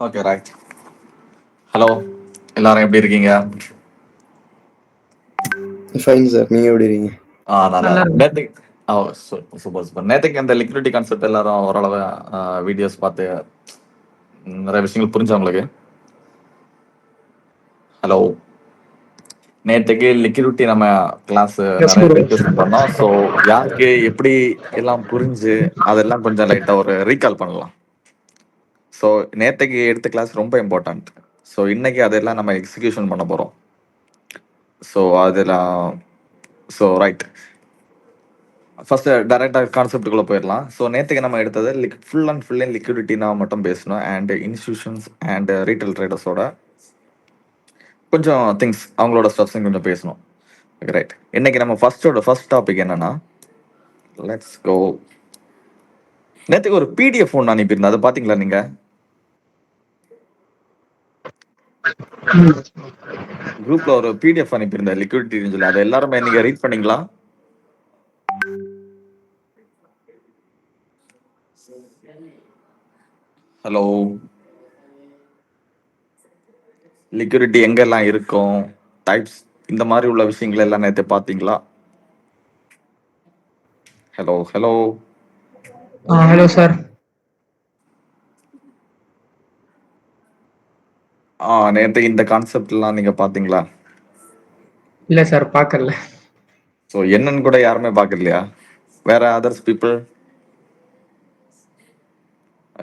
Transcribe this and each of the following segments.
Okay right. Hello, எல்லாரும் எப்படி இருக்கீங்க? ஃபைன் சார், நீங்க எப்படி இருக்கீங்க? நல்லா நல்லா இருக்கு. நேற்றுக்கு சூப்பர் சூப்பர். நேற்றுக்கு அந்த லிக்விடிட்டி கான்செப்ட் எல்லாரும் ஓரளவு வீடியோஸ் பார்த்து நிறைய விஷயங்கள் புரிஞ்சா உங்களுக்கு? ஹலோ, நேற்றுக்கு லிக்விடிட்டி நம்ம கிளாஸ் Yes, நிறைய bro. டிஸ்கஷன் பண்ணோம். ஸோ யாருக்கு எப்படி எல்லாம் புரிஞ்சு அதெல்லாம் கொஞ்சம் லைட்டாக ஒரு ரீகால் பண்ணலாம். ஸோ நேற்றுக்கு எடுத்த கிளாஸ் ரொம்ப இம்பார்ட்டண்ட். ஸோ இன்னைக்கு அதெல்லாம் நம்ம எக்ஸிக்யூஷன் பண்ண போகிறோம். ஸோ அதெல்லாம் ரைட். ஃபர்ஸ்ட் டைரக்டாக கான்செப்டுக்குள்ளே போயிடலாம். ஸோ நேற்றுக்கு நம்ம எடுத்தது ஃபுல் அண்ட் லிக்விடிட்டி நான் மட்டும் பேசணும். அண்ட் இன்ஸ்டியூஷன்ஸ் அண்ட் ரீட்டைல் ட்ரேடர்ஸோட கொஞ்சம் திங்ஸ், அவங்களோட ஸ்டப்ஸையும் கொஞ்சம் பேசணும். ரைட். இன்னைக்கு நம்ம ஃபர்ஸ்ட் டாபிக் என்னன்னா, லெட்ஸ் கோ. நேற்றுக்கு ஒரு பிடிஎஃப் ஒன்று அனுப்பியிருந்தேன், அதை பார்த்தீங்களா நீங்க? குரூப்ல ஒரு பிடிஎஃப் அனுப்பியிருந்தேன் லிக்விடிட்டி சொல்லி, அதை எல்லாருமே நீங்க ரீட் பண்ணீங்களா? ஹலோ, லிக்விடிட்டி எங்கெல்லாம் இருக்கும், டைப்ஸ், இந்த மாதிரி உள்ள விஷயங்கள் எல்லாம் நேற்று பார்த்தீங்களா? Hello hello Hello, sir. நேற்று இந்த கான்செப்ட் எல்லாம் நீங்க பார்த்தீங்களா? இல்ல சார், பார்க்கல. ஸோ என்னன்னு கூட யாருமே பார்க்கலையா? வேற others people?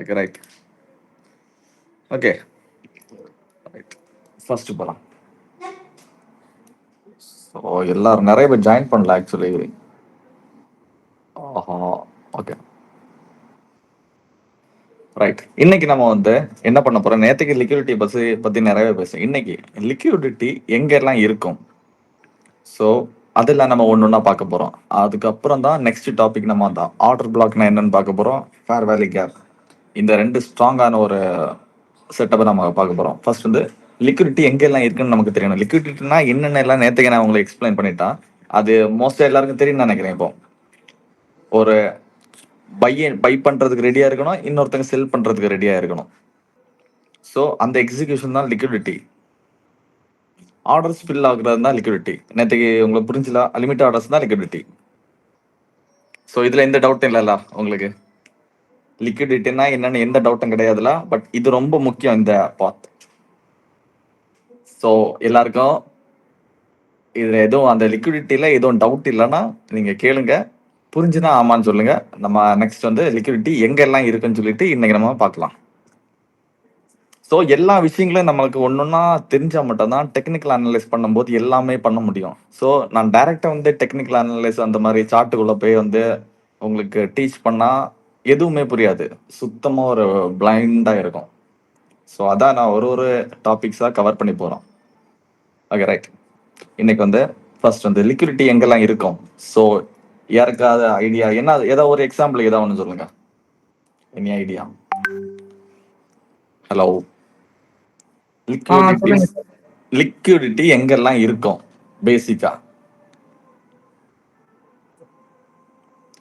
Okay right. Okay right. First போகலாம். ஸோ எல்லாரும் நிறைய பேர் ஜாயின் பண்ணல ஆக்சுவலி. Okay right. இன்னைக்கு நம்ம என்ன பண்ண போறோம், நேற்றுக்கு லிக்விடிட்டி பத்தி நிறைய பேசும். இன்னைக்கு லிக்விடிட்டி எங்கெல்லாம் இருக்கும், ஸோ அதெல்லாம் நம்ம ஒன்னொன்னா பார்க்க போறோம். அதுக்கப்புறம் தான் நெக்ஸ்ட் டாபிக் நம்ம அந்த ஆர்டர் பிளாக்னா என்னன்னு பார்க்க போறோம், ஃபேர் வேல்யூ கேப். இந்த ரெண்டு ஸ்ட்ராங்கான ஒரு செட்டப்பை நம்ம பார்க்க போறோம். ஃபர்ஸ்ட் லிக்விடிட்டி எங்கெல்லாம் இருக்குன்னு நமக்கு தெரியணும். லிக்விடிட்டினா என்னென்ன எல்லாம் நேற்றுக்கு நான் உங்களுக்கு எக்ஸ்பிளைன் பண்ணிட்டேன். அது மோஸ்டா எல்லாருக்கும் தெரியும் நினைக்கிறேன். இப்போ ஒரு பை பண்றதுக்கு ரெடியா இருக்கணும், இன்னொருத்தங்க செல் பண்றதுக்கு ரெடியா இருக்கணும். ஸோ அந்த எக்ஸிகியூஷன் தான் லிக்விடிட்டி. ஆர்டர்ஸ் ஃபில் ஆகுறது தான் லிக்விடிட்டி. நேற்றுக்கு உங்களுக்கு புரிஞ்சுல, லிமிட் ஆர்டர்ஸ் தான் லிக்விடிட்டி. ஸோ இதுல எந்த டவுட்டும் இல்லைல்ல உங்களுக்கு? லிக்விடிட்டினா என்னன்னு எந்த டவுட்டும் கிடையாதுல. பட் இது ரொம்ப முக்கியம் இந்த பாத். ஸோ எல்லாருக்கும் இதுல எதுவும் அந்த லிக்விடிட்டியில எதுவும் டவுட் இல்லைன்னா நீங்க கேளுங்க, புரிஞ்சுன்னா ஆமான்னு சொல்லுங்க. நம்ம நெக்ஸ்ட் லிக்விடிட்டி எங்கெல்லாம் இருக்குன்னு சொல்லிட்டு இன்னைக்கு நம்ம பார்க்கலாம். ஸோ எல்லா விஷயங்களும் நம்மளுக்கு ஒன்னொன்னா தெரிஞ்சா மட்டும்தான் டெக்னிக்கல் அனலைஸ் பண்ணும்போது எல்லாமே பண்ண முடியும். ஸோ நான் டைரக்டா டெக்னிக்கல் அனலைஸ் அந்த மாதிரி சார்ட்டுக்குள்ள போய் உங்களுக்கு டீச் பண்ணா எதுவுமே புரியாது, சுத்தமா ஒரு பிளைண்டா இருக்கும். ஸோ அதான் நான் ஒரு டாபிக்ஸா கவர் பண்ணி போறோம். Okay right. இன்னைக்கு ஃபர்ஸ்ட் லிக்விடிட்டி எங்கெல்லாம் இருக்கும். ஸோ யாருக்காவது ஐடியா என்ன, ஏதாவது ஒரு எக்ஸாம்பிள் ஏதாவது ஒன்று சொல்லுங்க. Any idea? ஹலோ, சொல்லுங்க sir. லிக்விடிட்டி எங்கெல்லாம் இருக்கும் பேசிக்கா?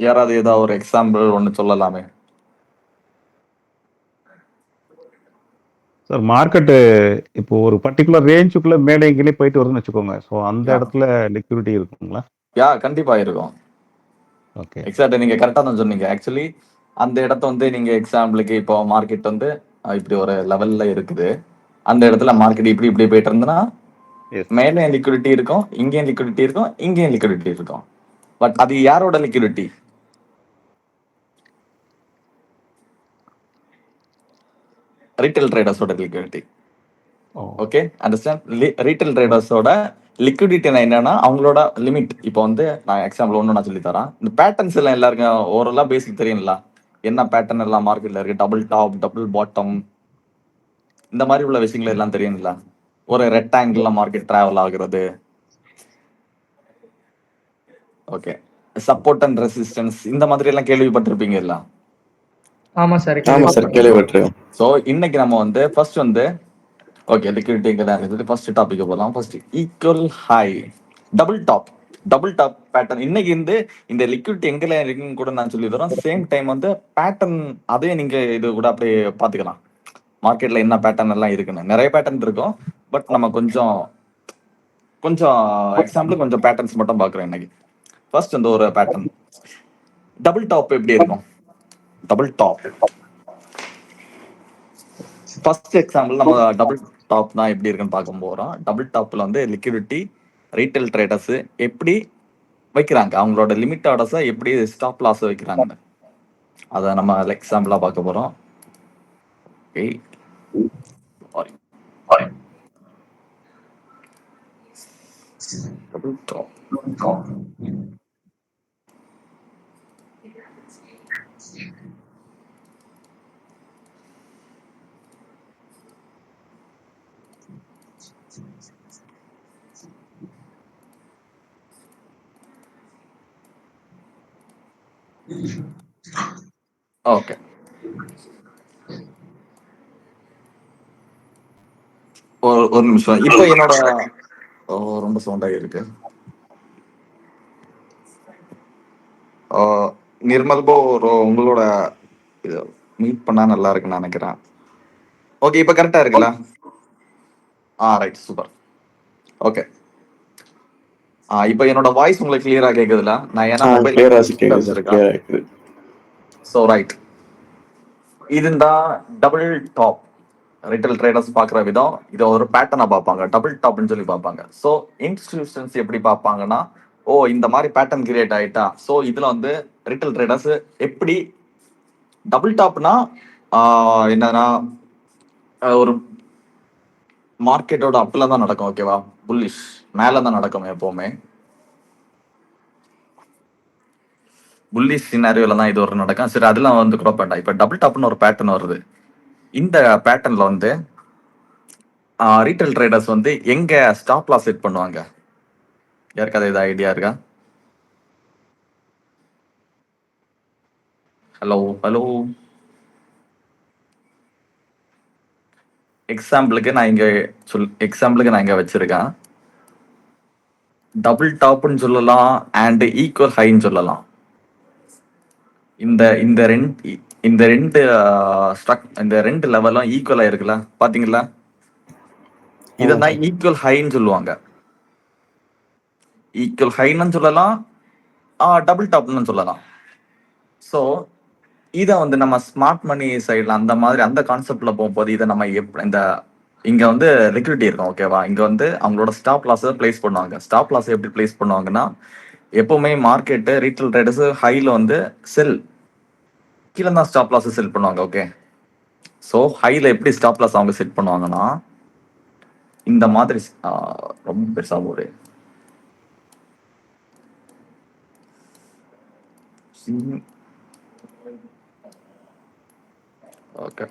யாராவது ஏதாவது ஒரு எக்ஸாம்பிள் ஒன்று சொல்லலாமே? சார், மார்க்கெட்டு இப்போ ஒரு பர்டிகுலர் ரேஞ்சுக்குள்ள மேலே எங்கேயே போயிட்டு வருதுன்னு வச்சுக்கோங்க. ஸோ அந்த Yeah. இடத்துல லிக்விடிட்டி இருக்குங்களா? கண்டிப்பா இருக்கும். ஓகே, எக்ஸாக்ட், நீங்க கரெக்டா தான் சொன்னீங்க. ஆக்சுவலி அந்த இடத்த நீங்க எக்ஸாம்பிளுக்கு இப்போ மார்க்கெட் இப்படி ஒரு லெவல்ல இருக்குது. அந்த இடத்துல மார்க்கெட் இப்படி இப்படி போயிட்டு இருந்ததுன்னா எஸ். மேலே லிக்விடிட்டி இருக்கும், இங்கேயும் லிக்விடிட்டி இருக்கும், இங்கேயும் லிக்விடிட்டி இருக்கும். பட் அது யாரோட லிக்விடிட்டி? ரீட்டைல் ட்ரேடர்ஸோட லிக்விடிட்டி. Okay, understand? ரீட்டைல் ட்ரேடர்ஸோட லிக்விடிட்டி என்னன்னா அவங்களோட லிமிட். இப்போ நான் எக்ஸாம்பிள் ஒன்று நான் சொல்லி தரேன். இந்த பேட்டர்ன்ஸ் எல்லாம் எல்லாருக்கும் ஓரளவு பேசிக் தெரியுங்களா? என்ன பேட்டர்ன் எல்லாம் மார்க்கெட்ல இருக்கு, டபுள் டாப், டபுள் பாட்டம், இந்த மாதிரி உள்ள விஷயங்கள் எல்லாம் தெரியுங்களா? ஒரு ரெக்டாங்கிள்ல மார்க்கெட் டிராவல் ஆகுறது. ஓகே, சப்போர்ட் அண்ட் ரெசிஸ்டன்ஸ் இந்த மாதிரி எல்லாம் கேள்விப்பட்டிருப்பீங்க இல்ல? ஆமா சார், ஆமா சார், கேள்விப்பட்டிருக்கேன். ஸோ இன்னைக்கு நம்ம ஃபர்ஸ்ட் ஓகே லிக்விடிட்டி எங்க தான் இருக்குது. ஃபர்ஸ்ட் டாபிக் போகலாம். First equal high, double top pattern. இன்னைக்கு இந்த லிக்விடிட்டி எங்கெல்லாம் இருக்குன்னு கூட நான் சொல்லி தரோம். சேம் டைம் பேட்டர்ன் அதையும் நீங்க இது கூட அப்படியே பாத்துக்கலாம். மார்க்கெட்ல என்ன பேட்டர்ன் எல்லாம் இருக்குன்னு. நிறைய பேட்டர்ன் இருக்கும், பட் நம்ம கொஞ்சம் கொஞ்சம் எக்ஸாம்பிள் கொஞ்சம் பேட்டர்ன்ஸ் மட்டும் பார்க்குறோம் இன்னைக்கு. ஃபர்ஸ்ட் இந்த ஒரு பேட்டர்ன் டபுள் டாப் எப்படி இருக்கும்? டபுள் டாப் ஃபர்ஸ்ட் எக்ஸாம்பிள் நம்ம டபுள் டாப் தான் எப்படி இருக்குன்னு பார்க்க போறோம். டபுள் டாப்ல வந்து லிக்விடிட்டி ரீட்டைல் ட்ரேடர்ஸ் எப்படி வைக்கிறாங்க, அவங்களோட லிமிட் ஆர்டர்ஸை எப்படி ஸ்டாப் லாஸ் வைக்கிறாங்க, அதை நம்ம எக்ஸாம்பிளா பார்க்க போறோம். Double top okay. ஒரு நிமிஷம், இப்போ என்னோட ரொம்ப சவுண்டாக இருக்கு. நிர்மல் ப்ரோ, உங்களோட இது மீட் பண்ணா நல்லா இருக்குன்னு நினைக்கிறேன். ஓகே, இப்போ கரெக்டா இருக்குல்ல? Right, super. ஓகே, இப்போ என்னோட வாய்ஸ் உங்களுக்கு கிளியரா கேக்குதுல? நான் ஏன்னா மொபைல் கிளியரா கேக்குது. ஸோ ரைட், இதுதான் டபுள் டாப். ரிட்டல் ட்ரேடர்ஸ் பார்க்குற விதம் இதை ஒரு பேட்டர்னை பார்ப்பாங்க, டபுள் டாப்னு சொல்லி பார்ப்பாங்க. ஸோ இன்ஸ்டிடியூஷன்ஸ் எப்படி பார்ப்பாங்கன்னா, இந்த மாதிரி பேட்டர்ன் கிரியேட் ஆயிட்டா, ஸோ இதுல வந்து ரிட்டல் ட்ரேடர்ஸ் எப்படி டபுள் டாப்னா என்னன்னா ஒரு மார்க்கெட்டோட அப்ல தான் நடக்கும், ஓகேவா? புல்லிஷ் மேல தான் நடக்கும் எப்பவுமே. புல்லிஷ் சினாரியோல தான் இது ஒரு நடக்கும். சரி, அதெல்லாம் வந்து கூட வேண்டாம். இப்போ டபுள் டாப்னு ஒரு பேட்டர்ன் வருது. இந்த பேட்டர்ன்ல வந்து ரீட்டைல் ட்ரேடர்ஸ் வந்து எங்க ஸ்டாப் லாஸ் செட் பண்ணுவாங்க? யாருக்காவது ஏதாவது ஐடியா இருக்கா? Hello hello. எக்ஸாம்பிளுக்கு நான் இங்க வச்சிருக்கேன். டபுள் டாப்னு சொல்லலாம் அண்ட் ஈக்குவல் ஹைன்னு சொல்லலாம். இந்த ரெண்டு லெவலும் ஈக்குவலா இருக்குல்ல, பாத்தீங்களா? இதான் ஈக்குவல் ஹைன்னு சொல்லுவாங்க. ஈக்குவல் ஹைன்னு சொல்லலாம், டபுள் டாப்னு சொல்லலாம். ஸோ இதை வந்து நம்ம ஸ்மார்ட் மணி சைடில் அந்த கான்செப்ட்ல போகும்போது இதை நம்ம இங்க வந்து லிக்விடிட்டி இருக்கும், ஓகேவா? இங்க வந்து அவங்களோட ஸ்டாப் லாஸ் பிளேஸ் பண்ணுவாங்க. ஸ்டாப் லாஸ் எப்படி பிளேஸ் பண்ணுவாங்கன்னா, எப்பவுமே மார்க்கெட்டு ரீட்டைல் ட்ரேடர்ஸ் ஹைல வந்து செல், கீழே தான் ஸ்டாப் லாஸ் செல் பண்ணுவாங்க, ஓகே? ஸோ ஹைல எப்படி ஸ்டாப் லாஸ் அவங்க செட் பண்ணுவாங்கன்னா, இந்த மாதிரி ரொம்ப பெருசா போகுது. ஓகே,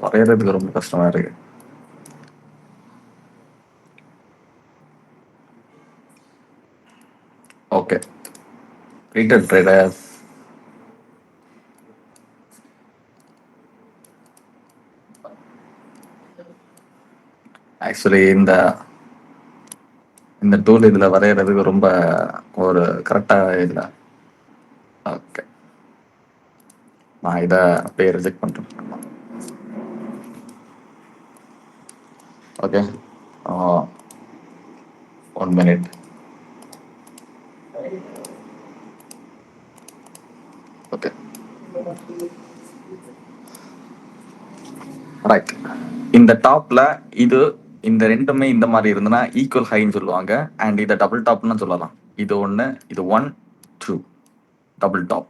வரையறதுக்கு ரொம்ப கஷ்டமா இருக்கு. ஓகே, ரீட்டைல் ட்ரேடர்ஸ் ஆக்சுவலி இந்த டூல் இதுல வரையறதுக்கு ரொம்ப ஒரு கரெக்டா இல்லை. ஓகே, நான் இதை அப்படியே ரிஜெக்ட் பண்றேன். Okay, 1 minute. Okay, right. இந்த டாப்ல இந்த ரெண்டுமே இந்த மாதிரி இருந்ததுன்னா ஈக்குவல் ஹைன்னு சொல்லுவாங்க. அண்ட் இதை டபுள் டாப்னு சொல்லலாம். இது 1, இது 1, 2 டபுள் டாப்.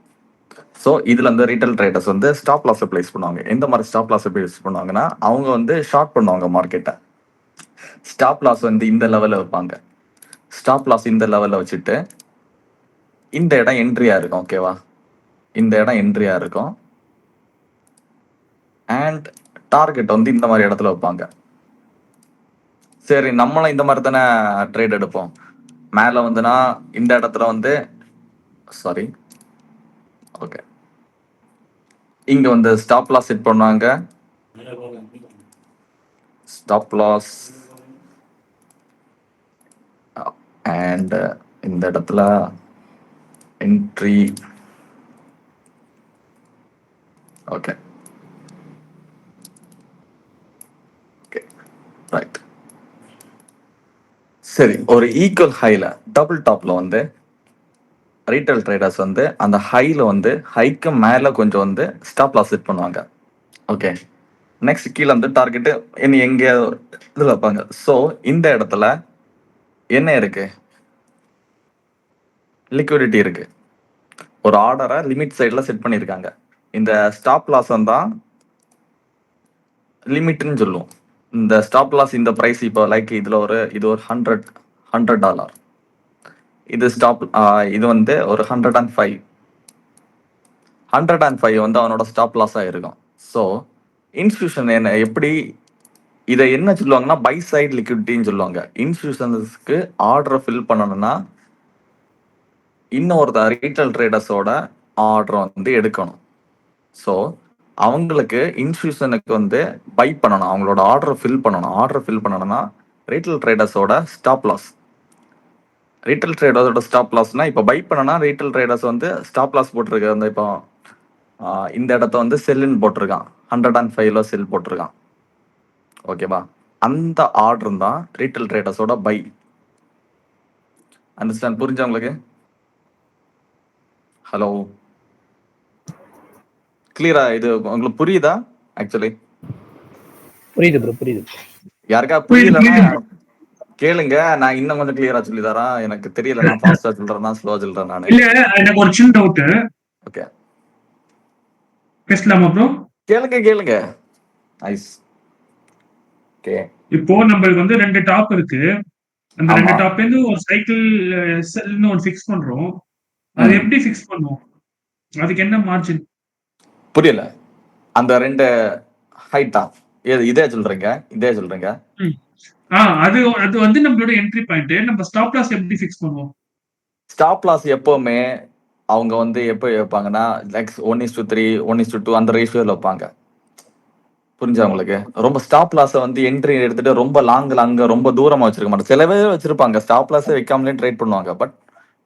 ஸோ இதுல வந்து ரீட்டைல் ட்ரேடர்ஸ் வந்து ஸ்டாப் லாஸ் பிளேஸ் பண்ணுவாங்க. எந்த மாதிரி ஸ்டாப் லாஸ் பிளேஸ் பண்ணுவாங்கன்னா, அவங்க வந்து ஷார்ட் பண்ணுவாங்க மார்க்கெட்டை. ஸ்டாப் லாஸ் வந்து இந்த லெவலில் வைப்பாங்க. ஸ்டாப் லாஸ் இந்த லெவலில் வச்சுட்டு இந்த இடம் என்ட்ரியா இருக்கும், ஓகேவா? இந்த இடம் என்ட்ரியா இருக்கும். அண்ட் டார்கெட் வந்து இந்த மாதிரி இடத்துல வைப்பாங்க. சரி, நம்மளும் இந்த மாதிரி தானே ட்ரேட் எடுப்போம். மேலே வந்துன்னா இந்த இடத்துல வந்து சாரி. ஓகே, இங்க வந்து ஸ்டாப் லாஸ் செட் பண்ணுவாங்க. ஸ்டாப் லாஸ் அண்ட் இந்த இடத்துல என்ட்ரி. Okay okay right. சரி, ஒரு ஈக்குவல் ஹைல டபுள் டாப்ல வந்து ரீட்டைல் ட்ரேடர்ஸ் வந்து அந்த ஹைல வந்து ஹைக்கு மேல கொஞ்சம் வந்து ஸ்டாப் லாஸ் செட் பண்ணுவாங்க. ஓகே, நெக்ஸ்ட் கீழே வந்து டார்கெட் இனி எங்க இதுல வைப்பாங்க. ஸோ இந்த இடத்துல என்ன இருக்கு? லிக்விடிட்டி இருக்கு. ஒரு ஆர்டரை லிமிட் சைட்ல செட் பண்ணியிருக்காங்க. இந்த ஸ்டாப் லாஸ் தான் லிமிட்னு சொல்லுவோம். இந்த ஸ்டாப் லாஸ் இந்த பிரைஸ் இப்போ லைக் இது ஒரு $100. இது ஸ்டாப், இது வந்து ஒரு 105 வந்து அவனோட ஸ்டாப் லாஸாக இருக்கும். ஸோ இன்ஸ்டியூஷன் என்ன எப்படி இதை என்ன சொல்லுவாங்கன்னா பை சைடு லிக்விடிட்டின்னு சொல்லுவாங்க. இன்ஸ்டியூஷன்ஸ்க்கு ஆர்டரை ஃபில் பண்ணணும்னா இன்னொருத்த ரீட்டைல் ட்ரேடர்ஸோட ஆர்டரை வந்து எடுக்கணும். ஸோ அவங்களுக்கு இன்ஸ்டியூஷனுக்கு வந்து பை பண்ணணும், அவங்களோட ஆர்டரை ஃபில் பண்ணணும். ஆர்டர் ஃபில் பண்ணணும்னா ரீட்டைல் ட்ரேடர்ஸோட ஸ்டாப் லாஸ். ரீட்டைல் ட்ரேடர்ஸோட ஸ்டாப் லாஸ்னா இப்போ பை பண்ணனா ரீட்டைல் ட்ரேடர்ஸ் வந்து ஸ்டாப் லாஸ் போட்டிருக்கு. அந்த இப்போ இந்த இடத்த வந்து செல்லுன்னு போட்டிருக்கான், 105ல செல் போட்டிருக்கான். ஓகேவா? அந்த ஆர்டர் தான் ரீட்டைல் ட்ரேடர்ஸோட பை. அண்டர்ஸ்டாண்ட்? புரிஞ்சா உங்களுக்கு? ஹலோ, கிளியரா? இது உங்களுக்கு புரியுதா? ஆக்சுவலி புரியுது ப்ரோ, புரியுது. யாருக்கா புரியலன்னா கேளுங்க, நான் இன்னும் கொஞ்சம் கிளியரா சொல்லி தரேன். எனக்கு தெரியல, நான் ஃபாஸ்டா சொல்றேன்னா ஸ்லோவா சொல்றேன் நானு. இல்ல, எனக்கு ஒரு சின்ன டவுட். ஓகே, பேசலாமா ப்ரோ? கேளுங்க. நைஸ். ஓகே, இப்போ நம்மளுக்கு வந்து 2 டாப் இருக்கு. அந்த 2 ஆமா. டாப்ல இருந்து ஒரு சைக்கிள் செல்னு ஒரு ஃபிக்ஸ் பண்றோம். அது ம். எப்படி ஃபிக்ஸ் பண்ணுவோம்? அதுக்கு என்ன மார்ஜின்? புரியல. அந்த 2 ஹைட்டா? இதே சொல்றீங்க. அது அது வந்து நம்மளோட என்ட்ரி பாயிண்ட். நம்ம ஸ்டாப் லாஸ் எப்படி ஃபிக்ஸ் பண்ணுவோம்? ஸ்டாப் லாஸ் எப்பவுமே அவங்க வந்து எப்போ வைப்பாங்கன்னா லைக் 1:3 1:2 அந்த ரேஷியோல வைப்பாங்க. புரிஞ்சா உங்களுக்கு? ரொம்ப ஸ்டாப் லாஸை வந்து என்ட்ரி எடுத்துட்டு ரொம்ப லாங்க ரொம்ப தூரமா வச்சிருக்க மாட்டாங்க. சில பேர் வச்சிருப்பாங்க ஸ்டாப் லாஸே வைக்காமலே ட்ரேட் பண்ணுவாங்க. பட்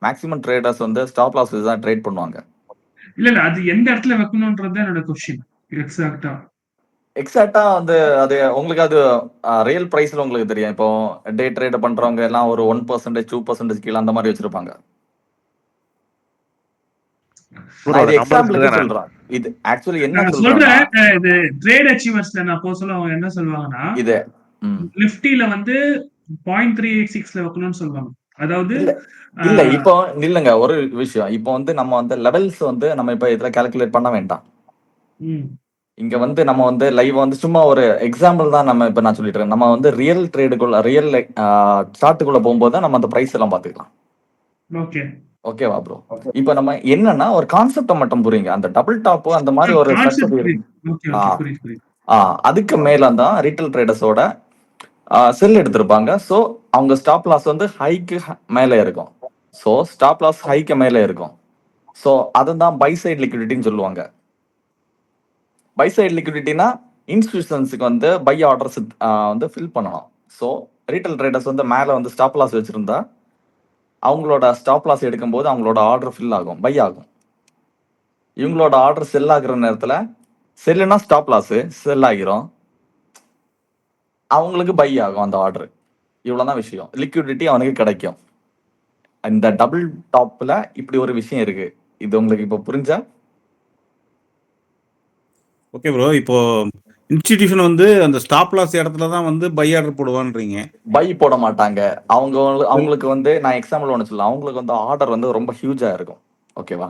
மேக்ஸிமம் ட்ரேடர்ஸ் வந்து ஸ்டாப் லாஸ் தான் ட்ரேட் பண்ணுவாங்க. இல்ல, அது எந்த இடத்துல வைக்கணும்ன்றது என்னோட கொஸ்டின். எக்ஸாக்டா வந்து அது உங்களுக்கு அது ரியல் பிரைஸ்ல உங்களுக்கு தெரியும். இப்போ டே ட்ரேட் பண்றவங்க எல்லாம் ஒரு 1% 2% கீழே அந்த மாதிரி வச்சிருப்பாங்க. நான் இது எக்ஸாம்பிளுக்கு சொல்றேன். இது ஆக்சுவலி என்ன நான் சொல்றேன்னா சொல்றேன், இது ட்ரேட் அச்சீவர்ஸ்ல நான் போக சொல்ல அவங்க என்ன சொல்லுவாங்கன்னா, இது நிஃப்டில வந்து 0.386ல வைக்கணும்னு சொல்லுவாங்க. அதாவது இல்ல இப்போ நில்லுங்க ஒரு விஷயம். இப்போ வந்து நம்ம வந்து லெவல்ஸ் வந்து நம்ம இப்ப இதுல கால்குலேட் பண்ண வேண்டாம். இங்க வந்து நம்ம வந்து லைவ் வந்து சும்மா ஒரு எக்ஸாம்பிள் தான். நம்ம இப்ப நான் சொல்லிட்டு இருக்கேன், நம்ம வந்து ரியல் ட்ரேடுக்குள்ள ரியல் சார்ட்டுக்குள்ள போகும்போது தான் நம்ம அந்த பிரைஸ் எல்லாம் பாத்துக்கலாம். ஓகே, ஓகேவா ப்ரோ? இப்போ நம்ம என்னன்னா ஒரு கான்செப்டை மட்டும் புரியுங்க. அந்த டபுள் டாப் அந்த மாதிரி ஒரு அதுக்கு மேல தான் ரீட்டைல் ட்ரேடர்ஸோட செல் எடுத்திருப்பாங்க. ஸோ அவங்க ஸ்டாப் லாஸ் வந்து ஹைக்கு மேலே இருக்கும். ஸோ ஸ்டாப் லாஸ் ஹைக்கு மேலே இருக்கும். ஸோ அதுதான் பை சைடு லிக்விடிட்டின்னு சொல்லுவாங்க. பை சைடு லிக்விடிட்டினா இன்ஸ்டிடியூஷன்ஸுக்கு வந்து பை ஆர்டர்ஸ் வந்து ஃபில் பண்ணணும். ஸோ ரீட்டைல் ட்ரேடர்ஸ் வந்து மேலே வந்து ஸ்டாப் லாஸ் வச்சிருந்தா அவங்களோட ஸ்டாப் லாஸ் எடுக்கும்போது அவங்களோட ஆர்டர் ஃபில் ஆகும், பை ஆகும். இவங்களோட ஆர்டர் செல் ஆகுற நேரத்தில் செல்லுனா ஸ்டாப் லாஸ் செல் ஆகிரும், அவங்களுக்கு பை ஆகும் அந்த ஆர்டர். இவ்வளவுதான் விஷயம். லிக்விடிட்டி அவனுக்கு கிடைக்கும். இந்த டபுள் டாப்ல இப்படி ஒரு விஷயம் இருக்கு. இது உங்களுக்கு இப்போ புரிஞ்சா? Okay bro. இப்போ இன்ஸ்டிடியூஷன் வந்து அந்த ஸ்டாப் லாஸ் இடத்துல தான் வந்து பை ஆர்டர் போடுவான்றீங்க. பை போட மாட்டாங்க. அவங்களுக்கு வந்து நான் எக்ஸாம்பிள் ஒன்று சொல்லலாம். அவங்களுக்கு வந்து ஆர்டர் வந்து ரொம்ப ஹியூஜா இருக்கும். ஓகேவா?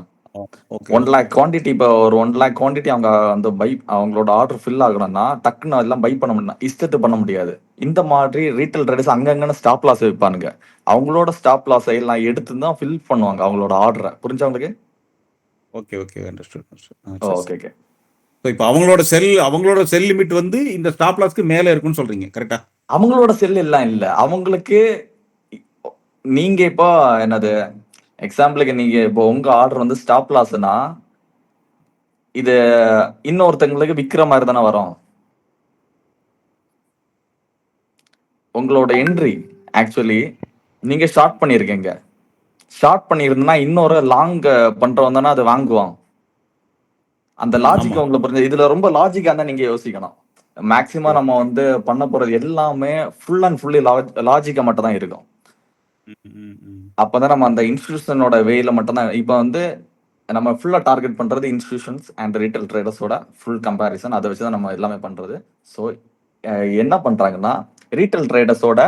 1 lakh குவான்டிட்டி, இப்போ ஒரு 1 lakh குவான்டிட்டி அவங்க அந்த பை அவங்களோட ஆர்டர் ஃபில் ஆகணும்னா டக்குன்னு எல்லாம் பை பண்ண முடியும், இஷ்டத்து பண்ண முடியாது. இந்த மாதிரி ரீட்டைல் ட்ரேடர்ஸ் அங்கங்கன்னு ஸ்டாப் லாஸ் வைப்பானுங்க. அவங்களோட ஸ்டாப் லாஸ் எல்லாம் எடுத்து தான் ஃபில் பண்ணுவாங்க அவங்களோட ஆர்டரை. புரிஞ்சா உங்களுக்கு? Okay understood. ஓகே. இப்போ அவங்களோட செல் லிமிட் வந்து இந்த ஸ்டாப் லாஸ்க்கு மேல இருக்குன்னு சொல்றீங்க, கரெக்ட்டா? அவங்களோட செல் எல்லாம் இல்ல. அவங்களுக்கு நீங்க இப்போ என்னது எக்ஸாம்பிளுக்கு நீங்க இப்போ உங்க ஆர்டர் வந்து ஸ்டாப் லாஸ்னா இது இன்னொருத்தங்களுக்கு விக்கிற மாதிரி தானே வரும். உங்களோட என்ட்ரி ஆக்சுவலி நீங்க ஷார்ட் பண்ணிருக்கீங்க. ஷார்ட் பண்ணியிருந்தா இன்னொரு லாங் பண்றவன் தானே அதை வாங்குவான். அந்த லாஜிக் ஆமா. உங்களுக்கு புரிஞ்சு. இதுல ரொம்ப லாஜிக்கா தான் நீங்க யோசிக்கணும். மேக்சிமம் நம்ம வந்து பண்ண போறது எல்லாமே ஃபுல் அண்ட் ஃபுல்லி லாஜிக்கா மட்டும் தான் இருக்கும். அப்பதான் நம்ம அந்த இன்ஸ்டிடியூஷனோட வேல மட்டும் தான். இப்போ வந்து நம்ம ஃபுல்லா டார்கெட் பண்றது இன்ஸ்டிடியூஷன்ஸ் அண்ட் ரீட்டைல் ட்ரேடர்ஸோட ஃபுல் கம்பேரிசன். அதை வச்சு தான் நம்ம எல்லாமே பண்றது. ஸோ என்ன பண்றாங்கன்னா ரீட்டைல் ட்ரேடர்ஸோட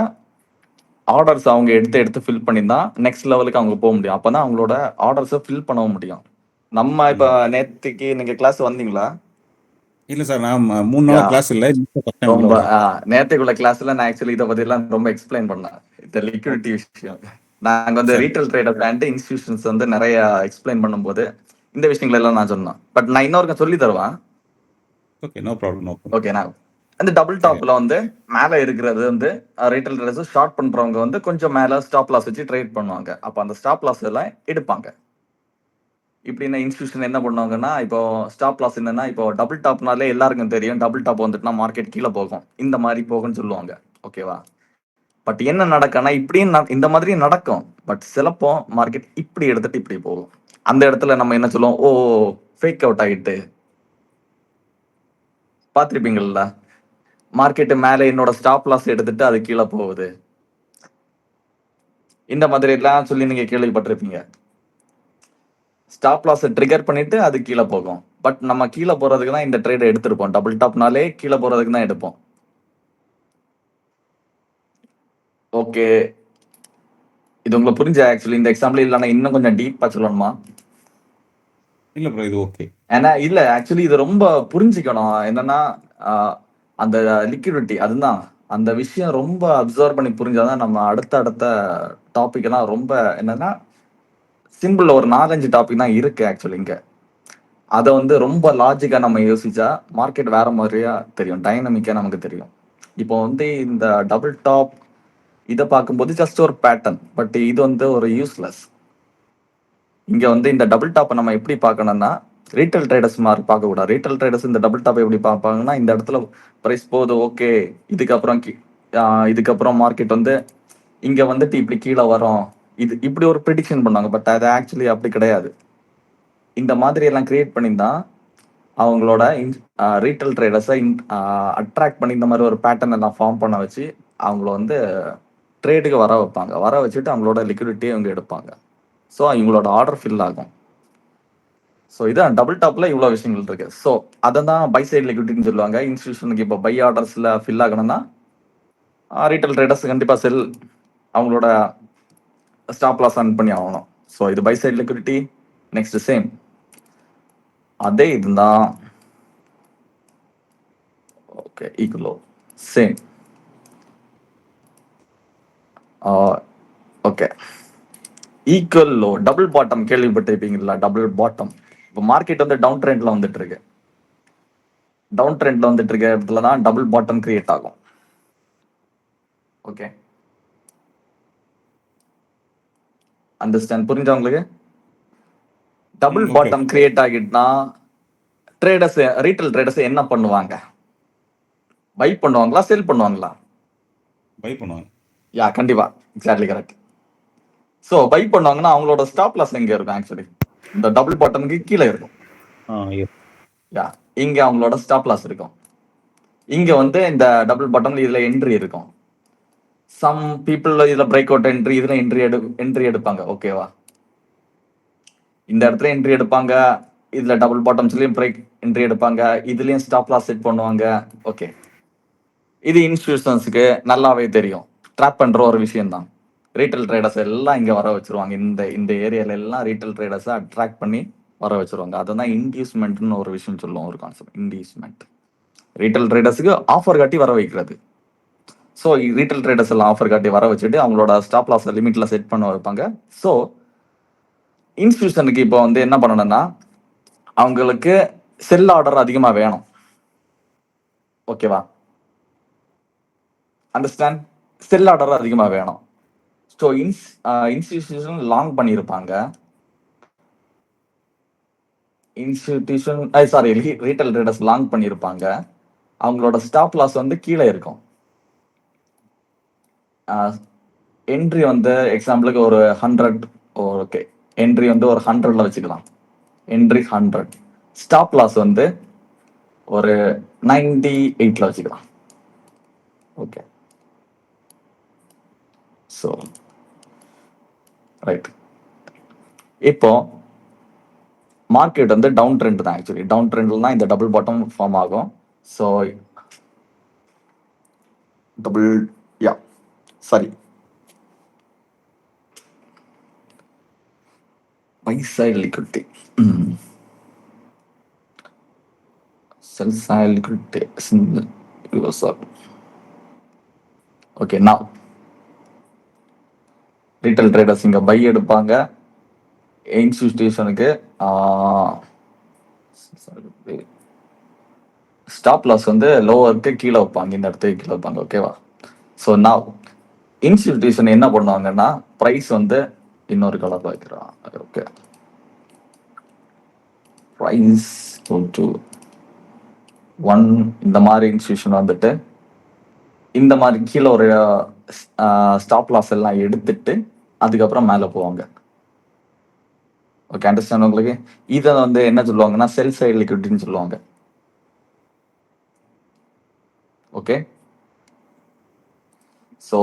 ஆர்டர்ஸ் அவங்க எடுத்து ஃபில் பண்ணி தான் நெக்ஸ்ட் லெவலுக்கு அவங்க போக முடியும். அப்பதான் அவங்களோட ஆர்டர்ஸை ஃபில் பண்ணவும் முடியும். நம்ம இப்ப நேத்துக்கு நீங்க கிளாஸ் வந்தீங்களா? இல்ல சார், நான் 3 நாளா கிளாஸ் இல்ல. ரொம்ப நேத்துக்குள்ள கிளாஸ்ல நான் ஆக்சுவலி இதை பத்தி எல்லாம் ரொம்ப எக்ஸ்பிளைன் பண்ணேன். இந்த லிக்விடிட்டி விஷயம் நாங்க வந்து ரீட்டைல் ட்ரேடர் அண்ட் இன்ஸ்டிடியூஷன்ஸ் வந்து நிறைய எக்ஸ்பிளைன் பண்ணும்போது இந்த விஷயங்கள் எல்லாம் நான் சொன்னேன். பட் நான் இன்னொருக்க சொல்லி தருவேன். Okay, no problem. ஓகே, நான் அந்த டபுள் டாப்ல வந்து மேல இருக்கிறது வந்து ரீட்டைல் ட்ரேடர்ஸ் ஷார்ட் பண்றவங்க வந்து கொஞ்சம் மேல ஸ்டாப் லாஸ் வச்சு ட்ரேட் பண்ணுவாங்க. அப்ப அந்த ஸ்டாப் லாஸ் எல்லாம் எடுப்பாங்க. இப்படின்னா இன்ஸ்டிடியூஷன் என்ன பண்ணுவாங்கன்னா, இப்போ ஸ்டாப் லாஸ் என்னன்னா, இப்போ டபுள் டாப்னாலே எல்லாருக்கும் தெரியும். டபுள் டாப் வந்துட்டுனா மார்க்கெட் கீழே போகும், இந்த மாதிரி போகும்னு சொல்லுவாங்க. ஓகேவா? பட் என்ன நடக்கும்னா இப்படியும் இந்த மாதிரி நடக்கும். பட் சிலப்போ மார்க்கெட் இப்படி எடுத்துட்டு இப்படி போகும். அந்த இடத்துல நம்ம என்ன சொல்லுவோம், ஓ ஃபேக் அவுட் ஆகிட்டு பார்த்துருப்பீங்கள்ல. மார்க்கெட்டு மேலே என்னோட ஸ்டாப் லாஸ் எடுத்துட்டு அது கீழே போகுது, இந்த மாதிரி எல்லாம் சொல்லி நீங்க கேள்விப்பட்டிருப்பீங்க. ஸ்டாப் லாஸ் ட்ரிகர் பண்ணிட்டு அது கீழே போகும். பட் நம்ம கீழே போறதுக்கு தான் இந்த ட்ரேட் எடுத்திருப்போம். டபுள் டாப்னாலே கீழே போறதுக்கு தான் எடுப்போம். ஓகே, இது உங்களுக்கு புரிஞ்சா? ஆக்சுவலி இந்த எக்ஸாம்பிள் இல்லைன்னா இன்னும் கொஞ்சம் டீப்பா சொல்லணுமா? இல்ல ப்ரோ, இது ஓகே. ஏன்னா இல்ல ஆக்சுவலி இது ரொம்ப புரிஞ்சுக்கணும். என்னன்னா அந்த லிக்விடிட்டி அதுதான் அந்த விஷயம் ரொம்ப அப்சர்வ் பண்ணி புரிஞ்சாதான் நம்ம அடுத்த டாபிக் எல்லாம் ரொம்ப என்னன்னா சிம்பிள் ஒரு 4-5 டாபிக் தான் இருக்கு ஆக்சுவலி இங்க. அதை வந்து ரொம்ப லாஜிக்கா நம்ம யோசிச்சா மார்க்கெட் வேற மாதிரியா தெரியும், டைனமிக்கா நமக்கு தெரியும். இப்போ வந்து இந்த டபுள் டாப் இதை பார்க்கும்போது ஜஸ்ட் ஒரு பேட்டர்ன். பட் இது வந்து ஒரு யூஸ்லெஸ். இங்க வந்து இந்த டபுள் டாப்பை நம்ம எப்படி பார்க்கணும்னா ரீட்டைல் ட்ரேடர்ஸ் மாதிரி பார்க்க கூடாது. ரீட்டைல் ட்ரேடர்ஸ் இந்த டபுள் டாப் எப்படி பார்ப்பாங்கன்னா, இந்த இடத்துல பிரைஸ் போகுது, ஓகே இதுக்கப்புறம் மார்க்கெட் வந்து இங்க வந்துட்டு இப்படி கீழே வரும், இது இப்படி ஒரு ப்ரிடிக்ஷன் பண்ணாங்க. பட் அது ஆக்சுவலி அப்படி கிடையாது. இந்த மாதிரி எல்லாம் கிரியேட் பண்ணி தான் அவங்களோட ரீட்டைல் ட்ரேடர்ஸை அட்ராக்ட் பண்ணி இந்த மாதிரி ஒரு பேட்டர்ன் எல்லாம் ஃபார்ம் பண்ண வச்சு அவங்கள வந்து ட்ரேடுக்கு வர வைப்பாங்க. வர வச்சுட்டு அவங்களோட லிக்விடிட்டியை அவங்க எடுப்பாங்க. ஸோ இவங்களோட ஆர்டர் ஃபில் ஆகும். ஸோ இதான் டபுள் டாப்ல இவ்வளோ விஷயங்கள் இருக்கு. ஸோ அதை தான் பை சைடு லிக்விடிட்டின்னு சொல்லுவாங்க. இன்ஸ்டிடியூஷனுக்கு இப்போ பை ஆர்டர்ஸ்ல ஃபில் ஆகணும்னா ரீட்டைல் ட்ரேடர்ஸ் கண்டிப்பா செல் அவங்களோட ஸ்டாப் லாஸ் ஆன் பண்ணி ஆகணும். ஸோ இது buy side liquidity. Next same அதே இதுதான். Okay, equal low same. Okay, equal low double bottom கேள்விப்பட்டிருப்பீங்களா? Double bottom. இப்போ மார்க்கெட் வந்து டவுன் ட்ரெண்ட்ல வந்துட்டு இருக்கு. டவுன் ட்ரெண்ட்ல வந்துட்டு இருக்க இடத்துல தான் டபுள் பாட்டம் கிரியேட் ஆகும். Okay, understand? புரிஞ்சா உங்களுக்கு? டபுள் பாட்டம் கிரியேட் ஆகிட்டுனா ட்ரேடர்ஸ் ரீட்டைல் ட்ரேடர்ஸ் என்ன பண்ணுவாங்க? பை பண்ணுவாங்களா, செல் பண்ணுவாங்களா? பை பண்ணுவாங்க. யா, கண்டிப்பா, எக்ஸாக்ட்லி கரெக்ட். ஸோ பை பண்ணாங்கன்னா அவங்களோட ஸ்டாப் லாஸ் எங்க இருக்கும்? ஆக்சுவலி இந்த டபுள் பாட்டமுக்கு கீழே இருக்கும். யா, இங்க அவங்களோட ஸ்டாப் லாஸ் இருக்கும். இங்க வந்து இந்த டபுள் பாட்டம்ல இதுல என்ட்ரி இருக்கும். சம் பீப்புள் இதுல பிரேக் அவுட் என்ட்ரி, இதுல என்ட்ரி எடுப்பாங்க. ஓகேவா? இந்த இடத்துல என்ட்ரி எடுப்பாங்க, இதுல டபுள் பாட்டம்ஸ்லயும் பிரேக் என்ட்ரி எடுப்பாங்க, இதுலயும் ஸ்டாப் லாஸ் செட் பண்ணுவாங்க. ஓகே, இது இன்ஸ்டிடியூஷன்ஸுக்கு நல்லாவே தெரியும். ட்ராப் பண்ற ஒரு விஷயம் தான். ரீட்டைல் ட்ரேடர்ஸ் எல்லாம் இங்க வர வச்சிருவாங்க. இந்த ஏரியால எல்லாம் ரீட்டைல் ட்ரேடர்ஸை அட்ராக்ட் பண்ணி வர வச்சிருவாங்க. அதுதான் இன்டியூஸ்மெண்ட்னு ஒரு விஷயம் சொல்லுவோம், ஒரு கான்செப்ட் இன்டியூஸ்மெண்ட். ரீட்டைல் ட்ரேடர்ஸுக்கு ஆஃபர் காட்டி வர வைக்கிறது. ஸோ ரீட்டைல் ட்ரேடர்ஸ் எல்லாம் ஆஃபர் காட்டி வர வச்சுட்டு அவங்களோட ஸ்டாப் லாஸ் லிமிட்ல செட் பண்ண வைப்பாங்க. ஸோ இன்ஸ்டிடியூஷனுக்கு இப்போ வந்து என்ன பண்ணணும்னா அவங்களுக்கு செல் ஆர்டர் அதிகமா வேணும். ஓகேவா? அண்டர்ஸ்டாண்ட்? செல் ஆர்டர் அதிகமா வேணும். ஸோ இன்ஸ்டிடியூஷன் லாங் பண்ணியிருப்பாங்க. Institution sorry retail traders long பண்ணியிருப்பாங்க. அவங்களோட ஸ்டாப் லாஸ் வந்து கீழே இருக்கும். என்ட்ரி வந்து எக்ஸாம்பிளுக்கு ஒரு 100, ஓகே, என்ட்ரி வந்து ஒரு 100ல வச்சுக்கலாம். என்ட்ரி 100, ஸ்டாப் லாஸ் வந்து ஒரு 98ல வச்சுக்கலாம். Okay, so right. இப்போ மார்க்கெட் வந்து டவுன் ட்ரெண்ட் தான். ஆக்சுவலி டவுன் ட்ரெண்ட்ல தான் இந்த டபுள் பாட்டம் ஃபார்ம் ஆகும். ஸோ டபுள் யா sorry buy side liquidity, sell side liquidity, reversal. Okay, now retail traders இங்க பை எடுப்பாங்க. இன்ஸ்டிடியூஷனுக்கு ஸ்டாப் லாஸ் வந்து லோவருக்கு கீழே வைப்பாங்க, இந்த இடத்துக்கு கீழே வைப்பாங்க. ஓகேவா? ஸோ நான் இன்ஸ்டிடியூஷன் என்ன பண்ணுவாங்கன்னா ப்ரைஸ் வந்து இன்னொரு கலர்ல வைக்கிறான். ஓகே, ப்ரைஸ் டு 1 இந்த மாதிரி இன்ஸ்டிடியூஷன் வந்துட்டு இந்த மாதிரி கீழே ஒரு ஸ்டாப் லாஸ் எல்லாம் எடுத்துட்டு அதுக்கப்புறம் மேலே போவாங்க. ஓகே, அண்டர்ஸ்டாண்ட் உங்களுக்கு? இதை வந்து என்ன சொல்லுவாங்கன்னா செல் சைடு லிக்விடிட்டின்னு சொல்லுவாங்க. ஓகே, ஸோ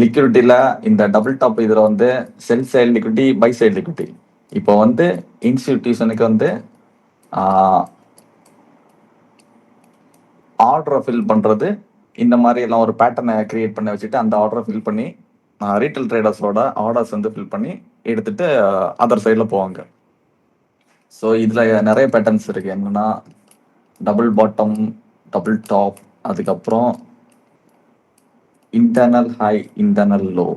லிக்விடிட்டியில் இந்த டபுள் டாப் இதில் வந்து sell side liquidity, buy side liquidity. இப்போ வந்து இன்ஸ்டிடியூஷனுக்கு வந்து ஆர்டரை ஃபில் பண்ணுறது இந்த மாதிரி எல்லாம் ஒரு பேட்டர்னை கிரியேட் பண்ணி வச்சுட்டு அந்த ஆர்டரை ஃபில் பண்ணி ரீட்டைல் ட்ரேடர்ஸோட ஆர்டர்ஸ் வந்து ஃபில் பண்ணி எடுத்துட்டு அதர் சைடில் போவாங்க. ஸோ இதில் நிறைய பேட்டர்ன்ஸ் இருக்கு. என்னன்னா டபுள் பாட்டம், டபுள் டாப், அதுக்கப்புறம் internal high, internal low.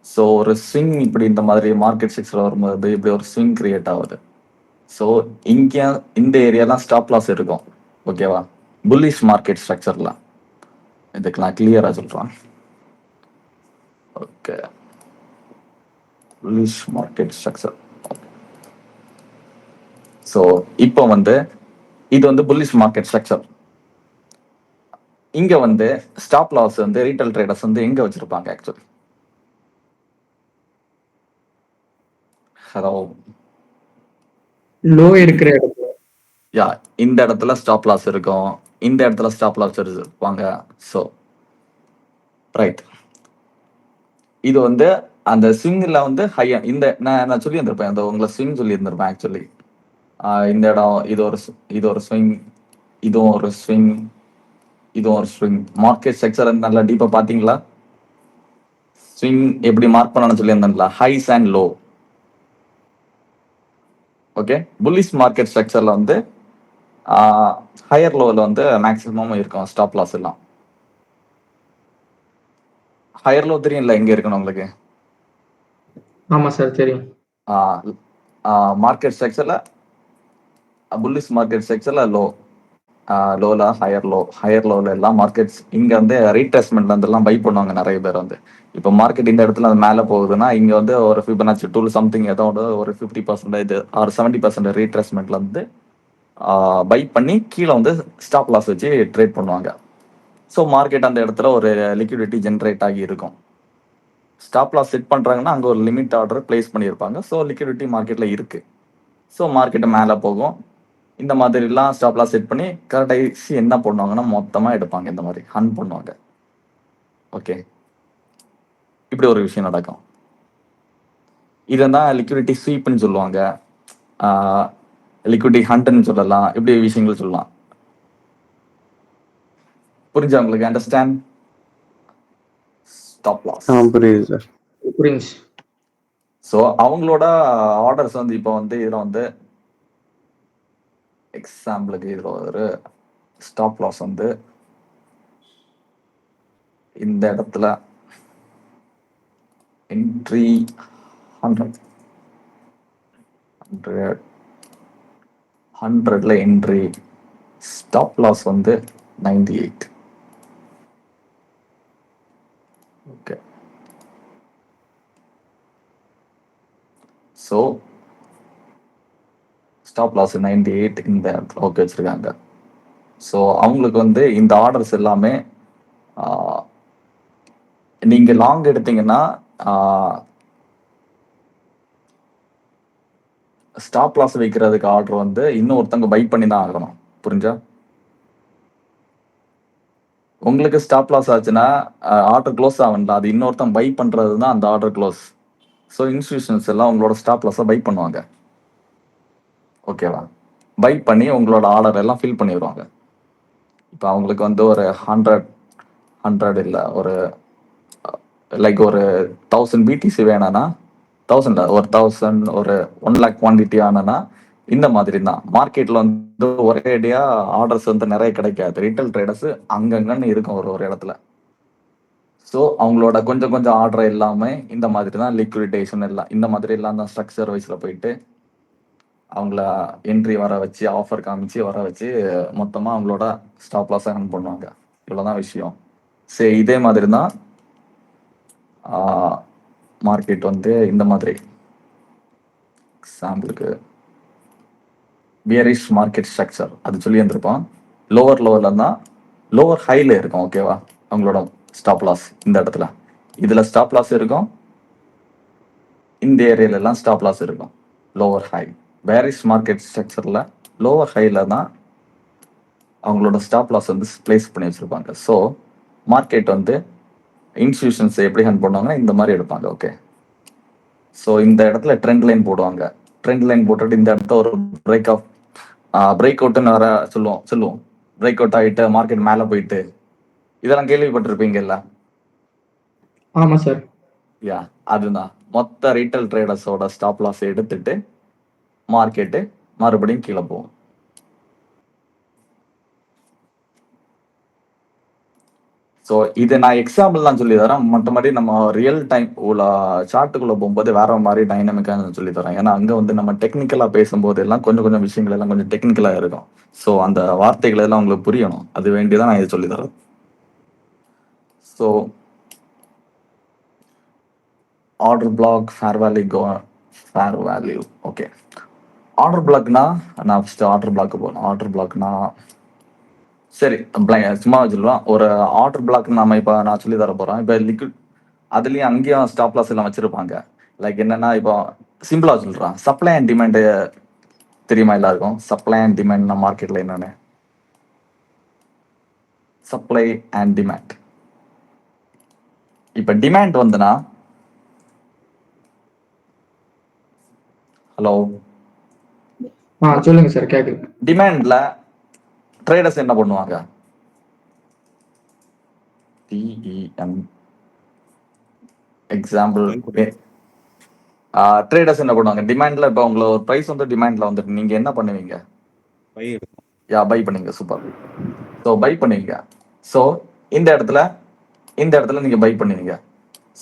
So ஒரு ஸ்விங் இப்படி இந்த மாதிரி மார்க்கெட் செக்ஸில் வரும்போது இப்படி ஒரு ஸ்விங் கிரியேட் ஆகுது. ஸோ இங்கே இந்த ஏரியாலாம் ஸ்டாப் லாஸ் இருக்கும். ஓகேவா? புல்லிஷ் மார்க்கெட் ஸ்ட்ரக்சர்ல இதுக்கு நான் கிளியரா சொல்றேன். Okay, bullish market structure. So இப்போ வந்து இது வந்து புல்லிஷ் மார்க்கெட் ஸ்ட்ரக்சர். இங்க வந்து ஸ்டாப் லாஸ் வந்து ரீட்டைல் ட்ரேடர்ஸ் வந்து எங்க வச்சிருப்பாங்க ஆக்சுவலி? ஹலோ, லோ இருக்கிற இடத்துல. யா, இந்த இடத்துல ஸ்டாப் லாஸ் இருக்கும், இந்த இடத்துல ஸ்டாப் லாஸ் இருப்பாங்க. ஸோ ரைட், இது வந்து அந்த ஸ்விங்கில் வந்து ஹையா இந்த நான் சொல்லி இருந்திருப்பேன், அந்த உங்களை ஸ்விங் சொல்லி இருந்திருப்பேன் ஆக்சுவலி. இந்த இடம் இது ஒரு ஸ்விங், இதுவும் ஒரு ஸ்விங், இதுவும் ஒரு ஸ்விங். மார்க்கெட் ஸ்ட்ரக்சர் நல்லா டீப்பா பாத்தீங்களா? ஸ்விங் எப்படி மார்க் பண்ணணும்னு சொல்லி இருந்தேன்ல, highs and low. Okay, bullish market ஸ்ட்ரக்சர்ல வந்து ஹையர் லோவில் வந்து மேக்ஸிமம் இருக்கும் ஸ்டாப் லாஸ் எல்லாம். ஹையர் லோ தெரியும்ல எங்க இருக்கணும் உங்களுக்கு? ஆமா சார், தெரியும். மார்க்கெட் ஸ்ட்ரக்சர்ல புல்லிஷ் மார்க்கெட் ஸ்ட்ரக்சர்ல லோல ஹையர் லோல எல்லாம் மார்க்கெட்ஸ் இங்க வந்து ரீட்ரேஸ்மெண்ட்ல இருந்து எல்லாம் பை பண்ணுவாங்க நிறைய பேர் வந்து. இப்போ மார்க்கெட் இந்த இடத்துல அது மேல போகுதுன்னா இங்க வந்து ஒரு ஃபிபனாச்சி டூல் சம்திங் ஏதோ ஒரு 50% ஆர் 70% ரீட்ரேஸ்மெண்ட்ல இருந்து பை பண்ணி கீழே வந்து ஸ்டாப் லாஸ் வச்சு ட்ரேட் பண்ணுவாங்க. ஸோ மார்க்கெட் அந்த இடத்துல ஒரு லிக்விடிட்டி ஜென்ரேட் ஆகி இருக்கும். ஸ்டாப் லாஸ் செட் பண்றாங்கன்னா அங்க ஒரு லிமிட் ஆர்டர் பிளேஸ் பண்ணியிருப்பாங்க. ஸோ லிக்விடிட்டி மார்க்கெட்ல இருக்கு. ஸோ மார்க்கெட்டை மேலே போகும். இந்த மாதிரிலாம் ஸ்டாப் லாஸ் செட் பண்ணி கரெக்டாக என்ன பண்ணுவாங்கன்னா மொத்தமாக எடுப்பாங்க, இந்த மாதிரி ஹன் பண்ணுவாங்க. ஓகே, இப்படி ஒரு விஷயம் நடக்கும். இதான் லிக்விடிட்டி ஸ்வீப்னு சொல்லுவாங்க, லிக்விடிட்டி ஹண்ட்னு சொல்லலாம், இப்படி விஷயங்கள் சொல்லலாம். புரிஞ்சா உங்களுக்கு? அண்டர்ஸ்டாண்ட்? ஸ்டாப் லாஸ் புரியுது சார். புரியுது. ஸோ அவங்களோட ஆர்டர்ஸ் வந்து இப்போ வந்து இதில் வந்து எக்ஸாம்பிளுக்கு இதில் ஒரு ஸ்டாப் லாஸ் வந்து இந்த இடத்துல என்ட்ரி 100ல என்ட்ரி, ஸ்டாப் லாஸ் வந்து 98. ஓகே, ஸோ ஸ்டாப் லாஸ் 98 இந்த இடத்துல ஓகே வச்சிருக்காங்க. ஸோ அவங்களுக்கு வந்து இந்த ஆர்டர்ஸ் எல்லாமே நீங்க லாங் எடுத்தீங்கன்னா ஸ்டாப் லாஸ் வைக்கிறதுக்கு ஆர்டர் வந்து இன்னொருத்தவங்க பை பண்ணி தான் ஆகணும். புரிஞ்சா? உங்களுக்கு ஸ்டாப் லாஸ் ஆச்சுன்னா ஆர்டர் க்ளோஸ் ஆகல, அது இன்னொருத்தன் பை பண்றது தான் அந்த ஆர்டர் க்ளோஸ். ஸோ இன்ஸ்டிடியூஷன்ஸ் எல்லாம் உங்களோட ஸ்டாப் லாஸை பை பண்ணுவாங்க. ஓகேவா? பை பண்ணி உங்களோட ஆர்டர் எல்லாம் ஃபில் பண்ணிடுவாங்க. இப்போ அவங்களுக்கு வந்து ஒரு 100 இல்லை, ஒரு லைக் ஒரு 1000 பிடிசி வேணும்னா, 1000 ஒரு 1000 ஒரு 1 lakh குவான்டிட்டி ஆனா இந்த மாதிரி தான். மார்க்கெட்ல வந்து ஒரேடியா ஆர்டர்ஸ் வந்து நிறைய கிடைக்காது. ரீட்டைல் ட்ரேடர்ஸ் அங்கங்கன்னு இருக்கும் ஒரு இடத்துல. ஸோ அவங்களோட கொஞ்சம் கொஞ்சம் ஆர்டர் எல்லாமே இந்த மாதிரி தான் லிக்விடேஷன் எல்லாம் இந்த மாதிரி எல்லாம் தான் ஸ்ட்ரக்சர் வைஸ்ல போயிட்டு அவங்கள என்ட்ரி வர வச்சு ஆஃபர் காமிச்சு வர வச்சு மொத்தமாக அவங்களோட ஸ்டாப் லாஸ் ரன் பண்ணுவாங்க. இவ்வளோதான் விஷயம். சரி, இதே மாதிரி தான் மார்க்கெட் வந்து இந்த மாதிரி எக்ஸாம்பிளுக்கு பியரிஷ் மார்க்கெட் ஸ்ட்ரக்சர் அது சொல்லி இருந்திருப்போம். லோவர்ல தான் லோவர் ஹைல இருக்கும். ஓகேவா? அவங்களோட ஸ்டாப் லாஸ் இந்த இடத்துல இதுல ஸ்டாப் லாஸ் இருக்கும், இந்த ஏரியால எல்லாம் ஸ்டாப் லாஸ் இருக்கும். லோவர் ஹை பேரிஷ் மார்க்கெட் ஸ்ட்ரக்சர்ல லோவர் ஹைல தான் அவங்களோட ஸ்டாப் லாஸ் வந்து பிளேஸ் பண்ணி வச்சிருப்பாங்க. ஸோ மார்க்கெட் வந்து இன்ஸ்டிடியூஷன்ஸ் எப்படி ஹேண்ட் பண்ணுவாங்கன்னா இந்த மாதிரி எடுப்பாங்க. ஓகே, ஸோ இந்த இடத்துல ட்ரெண்ட் லைன் போடுவாங்க. ட்ரெண்ட் லைன் போட்டுட்டு இந்த இடத்த ஒரு பிரேக் அவுட்னு வர சொல்லுவோம். பிரேக் அவுட் ஆகிட்டு மார்க்கெட் மேலே போயிட்டு இதெல்லாம் கேள்விப்பட்டிருப்பீங்கல்ல? ஆமா சார். யா, அதுதான் மொத்த ரீட்டைல் ட்ரேடர்ஸோட ஸ்டாப் லாஸ் எடுத்துட்டு மார்க்கெட்டு மறுபடியும் கீழே போகும். ஸோ இது நான் எக்ஸாம்பிள் தான் சொல்லி தரேன். மற்றபடி நம்ம ரியல் டைம் உள்ள சார்ட்டுக்குள்ள போகும்போது வேற மாதிரி டைனமிக்காக சொல்லி தரேன். ஏன்னா அங்கே வந்து நம்ம டெக்னிக்கலாக பேசும்போது எல்லாம் கொஞ்சம் கொஞ்சம் விஷயங்கள் எல்லாம் கொஞ்சம் டெக்னிக்கலாக இருக்கும். ஸோ அந்த வார்த்தைகள் எல்லாம் உங்களுக்கு புரியணும், அது வேண்டிதான் நான் இதை சொல்லி தரேன். So order block, fair value. Okay, order பிளாக்னா நான் ஃபர்ஸ்ட் ஆர்டர் பிளாக் போகணும். ஆர்டர் பிளாக்னா சரி சும்மா வச்சுருவோம். ஒரு ஆர்டர் பிளாக் நம்ம இப்போ நான் சொல்லி தர போகிறேன். இப்போ லிக்விட் அதுலேயும் அங்கேயும் ஸ்டாப் லாஸ் எல்லாம் வச்சுருப்பாங்க. லைக் என்னன்னா, இப்போ சிம்பிளாக சொல்கிறேன், சப்ளை அண்ட் டிமாண்டு தெரியுமா எல்லாருக்கும்? சப்ளை அண்ட் டிமாண்ட் மார்க்கெட்டில் என்னென்னு சப்ளை அண்ட் டிமாண்ட். இப்போ டிமாண்ட் வந்துன்னா, ஹலோ சொல்லுங்க சார், கேக்குது. டிமாண்ட்ல ட்ரேடர்ஸ் என்ன பண்ணுவாங்க? DEM example. ட்ரேடர்ஸ் என்ன பண்ணுவாங்க டிமாண்ட்ல? இப்போ உங்களை ஒரு ப்ரைஸ் வந்து டிமாண்ட்ல வந்துட்டு நீங்க என்ன பண்ணுவீங்க? பை பண்ணுவீங்க. சூப்பர். ஸோ பை பண்ணுவீங்க. ஸோ இந்த இடத்துல நீங்க பை பண்ணுவீங்க.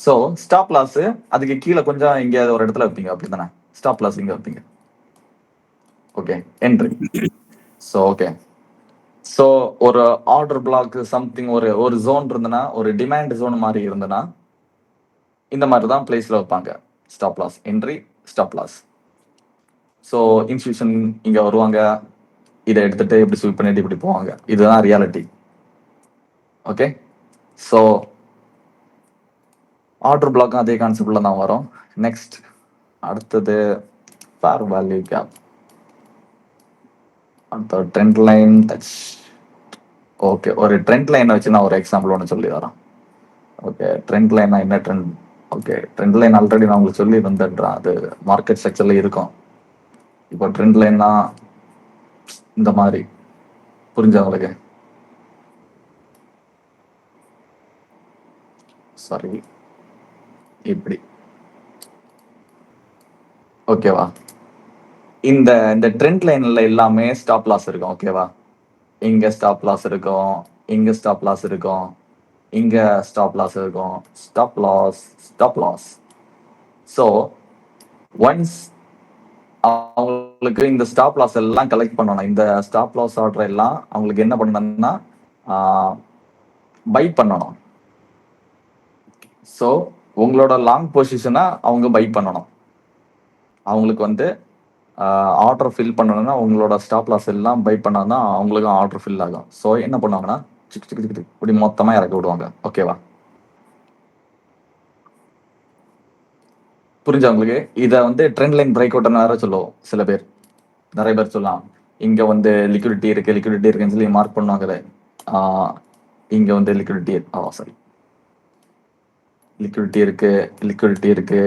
ஸோ ஸ்டாப் லாஸ் அதுக்கு கீழே கொஞ்சம் இங்க ஒரு இடத்துல வைப்பீங்க, அப்படித்தானே? ஸ்டாப் லாஸ் இங்க வைப்பீங்க. Okay, entry. So okay, so ஒரு ஆர்டர் பிளாக் சம்திங் ஒரு ஜோன் இருந்ததுன்னா, ஒரு டிமாண்ட் ஜோன் மாதிரி இருந்ததுன்னா இந்த மாதிரி தான் பிளேஸ்ல வைப்பாங்க. Stop loss entry, stop loss. So institution இங்க வருவாங்க, இதை எடுத்துட்டு இப்படி ஸ்வீப் பண்ணிட்டு இப்படி போவாங்க. இதுதான் ரியாலிட்டி. ஓகே, ஸோ ஆர்டர் பிளாக்கும் அதே கான்செப்ட்ல தான் வரும். நெக்ஸ்ட் அடுத்தது ஃபேர் வேல்யூ கேப். அடுத்த ட்ரெண்ட் லைன் டச். ஓகே, ஒரு ட்ரெண்ட் லைனை வச்சு நான் ஒரு எக்ஸாம்பிள் ஒன்று சொல்லி தரேன். ஓகே, ட்ரெண்ட் லைனா என்ன trend? Okay, trend line already நான் உங்களுக்கு சொல்லி வந்துடுறேன், அது மார்க்கெட் ஸ்ட்ரக்சர்ல இருக்கும். இப்போ ட்ரெண்ட் லைன்னா இந்த மாதிரி, புரிஞ்சா உங்களுக்கு? சாரி, இப்படி. ஓகேவா? இந்த ட்ரெண்ட் லைன்ல எல்லாமே ஸ்டாப் லாஸ் இருக்கும். ஓகேவா? இங்க ஸ்டாப் லாஸ் இருக்கும், இங்க ஸ்டாப் லாஸ் இருக்கும், இங்க ஸ்டாப் லாஸ் இருக்கும். Stop loss. ஸோ ஒன்ஸ் அவங்களுக்கு இந்த ஸ்டாப் லாஸ் எல்லாம் கலெக்ட் பண்ணணும். இந்த ஸ்டாப் லாஸ் ஆர்டர் எல்லாம் அவங்களுக்கு என்ன பண்ணணும்னா பை பண்ணணும். ஸோ உங்களோட லாங் பொசிஷனை அவங்க பை பண்ணணும். அவங்களுக்கு வந்து ஆர்டர் ஃபில் பண்ணணும்னா உங்களோட ஸ்டாப் லாஸ் எல்லாம் பை பண்ணாதான் அவங்களுக்கும் ஆர்டர் ஃபில் ஆகும். ஸோ என்ன பண்ணுவாங்கன்னா சிக்கு சிக்கு சிக்கு இப்படி மொத்தமாக இறக்கி விடுவாங்க. ஓகேவா? புரிஞ்சா உங்களுக்கு? இதை வந்து ட்ரெண்ட் லைன் பிரேக் அவுட்னு வேற சொல்லுவோம். சில பேர், நிறைய பேர் சொல்லலாம், இங்க வந்து லிக்விடிட்டி இருக்குன்னு சொல்லி மார்க் பண்ணுவாங்க. இங்க வந்து லிக்விடிட்டி சாரி லிக்விடிட்டி இருக்கு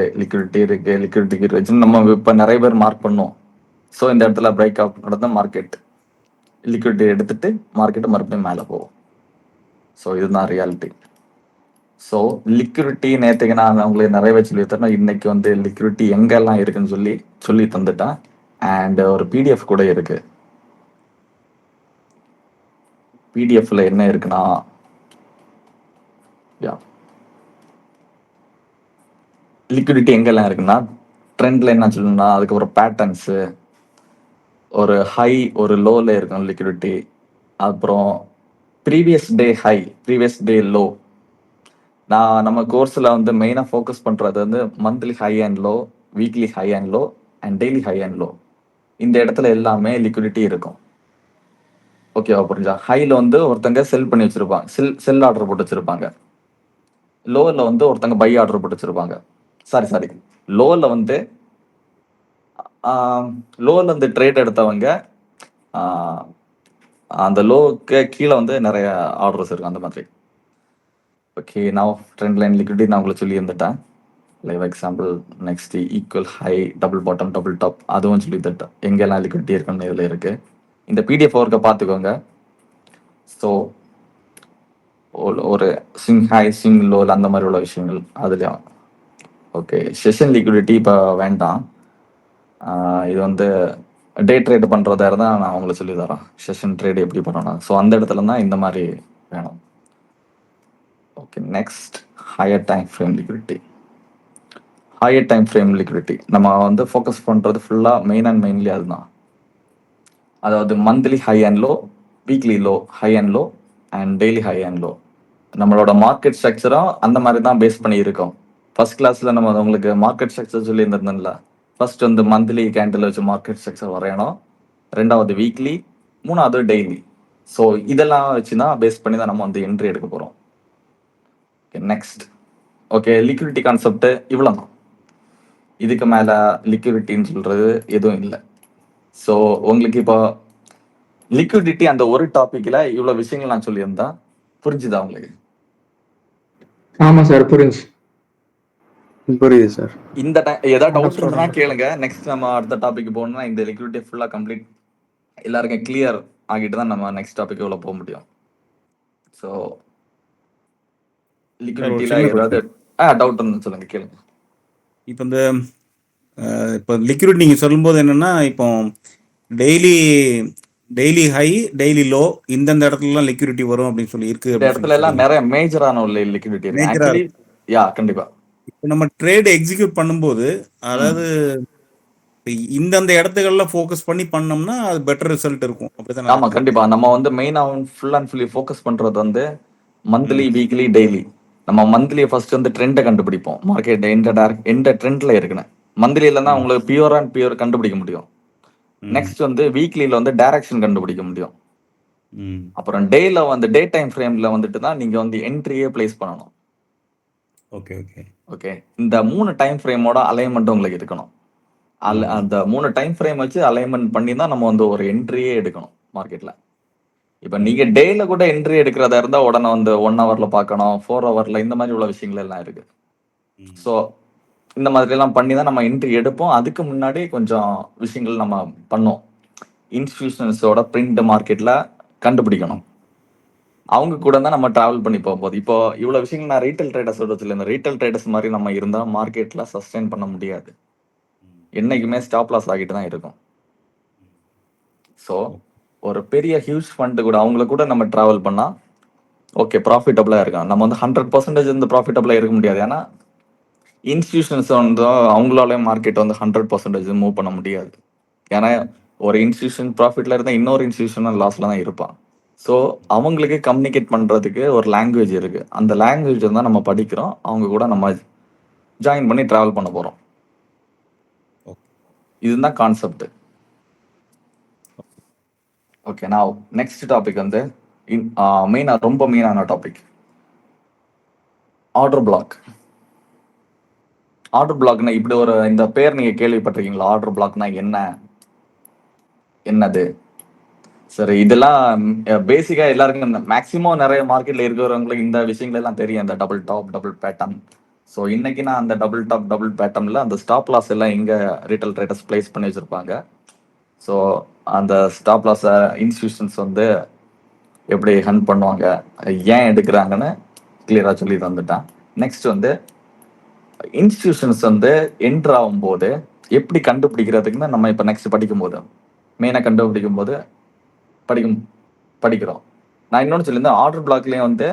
நம்ம இப்ப நிறைய பேர் மார்க் பண்ணோம். ஸோ இந்த இடத்துல பிரேக் அவுட் நடந்த மார்க்கெட் லிக்விடிட்டி எடுத்துட்டு மார்க்கெட் மறுபடியும் மேலே போகும். ஸோ இதுதான் ரியாலிட்டி. ஸோ லிக்விடிட்டி நேற்றுக்கு நான் உங்களுக்கு நிறையவே சொல்லி தரேன். இன்னைக்கு வந்து லிக்விடிட்டி எங்கெல்லாம் இருக்குன்னு சொல்லி தந்துட்டேன். அண்ட் ஒரு பிடிஎஃப் கூட இருக்கு. பிடிஎஃப்ல என்ன இருக்குன்னா, லிக்விடிட்டி எங்கெல்லாம் இருக்குன்னா, ட்ரெண்ட்ல என்ன சொல்லணும்னா அதுக்கு ஒரு பேட்டர்ன்ஸு, ஒரு ஹை ஒரு லோல இருக்கும் லிக்விடிட்டி, அப்புறம் previous day high previous day low. நம்ம கோர்ஸில் வந்து மெயினாக ஃபோக்கஸ் பண்ணுறது வந்து monthly high and low, weekly high and low and daily high and low. இந்த இடத்துல எல்லாமே லிக்விடிட்டி இருக்கும். ஓகேவா? புரிஞ்சா? ஹையில் வந்து ஒருத்தங்க செல் பண்ணி வச்சிருப்பாங்க, செல் ஆர்டர் போட்டு வச்சிருப்பாங்க. லோவில் வந்து ஒருத்தங்க பை ஆர்டர் போட்டு வச்சிருப்பாங்க. சாரி லோவில் வந்து வந்து ட்ரேட் எடுத்தவங்க அந்த லோவுக்கு கீழே வந்து நிறைய ஆர்டர்ஸ் இருக்கும் அந்த மாதிரி. ஓகே, நான் ட்ரெண்ட் லைன் லிக்விடிட்டி நான் உங்களுக்கு சொல்லி இருந்துட்டேன். Live example next equal high double bottom double top அதுவும் சொல்லி தட்டேன். எங்கெல்லாம் லிக்விடிட்டி இருக்குன்னு இதில் இருக்கு. இந்த பிடிஎஃப் ஒர்க்கை பார்த்துக்கோங்க. ஸோ ஒரு சிங் ஹை சிங் லோல் அந்த மாதிரி உள்ள விஷயங்கள் அதுலேயும். ஓகே, செஷன் லிக்விடிட்டி இப்போ வேண்டாம். இது வந்து டே ட்ரேட் பண்ணுறதா இருந்தால் நான் உங்களுக்கு சொல்லி தரேன் செஷன் ட்ரேட் எப்படி பண்ணணும். ஸோ அந்த இடத்துல தான் இந்த மாதிரி வேணும். Okay, next higher time frame liquidity. Higher time frame liquidity நம்ம வந்து ஃபோக்கஸ் பண்ணுறது ஃபுல்லாக மெயின்லி அதுதான். அதாவது monthly high and low, weekly low high and low and daily high and low. நம்மளோட மார்க்கெட் ஸ்ட்ரக்சரும் அந்த மாதிரி தான் பேஸ் பண்ணி இருக்கோம். ஃபர்ஸ்ட் கிளாஸில் நம்ம உங்களுக்கு மார்க்கெட் ஸ்ட்ரக்சர் சொல்லி இருந்திருந்தோம்ல. ஃபர்ஸ்ட் வந்து மந்த்லி கேண்டில் வச்சு மார்க்கெட் ஸ்ட்ரக்சர் வரையணும், ரெண்டாவது வீக்லி, மூணாவது டெய்லி. ஸோ இதெல்லாம் வச்சு தான் பேஸ் பண்ணி தான் நம்ம வந்து என்ட்ரி எடுக்க போகிறோம். Okay, next. Okay, liquidity concept இவ்வளோ தான். இதுக்கு மேலே லிக்விடிட்டின்னு சொல்கிறது எதுவும் இல்லை. ஸோ உங்களுக்கு இப்போ லிக்விடிட்டி அந்த ஒரு டாப்பிக்கில் இவ்வளோ விஷயங்கள் நான் சொல்லியிருந்தா புரிஞ்சுதா உங்களுக்கு? ஆமா சார், புரிஞ்சு. புரியுது சார். இந்த ஏதாவது டவுட் இருந்தா கேளுங்க. நெக்ஸ்ட் நம்ம அடுத்த டாபிக் போகணும்னா இந்த லிக்விடிட்டி ஃபுல்லா கம்ப்ளீட் எல்லாருக்கும் கிளியர் ஆகிட்டு தான் நம்ம நெக்ஸ்ட் டாபிக் உள்ள போக முடியும். ஸோ லிக்விடிட்டியில ஏதாவது டவுட் இருந்தா சொல்லுங்க, கேளுங்க. இப்போ இப்போ லிக்விடிட்டி நீங்கள் சொல்லும்போது என்னன்னா, இப்போ டெய்லி ஹை டெய்லி லோ இந்தந்த இடத்துலலாம் லிக்விடிட்டி வரும் அப்படின்னு சொல்லி இருக்கு. இந்த இடத்துல எல்லாம் நிறைய மேஜரான உள்ள லிக்விடிட்டி இருக்கு ஆக்சுவலி. கண்டிப்பா இப்போ நம்ம ட்ரேட் எக்ஸிக்யூட் பண்ணும்போது, அதாவது இந்தந்த இடத்துகள்ல ஃபோக்கஸ் பண்ணி பண்ணோம்னா அது பெட்டர் ரிசல்ட் இருக்கும். அப்படிதான். ஆமா, கண்டிப்பா. நம்ம வந்து மெயினா ஃபுல் அண்ட் ஃபுல்லி ஃபோக்கஸ் பண்றது வந்து மந்த்லி, வீக்லி, டெய்லி. நம்ம மந்த்லி ஃபர்ஸ்ட் வந்து ட்ரெண்டை கண்டுபிடிப்போம். மார்க்கெட் எந்த ட்ரெண்ட்ல இருக்குன்னு மந்த்லியில தான் உங்களுக்கு பியூர் கண்டுபிடிக்க முடியும். நெக்ஸ்ட் வந்து வீக்லியில வந்து டைரக்ஷன் கண்டுபிடிக்க முடியும். அப்புறம் டேல வந்து டே டைம் ஃப்ரேம்ல வந்துட்டு தான் நீங்க வந்து என்ட்ரியே பிளேஸ் பண்ணணும். ஓகே ஓகே ஓகே, இந்த 3 டைம் ஃப்ரேமோட அலைன்மெண்ட் உங்களுக்கு இருக்கணும். அந்த 3 டைம் ஃப்ரேம் வச்சு அலைன்மெண்ட் பண்ணி தான் நம்ம வந்து ஒரு என்ட்ரியே எடுக்கணும் மார்க்கெட்ல. இப்ப நீங்க டேல கூட என்ட்ரி எடுக்கிறதா இருந்தா உடனே வந்து 1 ஹவர்ல பார்க்கணும், 4 ஹவர்ல, இந்த மாதிரி உள்ள விஷயங்கள் எல்லாம் இருக்கு. ஸோ இந்த மாதிரி எல்லாம் பண்ணி தான் நம்ம என்ட்ரி எடுப்போம். அதுக்கு முன்னாடி கொஞ்சம் விஷயங்கள் நம்ம பண்ணோம். இன்ஸ்டிடியூஷன்ஸோட பிரிண்ட் மார்க்கெட்ல கண்டுபிடிக்கணும். அவங்க கூட தான் நம்ம டிராவல் பண்ணி போகும்போது இப்போ இவ்வளவு விஷயங்கள் நான் ரீட்டைல் ட்ரேடர்ஸோட சொல்லியிருந்தேன். ரீட்டைல் ட்ரேடர்ஸ் மாதிரி நம்ம இருந்தா மார்க்கெட்ல சஸ்டெயின் பண்ண முடியாது. என்னைக்குமே ஸ்டாப் லாஸ் ஆகிட்டு தான் இருக்கும். ஸோ ஒரு பெரிய ஹியூஜ் ஃபண்ட் கூட அவங்கள கூட நம்ம டிராவல் பண்ணா ஓகே ப்ராஃபிட்டபிளா இருக்கும். நம்ம வந்து 100% இந்த ப்ராஃபிட்டபிளா இருக்க முடியாது. ஏன்னா இன்ஸ்டிடியூஷன்ஸ் வந்து அவங்களாலே மார்க்கெட் வந்து 100% மூவ் பண்ண முடியாது. ஏன்னா ஒரு இன்ஸ்டிடியூஷன் ப்ராஃபிட்ல இருந்தால் இன்னொரு இன்ஸ்டிடியூஷன் லாஸ்ல தான் இருப்பான். ஸோ அவங்களுக்கு கம்யூனிகேட் பண்றதுக்கு ஒரு லாங்குவேஜ் இருக்கு. அந்த லாங்குவேஜ் தான் நம்ம படிக்கிறோம். அவங்க கூட நம்ம ஜாயின் பண்ணி டிராவல் பண்ண போறோம். இதுதான் கான்செப்ட். ஓகே, நான் நெக்ஸ்ட் டாபிக் வந்து ரொம்ப மெயினான டாபிக், ஆர்டர் பிளாக். ஆர்டர் பிளாக்னா இப்படி ஒரு இந்த பேர் நீங்க கேள்விப்பட்டிருக்கீங்களா? ஆர்டர் பிளாக்னா என்னது? சரி, இதெல்லாம் பேசிக்கா எல்லாருக்கும் மேக்சிமம் நிறைய மார்க்கெட்ல இருக்கிறவங்களுக்கு இந்த விஷயங்கள் எல்லாம் தெரியும், இந்த double top double pattern. So இன்னைக்கு நான் அந்த டபுள் டாப் டபுள் பேட்டர்ன்ல அந்த ஸ்டாப் லாஸ் எல்லாம் எங்க ரீட்டைல் ட்ரேடர்ஸ் பிளேஸ் பண்ணி வச்சிருப்பாங்க. ஸோ அந்த ஸ்டாப் லாஸ் இன்ஸ்டிடியூஷன்ஸ் வந்து எப்படி ஹண்ட் பண்ணுவாங்க, ஏன் எடுக்கிறாங்கன்னு கிளியரா சொல்லி தந்துட்டேன். நெக்ஸ்ட் வந்து இன்ஸ்டிடியூஷன்ஸ் வந்து என்ட்ரு ஆகும்போது எப்படி கண்டுபிடிக்கிறதுக்குன்னு நம்ம இப்போ நெக்ஸ்ட் படிக்கும்போது மெயினாக கண்டுபிடிக்கும் போது படிக்கிறோம். நான் இன்னொன்று சொல்லியிருந்தேன், ஆர்டர் பிளாக்லேயும் வந்து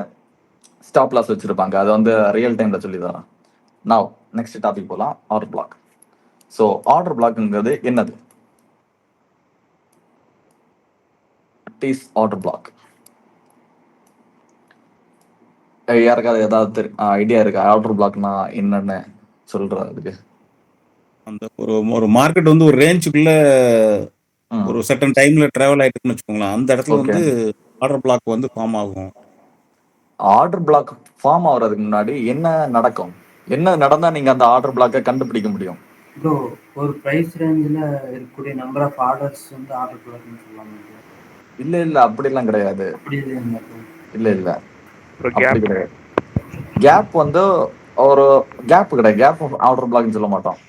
ஸ்டாப் லாஸ் வச்சிருப்பாங்க, அதை வந்து ரியல் டைம்ல சொல்லி தரேன். நான் நெக்ஸ்ட் டாபிக் போகலாம், ஆர்டர் பிளாக். ஸோ ஆர்டர் பிளாக்ங்கிறது என்னது? It is order black. யாருக்காவது ஏதாவது ஐடியா இருக்கா ஆர்டர் பிளாக்னா என்னன்னு சொல்றதுக்கு? அந்த ஒரு மார்க்கெட் வந்து ஒரு ரேஞ்சுக்குள்ள ஒரு சர்டன் டைம்ல டிராவல் ஆயிட்டுன்னு வச்சுக்கோங்களேன், அந்த இடத்துல வந்து ஆர்டர் பிளாக் வந்து ஃபார்ம் ஆகும். ஆர்டர் பிளாக் ஃபார்ம் ஆகுறதுக்கு முன்னாடி என்ன நடக்கும், என்ன நடந்தா நீங்க அந்த ஆர்டர் பிளாக்கை கண்டுபிடிக்க முடியும்? ப்ரோ, ஒரு பிரைஸ் ரேஞ்சில் இருக்கக்கூடிய நம்பர் ஆஃப் ஆர்டர்ஸ் வந்து ஆர்டர் பிளாக்னு சொல்லுவாங்க. இல்ல அப்படிலாம் கிடையாது. அப்படி இல்லைங்களா? இல்ல அப்படி கிடையாது. கேப் வந்து ஒரு கேப் கிடையாது, கேப் ஆர்டர் பிளாக்னு சொல்ல மாட்டோம்.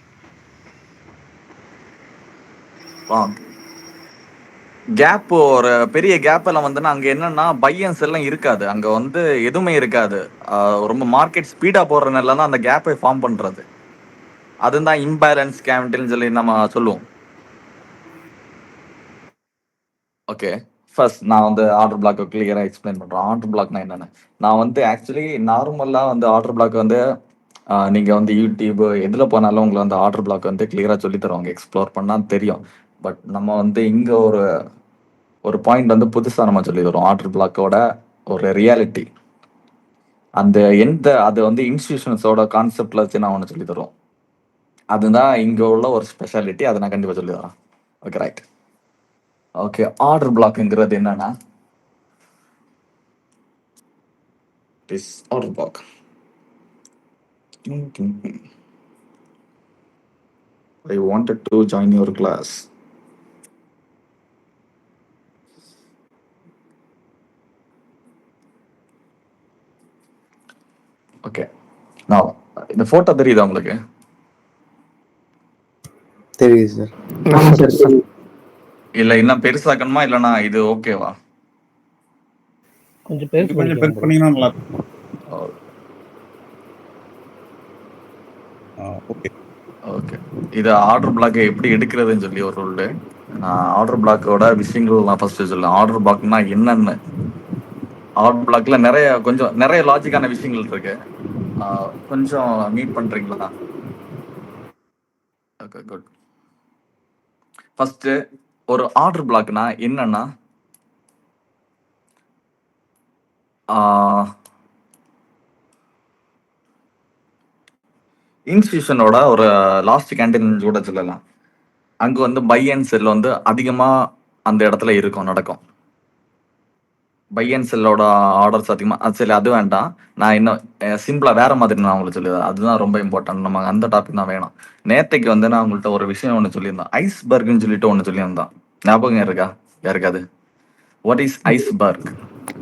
கேப் ஒரு பெரிய கேப் எல்லாம் வந்துன்னா அங்க என்னன்னா பையன்ஸ் எல்லாம் இருக்காது, அங்க வந்து எதுவுமே இருக்காது. ரொம்ப மார்க்கெட் ஸ்பீடா போற நேரம் தான் அந்த கேப்பை ஃபார்ம் பண்றது. அதுதான் இம்பேலன்ஸ் கேபிட்டல்னு சொல்லி நம்ம சொல்லுவோம். ஓகே, ஃபர்ஸ்ட் நான் வந்து ஆர்டர் பிளாக் கிளியரா எக்ஸ்பிளைன் பண்றேன். ஆர்டர் பிளாக்னா என்னன்னு நான் வந்து ஆக்சுவலி நார்மலா வந்து ஆர்டர் பிளாக் வந்து நீங்க வந்து யூடியூப் எதுல போனாலும் உங்களுக்கு வந்து ஆர்டர் பிளாக் வந்து கிளியரா சொல்லி தருவாங்க, எக்ஸ்ப்ளோர் பண்ணா தெரியும். பட் நம்ம வந்து இங்க ஒரு பாயிண்ட் வந்து புதுசா நம்ம சொல்லி தரோம், ஆர்டர் பிளாக்கோட ஒரு ரியாலிட்டி. அது வந்து இன்ஸ்டிடியூஷன்ஸோட கான்செப்ட்ல வச்சு நான் ஒன்று சொல்லி தருவோம். அதுதான் இங்க உள்ள ஒரு ஸ்பெஷாலிட்டி, அதை நான் கண்டிப்பா சொல்லி தரேன். Okay, right. ஓகே, ஆர்டர் பிளாக்ங்கிறது என்னன்னா is order black. I wanted to join your class. Okay, நான் இந்த போட்டோ தெரியுதா உங்களுக்கு? தெரியுது சார். ஆமா சார். இல்ல இன்னும் பெருசாக்கணுமா இல்லைன்னா இது ஓகேவா? கொஞ்சம் பெருசு கொஞ்சம் பெருசு பண்ணிக்கலாம் bro. பண்ணீங்கன்னா நல்லா இருக்கும். ஓகே ஓகே, இது ஆர்டர் பிளாக் எப்படி எடுக்கிறதுன்னு சொல்லி ஒரு ரூல். நான் ஆர்டர் பிளாக்கோட விஷயங்கள் நான் ஃபர்ஸ்ட் சொல்லேன். ஆர்டர் பிளாக்னா என்னன்னு, ஆர்டர் பிளாக்ல நிறைய லாஜிக்கான விஷயங்கள் இருக்கு. கொஞ்சம் மீட் பண்றீங்களா? Okay, good. ஃபர்ஸ்ட் ஒரு ஆர்டர் பிளாக்னா என்னன்னா இன்ஸ்டிடியூஷனோட ஒரு லாஸ்ட் கேண்டீன் கூட சொல்லலாம். அங்க வந்து பை அண்ட் செல் வந்து அதிகமா அந்த இடத்துல நடக்கும். பை அண்ட் செல்லோட ஆர்டர்ஸ் அதிகமாக. சரி, அது வேண்டாம், நான் இன்னும் சிம்பிளா வேற மாதிரி நான் உங்களுக்கு சொல்லிடுறேன். அதுதான் ரொம்ப இம்பார்ட்டன்ட், நம்ம அந்த டாபிக் தான் வேணும். நேத்தைக்கு வந்து நான் உங்கள்கிட்ட ஒரு விஷயம் ஒன்று சொல்லியிருந்தேன், ஐஸ்பர்க்னு சொல்லிட்டு ஒன்று சொல்லியிருந்தான். ஞாபகம் இருக்கா யாருக்காது? What is iceberg?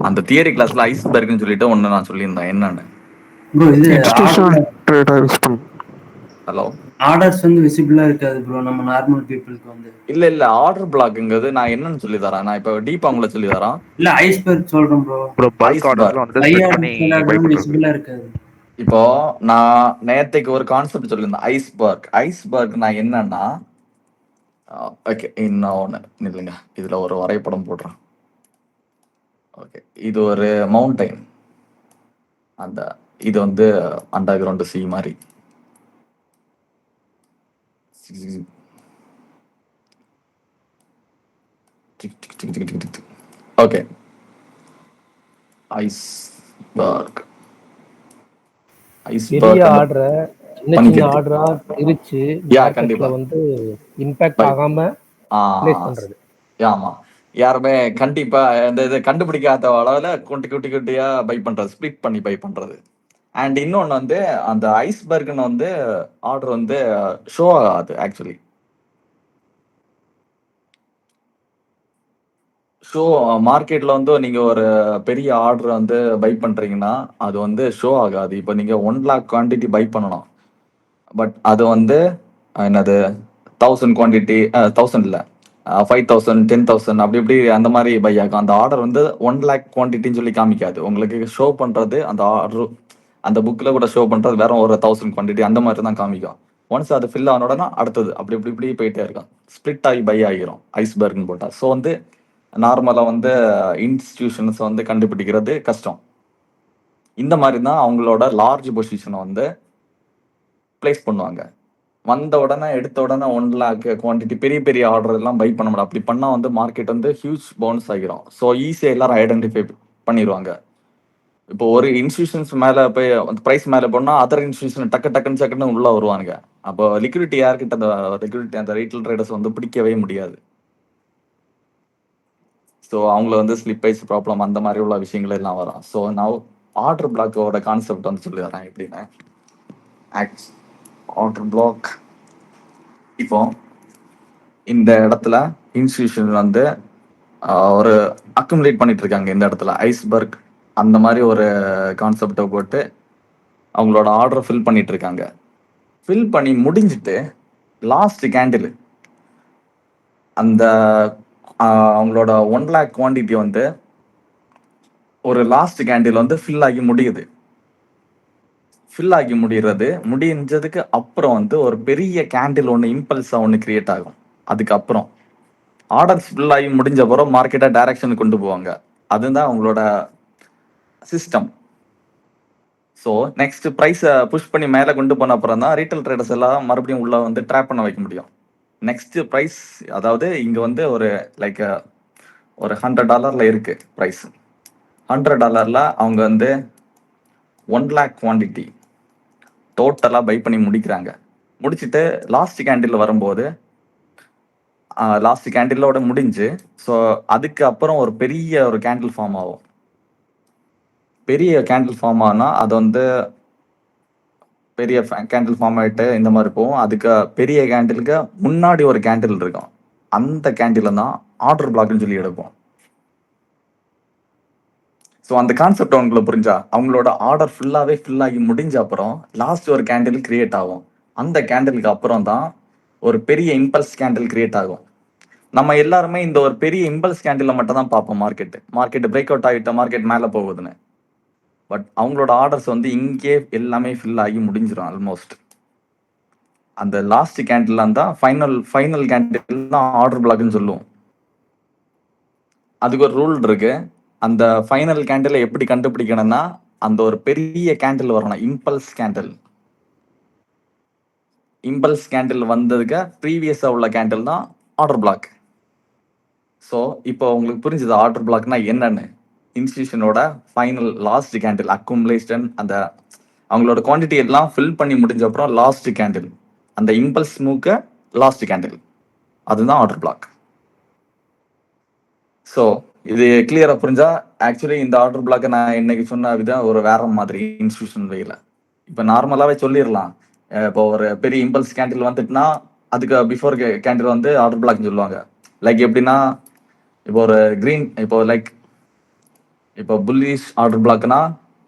அந்த தியரி கிளாஸ்ல ஐஸ்பர்க்னு சொல்லிட்டு ஒன்று நான் சொல்லியிருந்தேன், என்னன்னு? ப்ரோ, இது ஹலோ, ஆர்டர்ஸ் வந்து விசிபிளா இருக்காது ப்ரோ நம்ம நார்மல் பீப்புளுக்கு வந்து. இல்ல ஆர்டர் பிளாக்ங்கிறது நான் என்னன்னு சொல்லி தரேன், நான் இப்போ டீப்பா உங்களை சொல்லி தரேன். இல்ல ஐஸ்பர்க் சொல்றேன் ப்ரோ. பல்க் ஆர்டர்ஸ்ல வந்து ஸ்ப்ளிட் பண்ணி பை பண்றது. விசிபிளா இருக்காது. இப்போ நான் நேத்தைக்கு ஒரு கான்செப்ட் சொல்லியிருந்தேன், ஐஸ்பர்க் நான் என்னன்னா ஓகே, இன்னும் ஒன்று இல்லைங்க, இதுல ஒரு வரைபடம் போடுறேன். ஓகே, இது ஒரு மவுண்டைன், இது வந்து அண்டர் கிரவுண்ட் சி மாதிரி. ஓகே, பெரிய ஆர்டரை சின்ன சின்ன ஆர்டரா பிரிச்சு மார்க்கெட்ல கண்டிப்பா வந்து இம்பாக்ட் பை ஆகாம பிளேஸ் ஆ பண்றது. ஆமா. யாருமே கண்டிப்பா இந்த இது கண்டுபிடிக்காத அளவுல குட்டி குட்டி குட்டியா பை பண்றது. ஸ்ப்ளிட் பண்ணி பை பண்றது. அண்ட் இன்னொன்னு வந்து அந்த ஐஸ்பர்க்ன்னு வந்து ஆர்டர் வந்து ஷோ ஆகாது ஆக்சுவலி. ஷோ மார்க்கெட்ல வந்து நீங்க ஒரு பெரிய ஆர்டர் வந்து பை பண்றீங்கன்னா, அது வந்து ஷோ ஆகாது. இப்ப நீங்க 1,00,000 குவான்டிட்டி பை பண்ணணும். பட் அது வந்து என்னது 1000 குவான்டிட்டி 1000 இல்ல. 5000, 10,000 அப்படி இப்படி அந்த மாரி பை ஆகும். அந்த ஆர்டர் வந்து 1,00,000 குவான்டிட்டின்னு சொல்லி காமிக்காது. உங்களுக்கு ஷோ பண்றது அந்த ஆர்டர் அந்த புக்ல கூட ஷோ பண்றது வெறும் ஒரு 1000 குவான்டிட்டி அந்த மாரி தான் காமிக்கும். ஒன்ஸ் அது ஃபில் ஆன உடனே அடுத்தது அப்படி இப்படி இப்படி போயிட்டே இருக்கும். ஸ்ப்ளிட் ஆகி பை ஆகிரும். ஐஸ்பர்க்ன்னு போட்டா. ஸோ வந்து நார்மலா வந்து இன்ஸ்டிடியூஷன்ஸ் வந்து கண்டுபிடிக்கிறது கஷ்டம். இந்த மாரி தான் அவங்களோட லார்ஜ் பொசிஷனை வந்து பிளேஸ் பண்ணுவாங்க. வந்த உடனே எடுத்த உடனே 1,00,000 குவான்டிட்டி பெரிய பெரிய ஆர்டர் எல்லாம் பை பண்ண முடியாது. அப்படி பண்ணா வந்து மார்க்கெட் வந்து ஹியூஜ் பவுன்ஸ் ஆகிரும். ஸோ ஈஸியா எல்லாரும் ஐடென்டிஃபை பண்ணிருவாங்க. இப்போ ஒரு இன்ஸ்டிடியூஷன்ஸ் மேல போய் பிரைஸ் மேல போனா அதர் இன்ஸ்டிடியூஷன் டக்குன்னு உள்ள வருவானுங்க. அப்போ லிக்விடிட்டி யார்கிட்ட அந்த லிக்விடிட்டி அந்த ரீட்டைல் ட்ரேடர்ஸ் வந்து பிடிக்கவே முடியாது. ஸோ அவங்கள வந்து ஸ்லிப்பேஜ் ப்ராப்ளம் அந்த மாதிரி உள்ள விஷயங்கள் எல்லாம் வரும். ஸோ நான் ஆர்டர் பிளாக்கோட கான்செப்ட் வந்து சொல்லி வரேன் எப்படின்னா ஆர்டர் பிளாக். இப்போ இந்த இடத்துல இன்ஸ்டிடியூஷன் வந்து ஒரு அக்குமுலேட் பண்ணிட்டு இருக்காங்க. இந்த இடத்துல ஐஸ்பர்க் அந்த மாதிரி ஒரு கான்செப்டை போட்டு அவங்களோட ஆர்டரை ஃபில் பண்ணிட்டு இருக்காங்க. ஃபில் பண்ணி முடிஞ்சிட்டு லாஸ்ட் கேண்டில் அந்த அவங்களோட 1,00,000 குவான்டிட்டி வந்து ஒரு லாஸ்ட் கேண்டில் வந்து ஃபில் ஆகி முடியுது. ஃபில் ஆகி முடிஞ்சதுக்கு அப்புறம் வந்து ஒரு பெரிய கேண்டில் ஒன்று இம்பல்ஸா ஒன்று கிரியேட் ஆகும். அதுக்கப்புறம் ஆர்டர்ஸ் ஃபில் ஆகி முடிஞ்ச அப்புறம் மார்க்கெட்டை டைரக்ஷன் கொண்டு போவாங்க. அதுதான் அவங்களோட சிஸ்டம். ஸோ நெக்ஸ்ட் ப்ரைஸை புஷ் பண்ணி மேலே கொண்டு போன அப்புறம் தான் ரீட்டைல் ட்ரேடர்ஸ் எல்லாம் மறுபடியும் உள்ள வந்து ட்ராப் பண்ண வைக்க முடியும். நெக்ஸ்ட் ப்ரைஸ் அதாவது இங்க வந்து ஒரு லைக் ஒரு $100 இருக்கு ப்ரைஸ். $100 அவங்க வந்து 1,00,000 குவான்டிட்டி டோட்டலா பை பண்ணி முடிக்கிறாங்க. முடிச்சுட்டு லாஸ்ட் கேண்டில் வரும்போது லாஸ்ட் கேண்டிலோட முடிஞ்சு ஸோ அதுக்கு அப்புறம் ஒரு பெரிய ஒரு கேண்டில் ஃபார்ம் ஆகும். பெரிய கேண்டில் ஃபார்ம் ஆனா அது வந்து பெரிய கேண்டில் ஃபார்ம் ஆகிட்டு இந்த மாதிரி போகும். அதுக்கு பெரிய கேண்டிலுக்கு முன்னாடி ஒரு கேண்டில் இருக்கும். அந்த கேண்டில் தான் ஆர்டர் பிளாக்னு சொல்லி எடுப்போம். ஸோ அந்த கான்செப்ட் அவங்களுக்கு புரிஞ்சா அவங்களோட ஆர்டர் ஃபுல்லாகவே ஃபில் ஆகி முடிஞ்ச அப்புறம் லாஸ்ட் ஒரு கேண்டில் கிரியேட் ஆகும். அந்த கேண்டிலுக்கு அப்புறம் தான் ஒரு பெரிய இம்பல்ஸ் கேண்டில் கிரியேட் ஆகும். நம்ம எல்லாருமே இந்த ஒரு பெரிய இம்பல்ஸ் கேண்டில மட்டும் தான் பார்ப்போம். மார்க்கெட் பிரேக் அவுட் ஆகிட்ட மார்க்கெட் மேலே போகுதுன்னு. பட் அவங்களோட ஆர்டர்ஸ் வந்து இங்கே எல்லாமே ஃபில் ஆகி முடிஞ்சிடும் ஆல்மோஸ்ட். அந்த லாஸ்ட் கேண்டில் தான் ஃபைனல் கேண்டில் தான் ஆர்டர் பிளாக்னு சொல்லுவோம். அதுக்கு ஒரு ரூல் இருக்கு. அந்த ஃபைனல் கேண்டில் எப்படி கண்டுபிடிக்கணும்னா அந்த ஒரு பெரிய கேண்டில் வரணும். இம்பல்ஸ் கேண்டில் வந்ததுக்கு ப்ரீவியஸா உள்ள கேண்டில் தான் ஆர்டர் பிளாக். ஸோ இப்போ உங்களுக்கு புரிஞ்சுது ஆர்டர் பிளாக்னா என்னன்னு. இன்ஸ்டிடியூஷனோட ஃபைனல் லாஸ்ட் கேண்டில் அக்குமுலேஷன் அந்த அவங்களோட குவான்டிட்டி எல்லாம் ஃபில் பண்ணி முடிஞ்ச அப்புறம் லாஸ்ட் கேண்டில் அந்த இம்பல்ஸ் மூக்க லாஸ்ட் கேண்டில் அதுதான் ஆர்டர் பிளாக். ஸோ இது கிளியரா புரிஞ்சா ஆக்சுவலி இந்த ஆர்டர் பிளாக்கை நான் இன்னைக்கு சொன்ன விதம் ஒரு வேற மாதிரி இன்ஸ்டிடியூஷன் வேல. இப்போ நார்மலாவே சொல்லிடலாம். இப்போ ஒரு பெரிய இம்பல்ஸ் கேண்டில் வந்துட்டுனா அதுக்கு பிஃபோர் கேண்டில் வந்து ஆர்டர் பிளாக்னு சொல்லுவாங்க. லைக் எப்படின்னா இப்போ ஒரு கிரீன் இப்போ புல்லிஷ் ஆர்டர் பிளாக்னா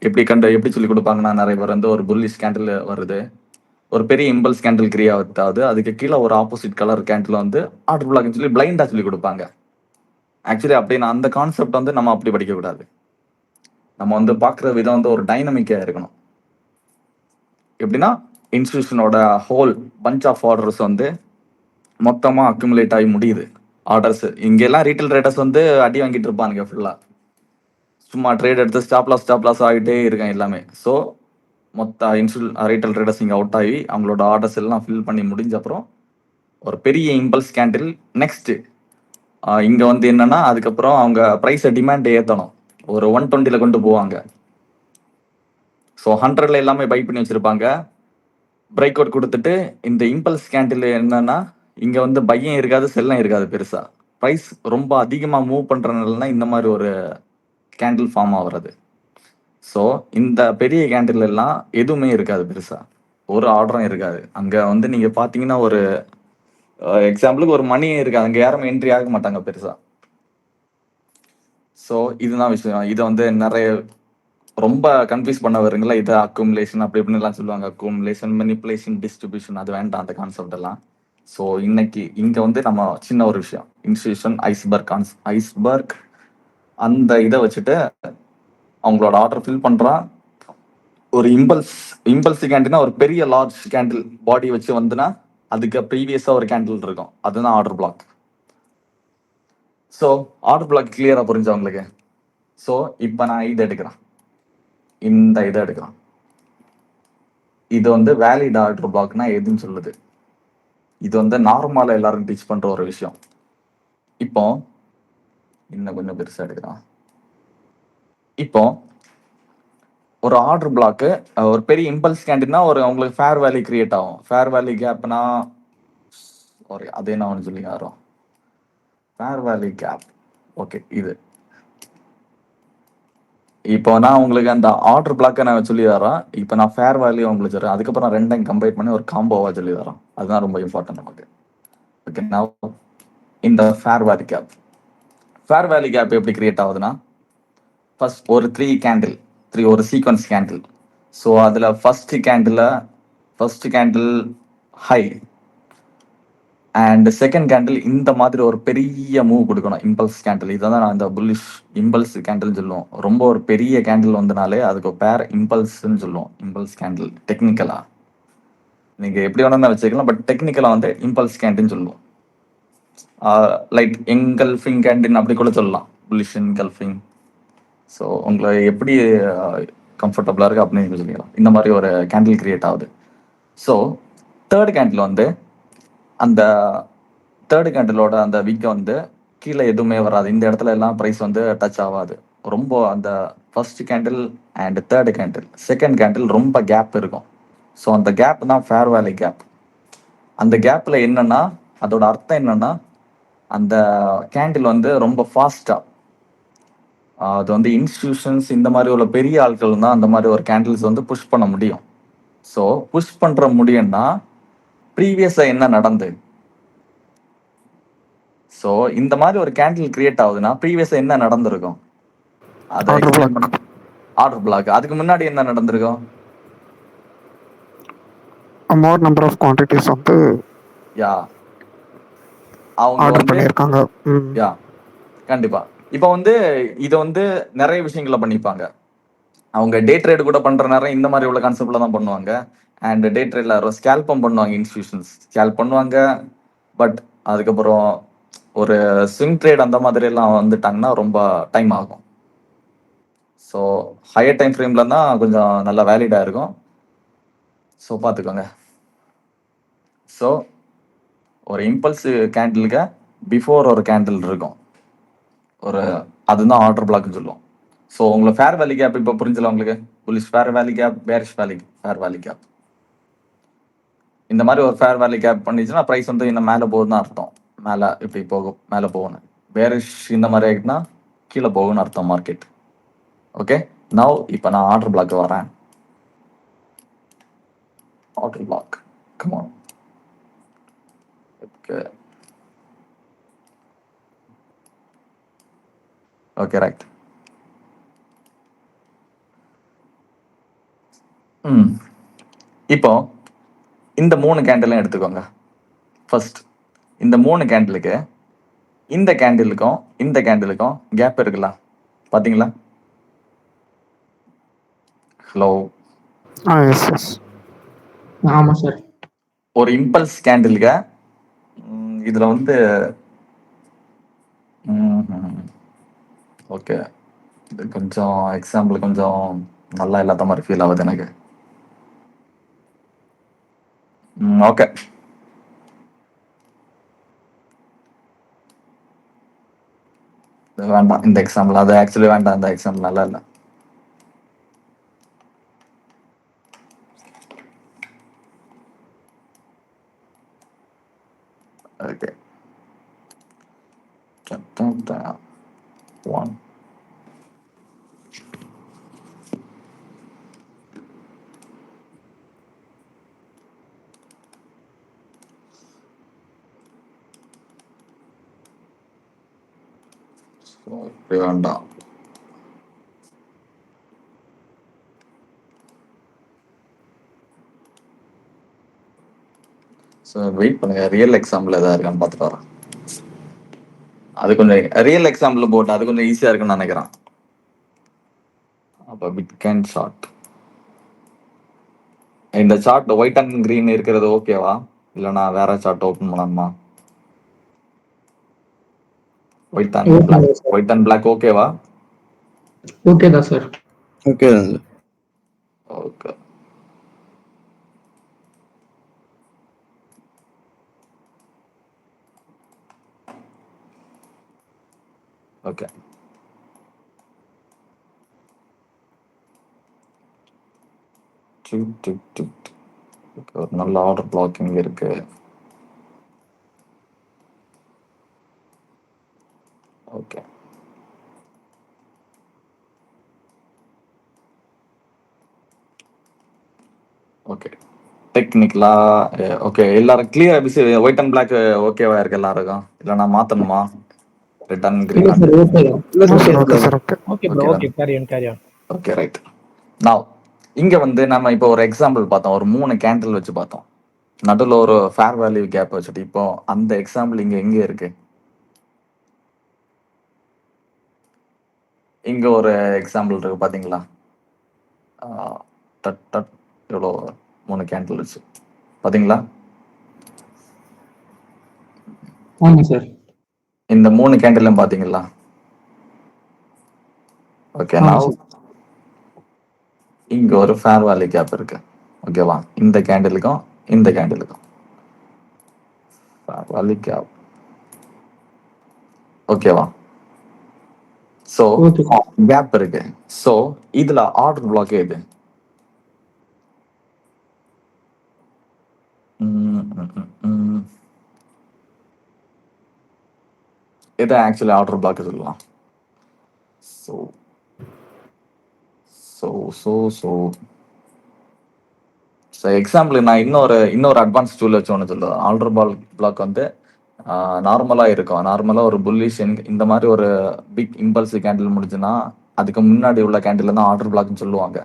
எப்படி சொல்லி கொடுப்பாங்கன்னா நிறைய பேர் வந்து ஒரு புல்லிஷ் கேண்டில் வருது, ஒரு பெரிய இம்பல்ஸ் கேண்டில் கிரியேட் ஆகுது, அதுக்கு கீழே ஒரு ஆப்போசிட் கலர் கேண்டில் வந்து ஆர்டர் பிளாக்னு சொல்லி பிளைண்டா சொல்லி கொடுப்பாங்க. ஆக்சுவலி அப்படின்னு அந்த கான்செப்ட் வந்து நம்ம அப்படி படிக்க கூடாது. நம்ம வந்து பார்க்குற விதம் வந்து ஒரு டைனமிக்கா இருக்கணும். எப்படின்னா இன்ஸ்டிடியூஷனோட ஹோல் பஞ்ச் ஆஃப் ஆர்டர்ஸ் வந்து மொத்தமா அக்குமுலேட் ஆகி முடியுது. ஆர்டர்ஸ் இங்கெல்லாம் ரீட்டைல் ட்ரேடர்ஸ் வந்து அடி வாங்கிட்டு இருப்பானுங்க ஃபுல்லா. சும்மா ட்ரேட் எடுத்து ஸ்டாப் லாஸ் ஆகிட்டே இருக்காங்க எல்லாமே. ஸோ மொத்த ரீட்டைல் ட்ரேடர்ஸ் இங்கே அவுட் ஆகி அவங்களோட ஆர்டர்ஸ் எல்லாம் ஃபில் பண்ணி முடிஞ்ச அப்புறம் ஒரு பெரிய இம்பல்ஸ் கேண்டில் நெக்ஸ்ட் இங்க வந்து என்னன்னா அதுக்கப்புறம் அவங்க ப்ரைஸை டிமாண்ட் ஏற்றணும். ஒரு 120 கொண்டு போவாங்க. ஸோ 100 எல்லாமே பை பண்ணி வச்சிருப்பாங்க. பிரேக் அவுட் கொடுத்துட்டு இந்த இம்பல்ஸ் கேண்டில் என்னன்னா இங்க வந்து பையும் இருக்காது செல்லும் இருக்காது பெருசா. ப்ரைஸ் ரொம்ப அதிகமா மூவ் பண்றதுனால இந்த மாதிரி ஒரு கேண்டில் ஃபார்ம் ஆகுறது. ஸோ இந்த பெரிய கேண்டில் எல்லாம் எதுவுமே இருக்காது பெருசா, ஒரு ஆர்டரும் இருக்காது. அங்க வந்து நீங்க பாத்தீங்கன்னா ஒரு எக்ஸாம்பிளுக்கு ஒரு மணி இருக்காது, அங்க யாரும் என்ட்ரி ஆக மாட்டாங்க பெருசா. ஸோ இதுதான் விஷயம். இதை வந்து நிறைய ரொம்ப கன்ஃபியூஸ் பண்ண வருங்களா, இது அக்குமுலேஷன் அப்படி இப்படின்னு எல்லாம் சொல்லுவாங்க. அக்குமுலேஷன், மெனிப்புலேஷன், டிஸ்ட்ரிபியூஷன், அது வேண்டாம் அந்த கான்செப்ட் எல்லாம். ஸோ இன்னைக்கு இங்க வந்து நம்ம சின்ன ஒரு விஷயம், இன்ஸ்டியூஷன் ஐஸ்பர்க் அந்த இதை வச்சுட்டு அவங்களோட ஆர்டர் ஃபில் பண்றான். ஒரு இம்பல்ஸ் கேண்டில்னா ஒரு பெரிய லார்ஜ் கேண்டில் பாடி வச்சு வந்துன்னா அதுக்கு ப்ரீவியஸா ஒரு கேண்டில் இருக்கும், அதுதான் order black. So order black கிளியரா புரிஞ்சா உங்களுக்கு? ஸோ இப்போ நான் இதை எடுக்கிறேன், இந்த இதை எடுக்கிறேன். இது வந்து வேலிட் ஆர்டர் பிளாக்னா எதுன்னு சொல்லுது. இது வந்து நார்மலா எல்லாரும் டீச் பண்ற ஒரு விஷயம். இப்போ இன்னும் கொஞ்சம் பெருசா எடுக்கிறான். இப்போ ஒரு ஆர்டர் பிளாக்கு ஒரு பெரிய இம்பல்ஸ் கேண்டில்னா ஒரு உங்களுக்கு ஃபேர் வேல்யூ கிரியேட் ஆகும். ஃபேர் வேல்யூ கேப்னா சாரி அதே நான் ஒன்று சொல்லி யாரும் ஃபேர் வேல்யூ கேப். ஓகே, இது இப்போ நான் உங்களுக்கு அந்த ஆர்டர் பிளாக்கை நான் சொல்லி தரேன். இப்போ நான் ஃபேர் வேல்யூ உங்களுக்கு சொல்றேன், அதுக்கப்புறம் ரெண்டையும் கம்பைன் பண்ணி ஒரு காம்போவா சொல்லி தரேன். அதுதான் ரொம்ப இம்பார்ட்டன்ட் நமக்கு. ஓகே, நான் இந்த ஃபேர் வேல்யூ கேப் எப்படி கிரியேட் ஆகுதுன்னா, ஃபர்ஸ்ட் ஒரு 3 கேண்டில் ஒரு சீக்வன்ஸ் கேண்டில். ஸோ அதில் first candle high and second candle இந்த மாதிரி ஒரு பெரிய மூவ் கொடுக்கணும். இம்பல்ஸ் கேண்டில் இதை தான் நான் இந்த புல்லிஷ் இம்பல்ஸ் கேண்டில் சொல்லுவோம். ரொம்ப ஒரு பெரிய கேண்டில் வந்தனாலே அதுக்கு பேர் இம்பல்ஸ்ன்னு சொல்லுவோம். இம்பல்ஸ் கேண்டில் டெக்னிக்கலா நீங்க எப்படி வேணா வச்சுக்கலாம், பட் டெக்னிக்கலா வந்து இம்பல்ஸ் கேண்டில்னு சொல்லுவோம். லைக் எங்கல்ஃபிங் கேண்டில் அப்படி கூட சொல்லலாம், புல்லிஷ் என்கல்ஃபிங். ஸோ உங்களை எப்படி கம்ஃபர்டபுளாக இருக்குது அப்படின்னு சொல்லிக்கலாம். இந்த மாதிரி ஒரு கேண்டில் கிரியேட் ஆகுது. ஸோ தேர்ட் கேண்டில் வந்து அந்த தேர்ட் கேண்டிலோட அந்த விக்கை வந்து கீழே எதுவுமே வராது. இந்த இடத்துல எல்லாம் ப்ரைஸ் வந்து டச் ஆகாது. ரொம்ப அந்த first candle and third candle second candle ரொம்ப கேப் இருக்கும். ஸோ அந்த கேப் தான் ஃபேர் வேல்யூ கேப். அந்த கேப்பில் என்னன்னா அதோட அர்த்தம் என்னன்னா அந்த கேண்டில் வந்து ரொம்ப ஃபாஸ்ட்டாக, அது வந்து இன்ஸ்டிடியூஷன்ஸ் இந்த மாதிரி உள்ள பெரிய ஆட்கள் தான் அந்த மாதிரி ஒரு கேண்டில்ஸ் வந்து புஷ் பண்ண முடியும். ஸோ புஷ் பண்ற முடியும்னா ப்ரீவியஸா என்ன நடந்து, ஸோ இந்த மாதிரி ஒரு கேண்டில் கிரியேட் ஆகுதுன்னா ப்ரீவியஸா என்ன நடந்திருக்கும், அதை ஆர்டர் பிளாக். அதுக்கு முன்னாடி என்ன நடந்திருக்கும்? மோர் நம்பர் ஆஃப் குவான்டிட்டிஸ் வந்து யா அவங்க ஆர்டர் வந்து பண்ணியிருக்காங்க. யா கண்டிப்பா. இப்போ வந்து இதை வந்து நிறைய விஷயங்களை பண்ணிப்பாங்க. அவங்க டே ட்ரேட் கூட பண்ற நேரம் இந்த மாதிரி உள்ள கான்செப்ட்ல தான் பண்ணுவாங்க. அண்ட் டே ட்ரேட்ல ஸ்கேல்பம் பண்ணுவாங்க, இன்ஸ்டிடியூஷன்ஸ் ஸ்கேல்ப் பண்ணுவாங்க. பட் அதுக்கப்புறம் ஒரு ஸ்விங் ட்ரேட் அந்த மாதிரி எல்லாம் வந்துட்டாங்கன்னா ரொம்ப டைம் ஆகும். ஸோ ஹையர் டைம் ஃப்ரேம்ல தான் கொஞ்சம் நல்லா வேலிடா இருக்கும். ஸோ பார்த்துக்கோங்க. ஸோ ஒரு இம்பல்ஸ் கேண்டிலுக்கு பிஃபோர் ஒரு கேண்டில் இருக்கும், ஒரு அதுதான் ஆர்டர் பிளாக்னு சொல்லுவோம். ஸோ உங்களுக்கு ஃபேர் வேல்யூ கேப் இப்போ புரிஞ்சல உங்களுக்கு? Bullish fair value gap, bearish fair value gap. இந்த மாதிரி ஒரு ஃபேர் வேல்யூ கேப் பண்ணிச்சுன்னா ப்ரைஸ் வந்து இன்னும் மேலே போகுதுன்னு அர்த்தம். மேலே இப்படி போகும், மேலே போகணும். பேரிஷ் இந்த மாதிரி ஆகிட்டுனா கீழே போகும்னு அர்த்தம் மார்க்கெட். ஓகே, நவ் இப்போ நான் ஆர்டர் பிளாக் வரேன். Order black come on. Okay okay right. இப்போ இந்த 3 கேண்டிலும் எடுத்துக்கோங்க. ஃபர்ஸ்ட் இந்த 3 கேண்டிலுக்கு இந்த கேண்டிலுக்கும் கேப் இருக்குல்ல, பாத்தீங்களா? Hello, yes. ஆமா சார். ஒரு இம்பல்ஸ் கேண்டிலுக்கு இதுல வந்து ஓகே, இது கொஞ்சம் எக்ஸாம்பிள் கொஞ்சம் நல்லா இல்லாத மாதிரி ஃபீல் ஆகுது எனக்கு. ஓகே, வேண்டாம் இந்த எக்ஸாம்பிள், அது ஆக்சுவலி வேண்டாம், இந்த எக்ஸாம்பிள் நல்லா இல்லை. One. இப்படி வேண்டாம். வெயிட் பண்ணுங்க, ரியல் எக்ஸாம்பிள் ஏதாவது இருக்கான்னு பார்த்துட்டு வரேன். அது கொஞ்சம் ரியல் எக்ஸாம்பிள் போட்டு அது கொஞ்சம் ஈஸியா இருக்குன்னு நினைக்கிறேன். அப்ப பிட்காயின் சார்ட், இந்த சார்ட் ஒயிட் அண்ட் கிரீன் இருக்கிறது ஓகேவா, இல்லைனா வேற சார்ட் ஓபன் பண்ணணுமா? ஒயிட் அண்ட் பிளாக் ஓகேவா? ஓகே தான் சார். ஓகே தான் சார். ஓகே. ஓகே. ஒரு நல்ல ஆர்டர் பிளாக்கிங் இருக்கு. ஓகே. ஓகே. டெக்னிக்கலா ஓகே. எல்லாரும் கிளியர் பிசி ஒயிட் அண்ட் பிளாக் ஓகேவா இருக்கு எல்லாருக்கும், இல்லைனா மாத்தணுமா? Red and green. Okay, sir. Okay. Okay bro, okay carry on. Okay right. Now இங்க வந்து நம்ம இப்போ ஒரு எக்ஸாம்பிள் பார்த்தோம், ஒரு 3 கேண்டில் வச்சு பார்த்தோம், நடுவில் ஒரு ஃபேர் வேல்யூ கேப் வச்சுட்டு. இப்போ அந்த எக்ஸாம்பிள் இங்க எங்க இருக்கு? இங்க ஒரு எக்ஸாம்பிள் இருக்கு பாத்தீங்களா? டட் டட் எவ்வளோ 3 கேண்டில் வச்சு பாத்தீங்களா? ஆமா சார். இந்த 3 கேண்டிலும் பாத்தீங்களா? ஓகே. ஆமா நான் சார். இங்க ஒரு ஃபேர் வேல்யூ கேப் இருக்கு, ஓகேவா? இந்த கேண்டிலுக்கும் இந்த கேண்டிலுக்கும் ஃபேர் வேல்யூ கேப், ஓகேவா? So okay. கேப் இருக்கு. சோ இதுல ஆர்டர் பிளாக் எது? இதை ஆக்சுவலி ஆர்டர் பிளாக் சொல்லலாம். So so so so so example நான் இன்னொரு அட்வான்ஸ் டூல் வச்சு ஒன்று சொல்லுவேன். ஆர்டர் பிளாக் வந்து நார்மலாக இருக்கும். நார்மலாக ஒரு புல்லிஷ் இந்த மாதிரி ஒரு பிக் இம்பல்சிவ் கேண்டில் முடிஞ்சுன்னா அதுக்கு முன்னாடி உள்ள கேண்டில் தான் ஆர்டர் பிளாக்னு சொல்லுவாங்க.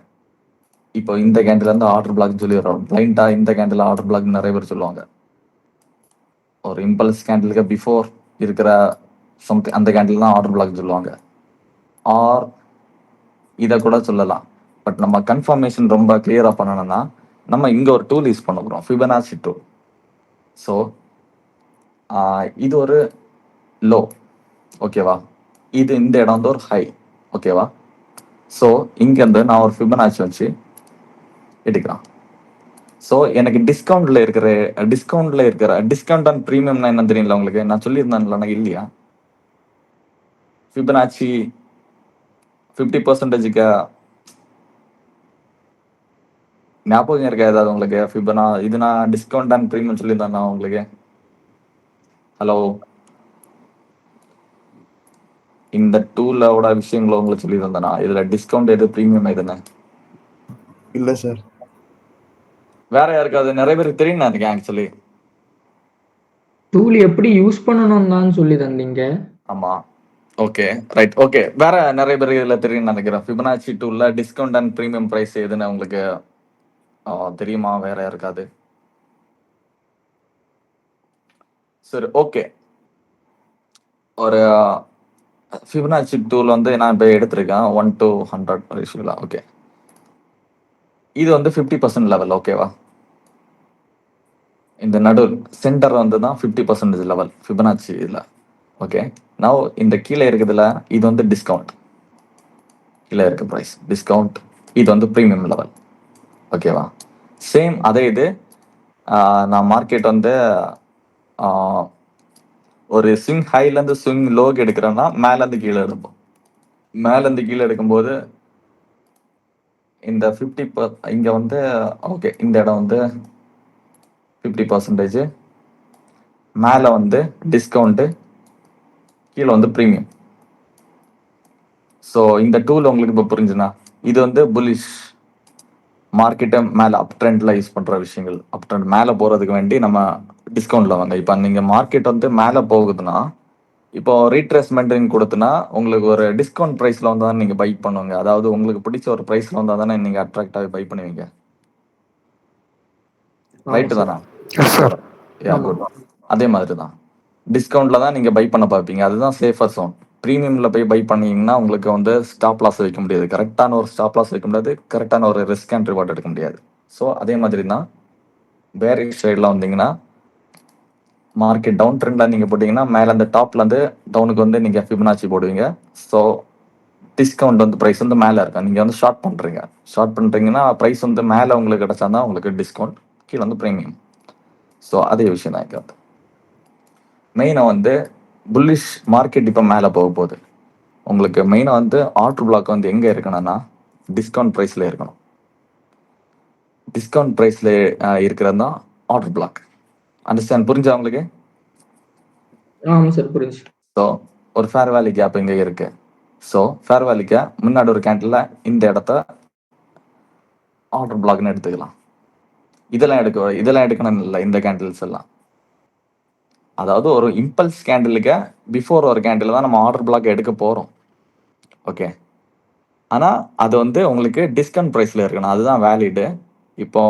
இப்போ இந்த கேண்டில் இருந்து ஆர்டர் பிளாக் சொல்லிடுறோம். பிளைண்டா இந்த கேண்டில் ஆர்டர் பிளாக் நிறைய பேர் சொல்லுவாங்க. ஒரு இம்பல்ஸ் கேண்டிலுக்கு பிஃபோர் இருக்கிற அந்த கேண்டில் தான் ஆர்டர் பிளாக் சொல்லுவாங்க. ஆர் இதை கூட சொல்லலாம். பட் நம்ம கன்ஃபர்மேஷன் ரொம்ப கிளியரா பண்ணணும்னா நம்ம இங்க ஒரு டூல் யூஸ் பண்ண போறோம், ஃபிபனாச்சி டூல். ஸோ இது ஒரு லோ, ஓகேவா? இது இந்த இடம் வந்து ஒரு ஹை, ஓகேவா? ஸோ இங்கேருந்து நான் ஒரு ஃபிபனாச்சி வச்சு எடுக்கிறேன். ஸோ எனக்கு டிஸ்கவுண்ட் அண்ட் ப்ரீமியம்னா என்ன தெரியல உங்களுக்கு? நான் சொல்லியிருந்தேன்ல இல்லையா? ஃபிபனாச்சி 50%க்கு ஞாபகம் இருக்கா ஏதாவது உங்களுக்கு? ஃபிபனா இது நான் டிஸ்கவுண்ட் அண்ட் ப்ரீமியம் சொல்லியிருந்தேன் உங்களுக்கு. ஹலோ, இந்த டூலோட விஷயங்களை உங்களுக்கு சொல்லியிருந்தேனா? இதுல டிஸ்கவுண்ட் எது ப்ரீமியம் எதுன்னு? இல்லை சார். வேற யாருக்காவது நிறைய பேருக்கு தெரியும் எனக்கு ஆக்சுவலி. டூல் எப்படி யூஸ் பண்ணணும் தான் சொல்லி தந்தீங்க. ஆமா, ஓகே ரைட். ஓகே, வேற நிறைய பேர் இதுல தெரியும் நினைக்கிறேன். ஃபிபனாச்சி டூல்ல டிஸ்கவுண்ட் அண்ட் ப்ரீமியம் பிரைஸ் எதுன்னு உங்களுக்கு தெரியுமா? வேற யாருக்காது? சரி, ஓகே. ஒரு ஃபிபனாச்சி டூல் வந்து நான் இப்போ எடுத்திருக்கேன் 1 to 100 ரேஷியோல. ஓகே, இது வந்து 50% லெவல், ஓகேவா? இந்த நடு சென்டர் வந்து தான் 50% லெவல் ஃபிபனாச்சி இதுல. ஓகே, நான் இந்த கீழே இருக்குதுல இது வந்து டிஸ்கவுண்ட், கீழே இருக்க ப்ரைஸ் டிஸ்கவுண்ட். இது வந்து ப்ரீமியம் லெவல், ஓகேவா? சேம் அதே இது நான் மார்க்கெட் வந்து ஒரு ஸ்விங் ஹைலேருந்து ஸ்விங் லோக்கு எடுக்கிறேன்னா மேலேருந்து கீழே எடுப்போம். மேலேருந்து கீழே எடுக்கும்போது இந்த 50 இங்க வந்து ஓகே, இந்த இடம் வந்து 50%, மேலே வந்து டிஸ்கவுண்ட்டு கீழே வந்து ப்ரீமியம். ஸோ இந்த டூல் உங்களுக்கு இப்போ புரிஞ்சுனா, இது வந்து புல்லிஷ் மார்க்கெட்டை மேலே அப் ட்ரெண்டில் யூஸ் பண்ணுற விஷயங்கள். அப் ட்ரெண்ட் மேலே போகிறதுக்கு வேண்டி நம்ம டிஸ்கவுண்ட்டில் வாங்க. இப்போ நீங்கள் மார்க்கெட் வந்து மேலே போகுதுன்னா, இப்போ ரீட்ரேஸ்மெண்ட்னு கொடுத்துனா உங்களுக்கு ஒரு டிஸ்கவுண்ட் ப்ரைஸில் வந்து தான் நீங்கள் பை பண்ணுவீங்க. அதாவது உங்களுக்கு பிடிச்ச ஒரு ப்ரைஸில் வந்தால் தானே நீங்கள் அட்ராக்டாகி பை பண்ணுவீங்க. ரைட்டு தானா? Yes sir. யா குட். அதே மாதிரி தான் டிஸ்கவுண்ட்டில் தான் நீங்கள் பை பண்ண பார்ப்பீங்க. அதுதான் சேஃபர் சோன். ப்ரீமியமில் போய் பை பண்ணீங்கன்னா உங்களுக்கு வந்து ஸ்டாப் லாஸ் வைக்க முடியாது. கரெக்டான ஒரு ஸ்டாப் லாஸ் வைக்க முடியாது. கரெக்டான ஒரு ரிஸ்க் அண்ட் ரிவார்ட் எடுக்க முடியாது. ஸோ அதே மாதிரி தான் பேரிஷ் சைடில் வந்தீங்கன்னா, மார்க்கெட் டவுன் ட்ரெண்டில் நீங்கள் போட்டிங்கன்னா மேலே அந்த டாப்லேருந்து டவுனுக்கு வந்து நீங்கள் ஃபிபனாச்சி போடுவீங்க. ஸோ டிஸ்கவுண்ட் வந்து ப்ரைஸ் வந்து மேலே இருக்கும். நீங்கள் வந்து ஷார்ட் பண்ணுறீங்கன்னா ப்ரைஸ் வந்து மேலே உங்களுக்கு கிடச்சா தான் உங்களுக்கு டிஸ்கவுண்ட், கீழே வந்து ப்ரீமியம். ஸோ அதே விஷயம் தான் இங்கே மெயினாக வந்து புல்லிஷ் மார்க்கெட் இப்போ மேலே போக போகுது. உங்களுக்கு மெயினாக வந்து ஆர்டர் பிளாக் வந்து எங்கே இருக்கணும்னா டிஸ்கவுண்ட் ப்ரைஸில் இருக்கணும். டிஸ்கவுண்ட் ப்ரைஸில் இருக்கிறது தான் ஆர்டர் பிளாக். அண்டர்ஸ்டாண்ட்? புரிஞ்சா உங்களுக்கு? ஆமாம் சார், புரிஞ்சு. ஸோ ஒரு ஃபேர் வேலி கேப் இங்கே இருக்கு. ஸோ ஃபேர் வேலிக்கு முன்னாடி ஒரு கேண்டில் இந்த இடத்த ஆர்டர் பிளாக்னு எடுத்துக்கலாம். இதெல்லாம் எடுக்கணும் இல்லை, இந்த கேண்டில்ஸ் எல்லாம். அதாவது ஒரு இம்பல்ஸ் கேண்டிலுக்கு பிஃபோர் ஒரு கேண்டில் தான் நம்ம ஆர்டர் பிளாக் எடுக்க போகிறோம். ஓகே, ஆனால் அது வந்து உங்களுக்கு டிஸ்கவுண்ட் ப்ரைஸில் இருக்கணும். அதுதான் வேலிடு. இப்போ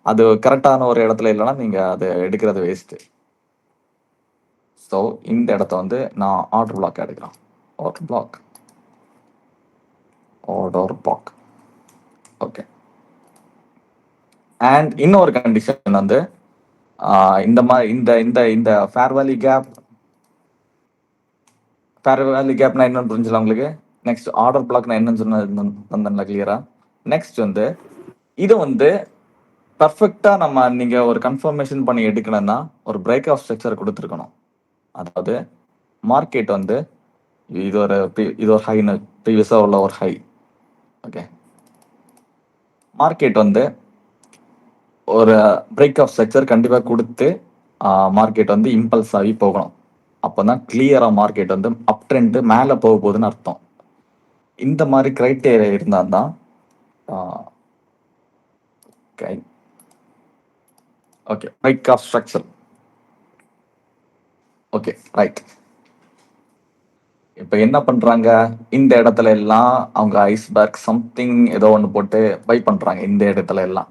அது கரெக்டான ஒரு இடத்துல இல்லைன்னா நீங்கள் அதை எடுக்கிறது வேஸ்ட்டு. ஸோ இந்த இடத்த வந்து நான் ஆர்டர் பிளாக் எடுக்கிறேன். Order block okay. அண்ட் இன்னொரு கண்டிஷன் வந்து இந்த மாதிரி இந்த இந்த ஃபேர் வேலி கேப்னா என்னன்னு புரிஞ்சலாம் உங்களுக்கு. நெக்ஸ்ட் ஆர்டர் பிளாக்னா என்னன்னு சொன்ன கிளியரா. நெக்ஸ்ட் வந்து இது வந்து பர்ஃபெக்டா நீங்க ஒரு கன்ஃபர்மேஷன் பண்ணி எடுக்கணும்னா ஒரு பிரேக் ஆஃப் ஸ்ட்ரக்சர் கொடுத்துருக்கணும். அதாவது மார்க்கெட் வந்து இது ஒரு ஹைன்னு ப்ரீவியஸா உள்ள ஒரு ஹை. ஓகே, மார்க்கெட் வந்து ஒரு பிரேக் ஆஃப் ஸ்ட்ரக்சர் கண்டிப்பாக கொடுத்து மார்க்கெட் வந்து இம்பல்ஸ் ஆகி போகணும். அப்போ தான் கிளியராக மார்க்கெட் வந்து அப் ட்ரெண்டு மேலே போக போகுதுன்னு அர்த்தம். இந்த மாதிரி கிரைட்டேரியா இருந்தால் தான் okay break of structure. Okay right. இப்போ என்ன பண்ணுறாங்க, இந்த இடத்துல எல்லாம் அவங்க ஐஸ்பர்க் சம்திங் ஏதோ ஒன்று போட்டு பை பண்ணுறாங்க. இந்த இடத்துல எல்லாம்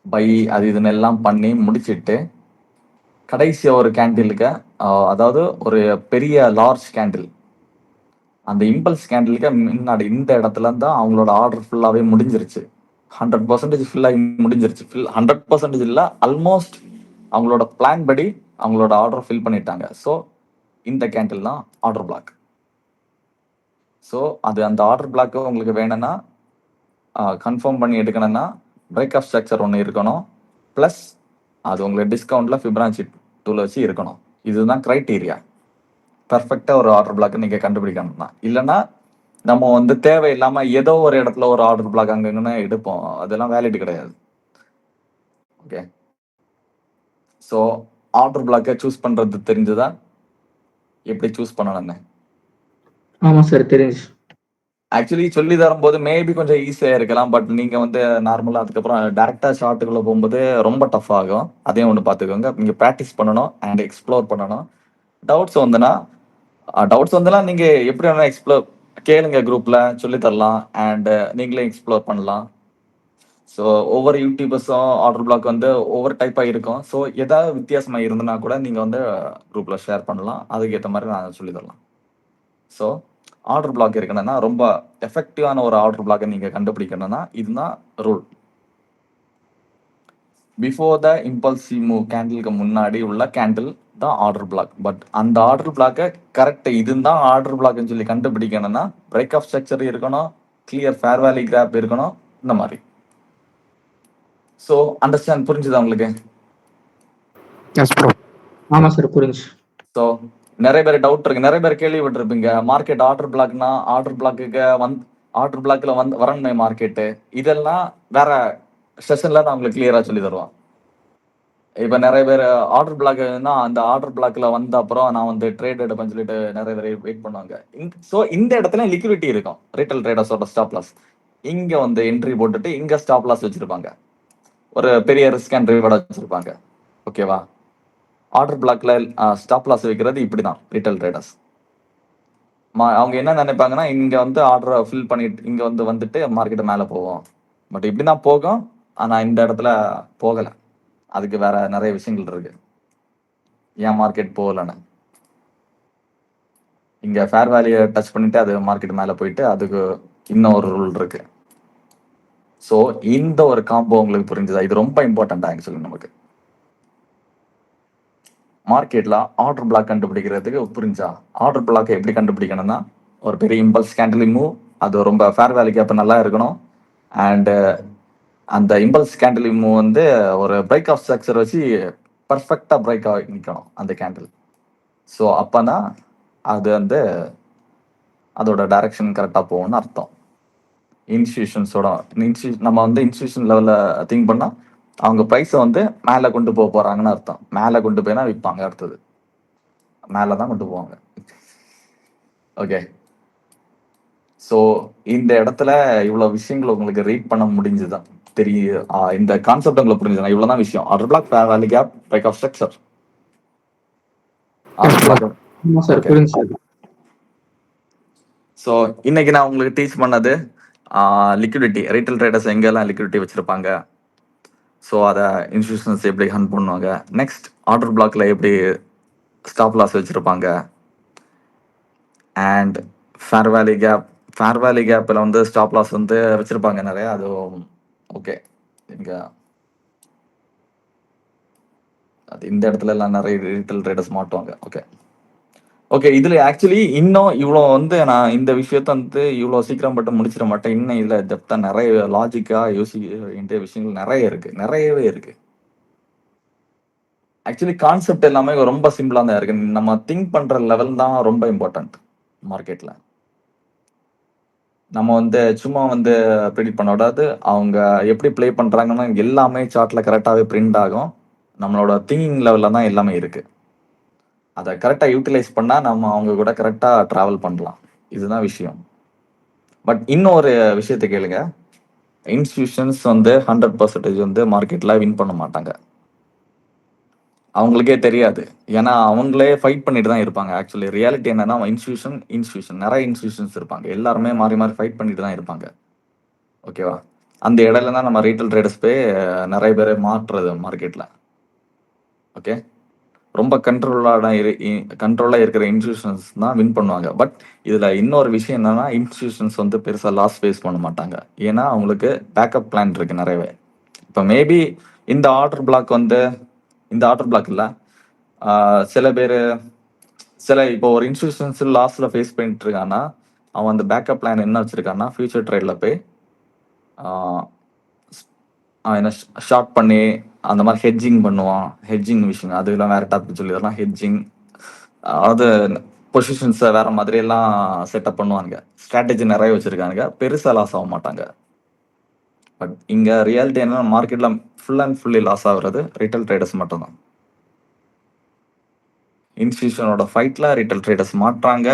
பை அது இதுன்னு எல்லாம் பண்ணி முடிச்சுட்டு கடைசியாக ஒரு கேண்டிலுக்கு, அதாவது ஒரு பெரிய லார்ஜ் கேண்டில், அந்த இம்பல்ஸ் கேண்டிலுக்கு முன்னாடி இந்த இடத்துல தான் அவங்களோட ஆர்டர் ஃபுல்லாகவே முடிஞ்சிருச்சு. 100% ஃபுல்லாகி முடிஞ்சிருச்சு. 100% இல்லை, ஆல்மோஸ்ட் அவங்களோட பிளான் படி அவங்களோட ஆர்டர் ஃபில் பண்ணிட்டாங்க. ஸோ இந்த கேண்டில் தான் ஆர்டர் பிளாக். ஸோ அது அந்த ஆர்டர் பிளாக்கு உங்களுக்கு வேணும்னா கன்ஃபார்ம் பண்ணி எடுக்கணும்னா பிரேக் ஆஃப் ஸ்ட்ரக்சர் ஒன்று இருக்கணும், ப்ளஸ் அது உங்களுக்கு டிஸ்கவுண்ட்டில் ஃபிபனாச்சி டூல் வச்சு இருக்கணும். இதுதான் க்ரைட்டீரியா. பர்ஃபெக்டாக ஒரு ஆர்டர் பிளாக் நீங்கள் கண்டுபிடிக்கணும் தான். இல்லைன்னா நம்ம வந்து தேவையில்லாமல் ஏதோ ஒரு இடத்துல ஒரு ஆர்டர் பிளாக் அங்கங்கன்னு எடுப்போம். அதெல்லாம் வேலிட் கிடையாது. ஓகே, ஸோ ஆர்டர் பிளாக்கை சூஸ் பண்ணுறது தெரிஞ்சுதான் எப்படி சூஸ் பண்ணணும்னு. ஆமாம் சார், தெரிஞ்சு. ஆக்சுவலி சொல்லி தரும்போது மேபி கொஞ்சம் ஈஸியாக இருக்கலாம். பட் நீங்கள் வந்து நார்மலாக அதுக்கப்புறம் டேரெக்டாக ஷார்ட்டுக்குள்ளே போகும்போது ரொம்ப டஃப் ஆகும். அதையும் ஒன்று பார்த்துக்கோங்க. நீங்கள் ப்ராக்டிஸ் பண்ணணும் அண்ட் எக்ஸ்ப்ளோர் பண்ணணும். டவுட்ஸ் வந்துன்னா நீங்கள் எப்படி வேணால் எக்ஸ்ப்ளோர் கேளுங்க, குரூப்பில் சொல்லித்தரலாம் அண்ட் நீங்களே எக்ஸ்ப்ளோர் பண்ணலாம். ஸோ ஒவ்வொரு யூடியூபர்ஸும் ஆர்டர் பிளாக் வந்து ஒவ்வொரு டைப்பாக இருக்கும். ஸோ ஏதாவது வித்தியாசமாக இருந்ததுன்னா கூட நீங்கள் வந்து குரூப்பில் ஷேர் பண்ணலாம். அதுக்கேற்ற மாதிரி நான் சொல்லித்தரலாம். ஸோ ஆர்டர் பிளாக் இருக்கணும்னா ரொம்ப எஃபெக்டிவான ஒரு ஆர்டர் பிளாக்கை நீங்கள் கண்டுபிடிக்கணும்னா இதுதான் rule. Before the impulsive move கேண்டிலுக்கு முன்னாடி உள்ள கேண்டில் தான் ஆர்டர் பிளாக். பட் அந்த ஆர்டர் பிளாக்கை கரெக்ட் இதுதான் ஆர்டர் பிளாக்னு சொல்லி கண்டுபிடிக்கணும்னா பிரேக் ஆஃப் ஸ்ட்ரக்சர் இருக்கணும், கிளியர் ஃபேர் வேலி கிராப் இருக்கணும், இந்த மாதிரி. So understand? புரிஞ்சுதா உங்களுக்கு? Yes bro. ஆமாம் சார், புரிஞ்சு. ஸோ நிறைய பேர் டவுட் இருக்கு, நிறைய பேர் கேள்விப்பட்டிருப்பீங்க மார்க்கெட் ஆர்டர் பிளாக்னா ஆர்டர் பிளாக்குக்கு ஆர்டர் பிளாக்ல வரணுமே மார்க்கெட்டு. இதெல்லாம் வேற செஷன்ல நான் உங்களுக்கு கிளியரா சொல்லி தருவோம். இப்ப நிறைய பேர் ஆர்டர் பிளாக்னா அந்த ஆர்டர் பிளாக்ல வந்த அப்புறம் நான் வந்து ட்ரேட் எடுப்பேன்னு சொல்லிட்டு நிறைய பேர் வெயிட் பண்ணுவாங்க. ஸோ இந்த இடத்துல லிக்விடிட்டி இருக்கும் ரீட்டைல் ட்ரேடர்ஸோட ஸ்டாப் லாஸ். இங்க வந்து என்ட்ரி போட்டுட்டு இங்க ஸ்டாப் லாஸ் வச்சிருப்பாங்க. ஒரு பெரிய ரிஸ்க் அண்ட் ரிவார்ட் வச்சிருப்பாங்க. ஓகேவா? ஆர்டர் பிளாக்ல ஸ்டாப் லாஸ் வைக்கிறது இப்படிதான் ரீட்டைல் ட்ரேடர்ஸ். அவங்க என்ன நினைப்பாங்கன்னா இங்க வந்து ஆர்டரை ஃபில் பண்ணிட்டு இங்க வந்து வந்துட்டு மார்க்கெட் மேல போவோம். பட் இப்படிதான் போகும். ஆனா இந்த இடத்துல போகல. அதுக்கு வேற நிறைய விஷயங்கள் இருக்கு. ஏன் மார்க்கெட் போகலன்னு இங்க ஃபேர் வேல்யூ டச் பண்ணிட்டு அது மார்க்கெட் மேல போயிட்டு அதுக்கு இன்னும் ஒரு ரூல் இருக்கு. ஸோ இந்த ஒரு காம்போ உங்களுக்கு புரிஞ்சுதா? இது ரொம்ப இம்பார்ட்டன்ட் ஆக்சுவலி நமக்கு மார்க்கெட்ல ஆர்டர் பிளாக் கண்டுபிடிக்கிறதுக்கு. புரிஞ்சா? ஆர்டர் பிளாக் எப்படி கண்டுபிடிக்கணும்னா ஒரு பெரிய இம்பல்ஸ் கேண்டில் மூவ், அது ரொம்ப ஃபேர் வேல்யூ கேப் நல்லா இருக்கணும். அண்ட் அந்த இம்பல்ஸ் கேண்டில் மூவ் வந்து ஒரு பிரேக் ஆஃப் ஸ்ட்ரக்சர் வச்சு பர்ஃபெக்டா பிரேக் ஆகி நிற்கணும் அந்த கேண்டில். ஸோ அப்பதான் அது வந்து அதோட டைரக்ஷன் கரெக்டாக போகும்னு அர்த்தம். இன்ஸ்டியூஷன்ஸோட நம்ம வந்து இன்ஸ்டியூஷன் லெவலில் திங்க் பண்ணால் அவங்க ப்ரைஸை வந்து மேலே கொண்டு போக போகிறாங்கன்னு அர்த்தம். மேலே கொண்டு போய்னா விற்பாங்க. அடுத்தது மேலே தான் கொண்டு போவாங்க. ஓகே. ஸோ இந்த இடத்துல இவ்வளோ விஷயங்கள் உங்களுக்கு ரீட் பண்ண முடிஞ்சுதான் தெரியும். இந்த கான்செப்ட் உங்களுக்கு புரிஞ்சுதான். இவ்வளோதான் விஷயம். Order block, fair value gap, break of structure. ஆமா சார், புரிஞ்சு சார். ஸோ இன்னைக்கு நான் உங்களுக்கு டீச் பண்ணது லிக்விடிட்டி, ரீட்டைல் ட்ரேடர்ஸ் எங்கெல்லாம் லிக்விடிட்டி வச்சிருப்பாங்க, ஸோ அதை இன்ஸ்டியூஷன்ஸ் எப்படி ஹண்ட் பண்ணுவாங்க, நெக்ஸ்ட் ஆர்டர் பிளாக்ல எப்படி ஸ்டாப் லாஸ் வச்சிருப்பாங்க, அண்ட் ஃபேர் வேல்யூ கேப்பில் வந்து ஸ்டாப் லாஸ் வந்து வச்சிருப்பாங்க நிறைய. அதுவும் ஓகே. இங்க அது இந்த இடத்துல எல்லாம் நிறைய ரீட்டைல் ட்ரேடர்ஸ் மாட்டுவாங்க. ஓகே. இதுல ஆக்சுவலி இன்னும் இவ்வளோ வந்து நான் இந்த விஷயத்த வந்து இவ்வளோ சீக்கிரம் மட்டும் முடிச்சிட மாட்டேன். இன்னும் இதுல டெப்தா நிறைய லாஜிக்கா யோசிக்க வேண்டிய விஷயங்கள் நிறையவே இருக்கு. ஆக்சுவலி கான்செப்ட் எல்லாமே ரொம்ப சிம்பிளா தான் இருக்கு. நம்ம திங்க் பண்ற லெவல் தான் ரொம்ப இம்பார்ட்டன்ட் மார்க்கெட்ல. நம்ம வந்து சும்மா வந்து ப்ரெடிக்ட் பண்ண விடாது. அவங்க எப்படி ப்ளே பண்றாங்கன்னா எல்லாமே சார்ட்ல கரெக்டாவே பிரிண்ட் ஆகும். நம்மளோட திங்கிங் லெவல்ல தான் எல்லாமே இருக்கு. அதை கரெக்டா யூட்டிலைஸ் பண்ணா நம்ம அவங்க கூட கரெக்டா டிராவல் பண்ணலாம். இதுதான் விஷயம். பட் இன்னொரு விஷயத்தை கேளுங்க. இன்ஸ்டிடியூஷன்ஸ் வந்து 100% வந்து மார்க்கெட்ல வின் பண்ண மாட்டாங்க. அவங்களுக்கே தெரியாது. ஏன்னா அவங்களே ஃபைட் பண்ணிட்டு தான் இருப்பாங்க. ஆக்சுவலி ரியாலிட்டி என்னன்னா இன்ஸ்டிடியூஷன் நிறைய இன்ஸ்டிடியூஷன்ஸ் இருப்பாங்க. எல்லாருமே மாறி மாறி ஃபைட் பண்ணிட்டு தான் இருப்பாங்க. ஓகேவா? அந்த இடையில தான் நம்ம ரீட்டைல் ட்ரேடர்ஸ் போய் நிறைய பேரை மாற்றுறது மார்க்கெட்ல. ஓகே. ரொம்ப கண்ட்ரோலா இருக்கிற இன்ஸ்டிடியூஷன்ஸ் தான் வின் பண்ணுவாங்க. பட் இதுல இன்னொரு விஷயம் என்னன்னா இன்ஸ்டிடியூஷன்ஸ் வந்து பெருசா லாஸ் ஃபேஸ் பண்ண மாட்டாங்க. ஏன்னா அவங்களுக்கு பேக்கப் பிளான் இருக்கு நிறையவே. இப்போ மேபி இந்த ஆர்டர் பிளாக் இல்ல, சில பேர் இப்போ ஒரு இன்ஸ்டிடியூஷன்ஸ் லாஸ்ல ஃபேஸ் பண்ணிட்டு இருக்கான்னா அவன் அந்த பேக்கப் பிளான் என்ன வச்சிருக்கான்னா ஃபியூச்சர் ட்ரேட்ல போய் என்ன ஷார்ட் பண்ணி அந்த மாதிரி ஹெட்ஜிங் பண்ணுவான். ஹெட்ஜிங் விஷயம் அதெல்லாம் வேற டாபிக் சொல்லிடலாம். ஹெட்ஜிங் அது பொசிஷன்ஸை வேற மாதிரி எல்லாம் செட்டப் பண்ணுவாங்க. ஸ்ட்ராட்டஜி நிறைய வச்சிருக்காங்க. பெருசா லாஸ் ஆக மாட்டாங்க. பட் இங்க ரியாலிட்டி என்ன, மார்க்கெட்ல ஃபுல் அண்ட் ஃபுல்லி லாஸ் ஆகுறது ரீட்டைல் ட்ரேடர்ஸ் மட்டும்தான். இன்ஸ்டிடியூஷனோட ஃபைட்ல ரீட்டைல் ட்ரேடர்ஸ் மாட்டுறாங்க,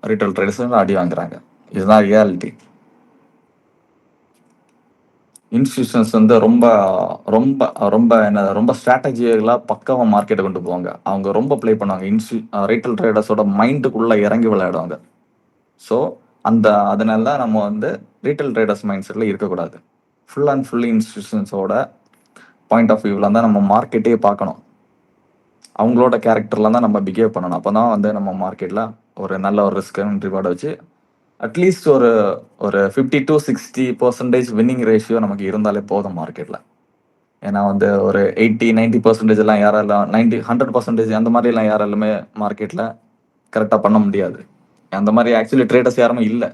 ரீட்டைல் ட்ரேடர்ஸ் அடி வாங்குறாங்க. இதுதான் ரியாலிட்டி. இன்ஸ்டிடியூஷன்ஸ் வந்து ரொம்ப ரொம்ப ரொம்ப ரொம்ப ஸ்ட்ராட்டஜிகளா பக்காவா மார்க்கெட்டை கொண்டு போவாங்க. அவங்க ரொம்ப ப்ளே பண்ணுவாங்க. ரீட்டைல் ட்ரேடர்ஸோட மைண்டுக்குள்ள இறங்கி விளையாடுவாங்க. ஸோ அதனால நம்ம வந்து ரீட்டைல் ட்ரேடர்ஸ் மைண்ட் செட்ல இருக்கக்கூடாது. ஃபுல் அண்ட் ஃபுல்லி இன்ஸ்டிடியூஷன்ஸோட பாயிண்ட் ஆஃப் வியூவில் தான் நம்ம மார்க்கெட்டே பார்க்கணும். அவங்களோட கேரக்டர்ல தான் நம்ம பிஹேவ் பண்ணணும். அப்போ தான் வந்து நம்ம மார்க்கெட்டில் ஒரு நல்ல ஒரு ரிஸ்க் அண்ட் ரிவார்டை வச்சு அட்லீஸ்ட் ஒரு 50 to 60% வின்னிங் ரேஷியோ நமக்கு இருந்தாலே போதும் மார்க்கெட்டில். ஏன்னா வந்து ஒரு 80-90% எல்லாம் யாரெல்லாம் 100% அந்த மாதிரிலாம் யாராலுமே மார்க்கெட்டில் கரெக்டாக பண்ண முடியாது. அந்த மாதிரி ஆக்சுவலி ட்ரேடர்ஸ் யாருமே இல்லை.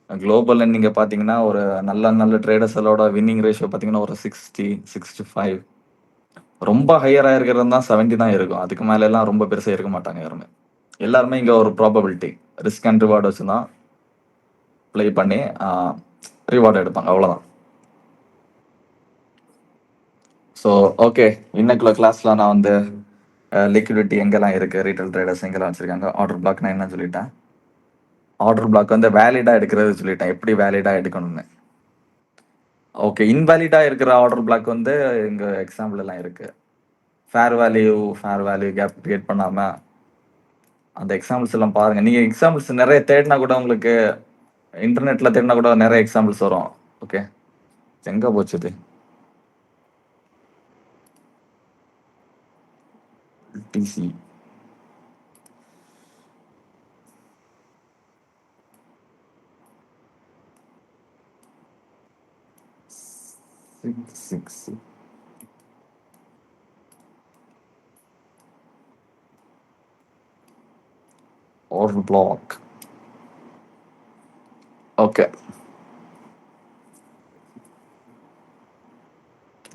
குளோபல் நீங்கள் பார்த்தீங்கன்னா ஒரு நல்ல ட்ரேடர்ஸோட வின்னிங் ரேஷியோ பார்த்தீங்கன்னா ஒரு 60-65, ரொம்ப ஹையராக இருக்கிறது தான் 70 தான் இருக்கும். அதுக்கு மேல எல்லாம் ரொம்ப பெருசாக இருக்க மாட்டாங்க யாருமே. எல்லாருமே இங்கே ஒரு ப்ராபபிலிட்டி ரிஸ்க் அண்ட் ரிவார்டு வச்சு தான் ப்ளே பண்ணி ரிவார்டு எடுப்பாங்க. அவ்வளோதான். ஸோ ஓகே, இன்னைக்குள்ள கிளாஸ்ல நான் வந்து லிக்விடிட்டி எங்கெல்லாம் இருக்கு, ரீட்டைல் ட்ரேடர்ஸ் எங்கெல்லாம் வச்சிருக்காங்க, ஆர்டர் பிளாக் நான் என்ன சொல்லிட்டேன், ஆர்டர் பிளாக் வந்து வேலிடா எடுக்கிறது சொல்லிட்டேன், எப்படி வேலிடா எடுக்கணும்னு. ஓகே, இன்வேலிடா இருக்கிற ஆர்டர் பிளாக் வந்து இங்க எக்ஸாம்பிள் எல்லாம் இருக்கு. ஃபேர் வேல்யூ கேப் கிரியேட் பண்ணாம அந்த எக்ஸாம்பிள்ஸ் எல்லாம் பாருங்க. நீங்க எக்ஸாம்பிள்ஸ் நிறைய தேடினா கூட உங்களுக்கு இன்டர்நெட்ல தேடினா கூட நிறைய எக்ஸாம்பிள்ஸ் வரும். ஓகே, எங்க போச்சு இது? DC six order block. Okay,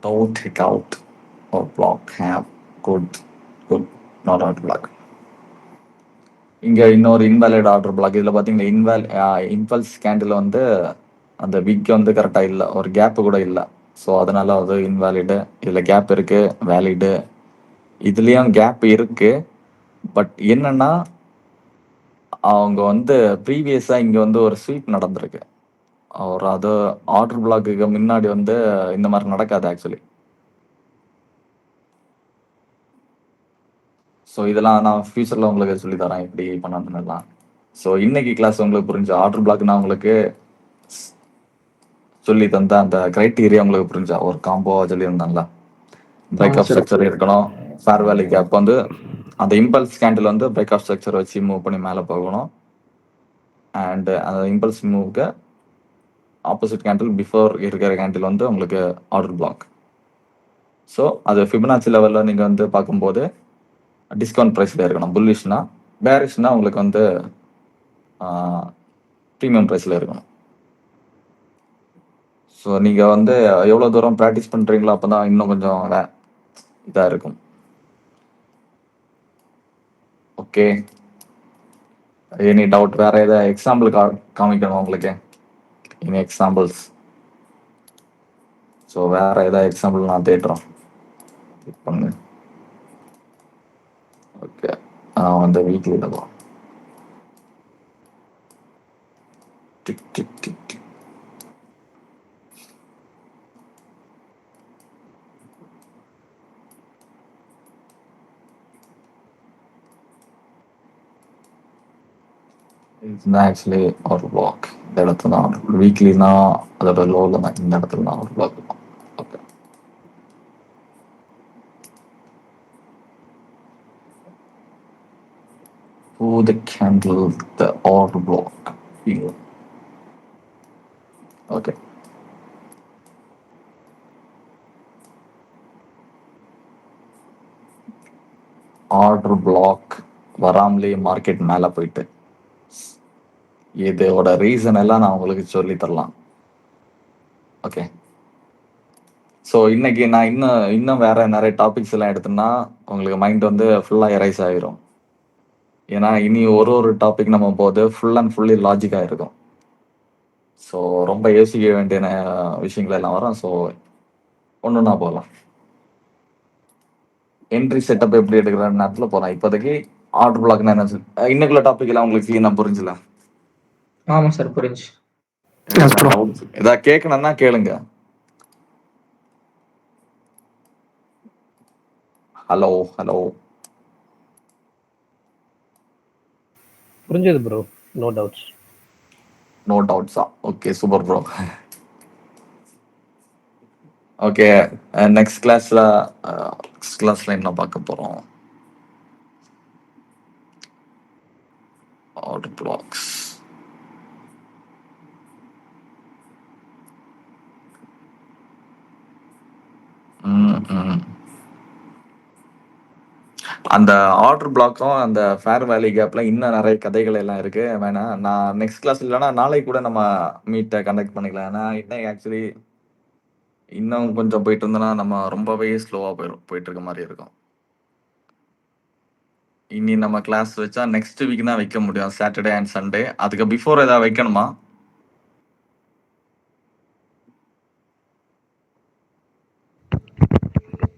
don't take out or block have good not order block. இங்க இன்னொரு இன்வாலிட் ஆர்டர் பிளாக். இதுல பாத்தீங்கன்னா இம்பல்ஸ் கேண்டில் வந்து அந்த விக் வந்து கரெக்டா இல்ல, ஒரு கேப் கூட இல்ல. ஸோ அதனால அது இன்வாலிடு. இதுல கேப் இருக்கு, வேலிடு. இதுலயும் கேப் இருக்கு. பட் என்னன்னா அவங்க வந்து ப்ரீவியஸா இங்க வந்து ஒரு ஸ்வீப் நடந்திருக்கு. ஒரு அது ஆர்டர் பிளாக்கு முன்னாடி வந்து இந்த மாதிரி நடக்காது ஆக்சுவலி. ஸோ இதெல்லாம் நான் ஃபியூச்சர்ல உங்களுக்கு சொல்லி தரேன் எப்படி பண்ணணும்லாம். ஸோ இன்னைக்கு கிளாஸ் உங்களுக்கு புரிஞ்சு, ஆர்டர் பிளாக் நான் உங்களுக்கு சொல்லி தந்த அந்த கிரைட்டீரியா உங்களுக்கு புரிஞ்சா, ஒரு காம்போ சொல்லியிருந்தாங்களா, பிரேக் ஆஃப் ஸ்ட்ரக்சர் இருக்கணும், ஃபேர் வேல்யூ கேப் வந்து அந்த இம்பல்ஸ் கேண்டில் வந்து பிரேக் ஆஃப் ஸ்ட்ரக்சர் வச்சு மூவ் பண்ணி மேலே போகணும். அண்ட் அந்த இம்பல்ஸ் மூவ்க்கு ஆப்போசிட் கேண்டில் பிஃபோர் இருக்கிற கேண்டில் வந்து உங்களுக்கு ஆர்டர் பிளாக். ஸோ அது ஃபிபனாச்சி லெவலில் நீங்கள் வந்து பார்க்கும்போது டிஸ்கவுண்ட் ப்ரைஸில் இருக்கணும். புல்லிஷ்னா, பேரிஷ்னா உங்களுக்கு வந்து ப்ரீமியம் ப்ரைஸில் இருக்கணும். ஸோ நீங்கள் வந்து எவ்வளோ தூரம் ப்ராக்டிஸ் பண்ணுறீங்களோ அப்போ தான் இன்னும் கொஞ்சம் இதாக இருக்கும். Okay, any doubt? வேற ஏதாவது எக்ஸாம்பிள் காமிக்கணும் உங்களுக்கு? Any examples? ஸோ வேற ஏதாவது எக்ஸாம்பிள் நான் தேடுறோம் பண்ணு. ஓகே, வந்து weekly double tick tick tick tick. இதுதான் ஆக்சுவலி ஒரு பிளாக். இந்த இடத்துல தான் வீக்லினா அதோட லோவில் தான் இந்த இடத்துல தான் ஒரு பிளாக் இருக்கும். Okay, who the candle the order block here. Okay, order block வராமலே மார்க்கெட் மேலே போயிட்டு இதோட ரீசன் எல்லாம் நான் உங்களுக்கு சொல்லி தரலாம். ஓகே, ஸோ இன்னைக்கு நான் இன்னும் வேற நிறைய டாபிக்ஸ் எல்லாம் எடுத்தோம்னா உங்களுக்கு மைண்ட் வந்து ஃபுல்லாக எரைஸ் ஆகிரும். ஏன்னா இனி ஒரு டாபிக் நம்ம போது ஃபுல் அண்ட் ஃபுல்லி லாஜிக்காக இருக்கும். ஸோ ரொம்ப யோசிக்க வேண்டிய விஷயங்கள் எல்லாம் வரும். ஸோ ஒன்றுனா போகலாம். என்ட்ரி செட்டப் எப்படி எடுக்கிற நேரத்தில் போகலாம். இப்போதைக்கு ஆர்டர் பிளாக்னா என்ன இன்னைக்குள்ள டாபிக் எல்லாம் உங்களுக்கு கிளீனா புரிஞ்சுல? ஆமா சார், புரிஞ்சு. ஏதாவது கேட்கணும்னா கேளுங்க. ஹலோ ஹலோ, புரிஞ்சது ப்ரோ, நோ டவுட்ஸ். நோ டவுட்ஸா? Okay, super bro. Okay, next கிளாஸ்ல என்ன பார்க்க போறோம்? Order blocks. அந்த ஆர்டர் பிளாக்கும் அந்த ஃபேர் வேல்யூ கேப்ல இன்னும் நிறைய கதைகள் எல்லாம் இருக்கு. வேணா நான் நெக்ஸ்ட் கிளாஸ் இல்லைன்னா நாளைக்கு கூட நம்ம மீட்டை கண்டக்ட் பண்ணிக்கலாம். ஏன்னா இன்னும் ஆக்சுவலி இன்னும் கொஞ்சம் போயிட்டு இருந்தோம்னா நம்ம ரொம்பவே ஸ்லோவா போயிட்டு இருக்க மாதிரி இருக்கும். இனி நம்ம கிளாஸ் வச்சா நெக்ஸ்ட் வீக் தான் வைக்க முடியும், சாட்டர்டே அண்ட் சண்டே. அதுக்கு பிஃபோர் ஏதாவது வைக்கணுமா?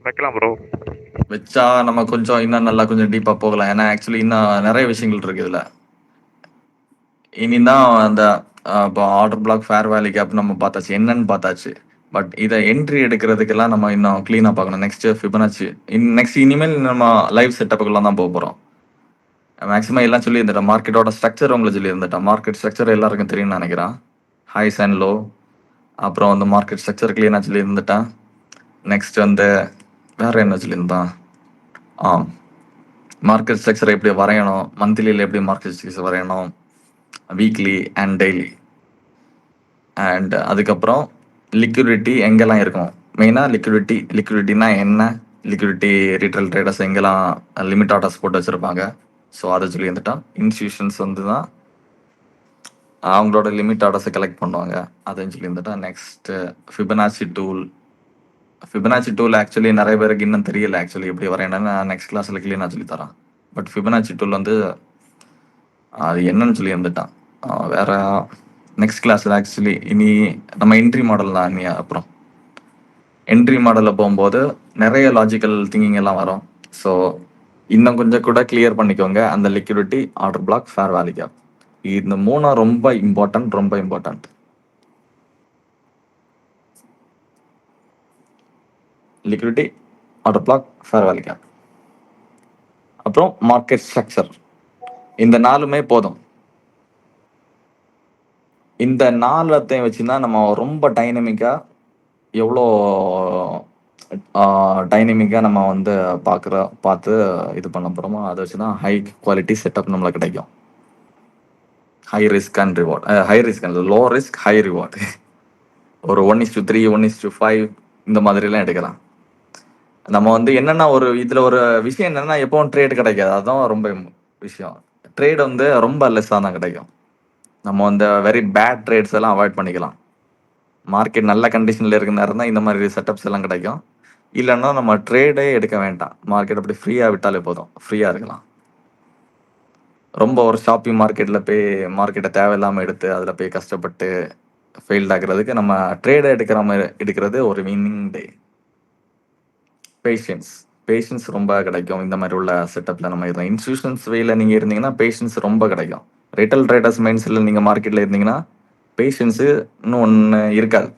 வைக்கலாம் ப்ரோ. வச்சா நம்ம கொஞ்சம் இன்னும் நல்லா கொஞ்சம் டீப்பா போகலாம். ஏன்னா ஆக்சுவலி இன்னும் நிறைய விஷயங்கள் இருக்கு இதுல. இனிதான் அந்த இப்போ order block fair value gap நம்ம பார்த்தாச்சு, என்னன்னு பார்த்தாச்சு. பட் இதை என்ட்ரி எடுக்கிறதுக்கெல்லாம் நம்ம இன்னும் க்ளீனாக பார்க்கணும். நெக்ஸ்ட் ஃபிபனாச்சி நெக்ஸ்ட் இனிமேல் நம்ம லைவ் செட்டப்புக்கெல்லாம் தான் போக போகிறோம். மேக்ஸிமம் எல்லாம் சொல்லி இருந்துட்டேன். மார்க்கெட்டோட ஸ்ட்ரக்சர் உங்களுக்கு சொல்லி இருந்துட்டேன். மார்க்கெட் ஸ்ட்ரக்சர் எல்லாருக்கும் தெரியும்னு நினைக்கிறேன். ஹைஸ் அண்ட் லோ, அப்புறம் வந்து மார்க்கெட் ஸ்ட்ரக்சர் க்ளீனாக சொல்லி இருந்துட்டேன். நெக்ஸ்ட் வந்து வேற என்ன சொல்லியிருந்தான்? மார்க்கெட் ஸ்ட்ரக்சர் எப்படி வரையணும், மந்த்லியில் எப்படி மார்க்கெட் ஸ்ட்ரக்சர் வரையணும், வீக்லி அண்ட் டெய்லி. அண்ட் அதுக்கப்புறம் லிக்விடிட்டி எங்கெல்லாம் இருக்கும். மெயினாக லிக்விடிட்டினா என்ன, லிக்விடிட்டி ரீட்டைல் ட்ரேடர்ஸ் எங்கெல்லாம் லிமிட் ஆர்டர்ஸ் போட்டு வச்சுருப்பாங்க. ஸோ அதை சொல்லி வந்துட்டான். இன்ஸ்டியூஷன்ஸ் வந்து தான் அவங்களோட லிமிட் ஆர்டர்ஸை கலெக்ட் பண்ணுவாங்க, அதையும் சொல்லி வந்துட்டான். நெக்ஸ்ட்டு ஃபிபனாச்சி டூல் ஆக்சுவலி நிறைய பேருக்கு இன்னும் தெரியல. ஆக்சுவலி எப்படி வரையணும்னு நான் நெக்ஸ்ட் கிளாஸில் க்ளீனாக சொல்லி தரேன். பட் ஃபிபனாச்சி டூல் வந்து அது என்னன்னு சொல்லி வந்துட்டான். வேற நெக்ஸ்ட் கிளாஸில் ஆக்சுவலி இனி நம்ம என்ட்ரி மாடல் தான். இனி அப்புறம் என்ட்ரி மாடலில் போகும்போது நிறைய லாஜிக்கல் திங்கிங் எல்லாம் வரும். ஸோ இன்னும் கொஞ்சம் கூட கிளியர் பண்ணிக்கோங்க. அந்த liquidity, order block, fair value gap, இந்த மூணும் ரொம்ப important. Liquidity, order block, fair value gap, அப்புறம் மார்க்கெட் ஸ்ட்ரக்சர். இந்த 4மே போதும். இந்த 4 வச்சுன்னா நம்ம ரொம்ப டைனமிக்காக எவ்வளோ டைனமிக்காக நம்ம வந்து பார்த்து இது பண்ண போகிறோமோ அதை வச்சு தான் ஹை குவாலிட்டி செட்டப் நம்மளுக்கு கிடைக்கும். High risk and reward, high risk and low risk high reward. ஒரு 1:3, 1:5 இந்த மாதிரிலாம் எடுக்கலாம். நம்ம வந்து என்னென்னா ஒரு இதில் ஒரு விஷயம் என்னென்னா, எப்போவும் ட்ரேட் கிடைக்காது. அதுதான் ரொம்ப விஷயம். ட்ரேட் வந்து ரொம்ப லெஸ்ஸாக தான் கிடைக்கும். நம்ம வந்து வெரி பேட் ட்ரேட்ஸ் எல்லாம் அவாய்ட் பண்ணிக்கலாம். மார்க்கெட் நல்ல கண்டிஷனில் இருக்கிற நேரம் தான் இந்த மாதிரி செட்டப்ஸ் எல்லாம் கிடைக்கும். இல்லைன்னா நம்ம ட்ரேடே எடுக்க வேண்டாம். மார்க்கெட் அப்படி ஃப்ரீயாக விட்டாலே போதும், ஃப்ரீயாக இருக்கலாம். ரொம்ப ஒரு ஷாப்பிங் மார்க்கெட்டில் போய் மார்க்கெட்டை தேவையில்லாமல் எடுத்து அதில் போய் கஷ்டப்பட்டு ஃபெயில்ட் ஆகுறதுக்கு நம்ம ட்ரேடை எடுக்கிறது ஒரு வின்னிங் டே. பேஷன்ஸ் ரொம்ப கிடைக்கும் இந்த மாதிரி உள்ள செட்டப்பில். நம்ம இருந்தோம் இன்ஸ்டியூஷன்ஸ் வேல நீங்கள் இருந்தீங்கன்னா பேஷன்ஸ் ரொம்ப கிடைக்கும். ரிட்டல் ட்ரேடர்ஸ் மைண்ட்ஸில் நீங்கள் மார்க்கெட்டில் இருந்தீங்கன்னா பேஷன்ஸு இன்னும் ஒன்று இருக்காது.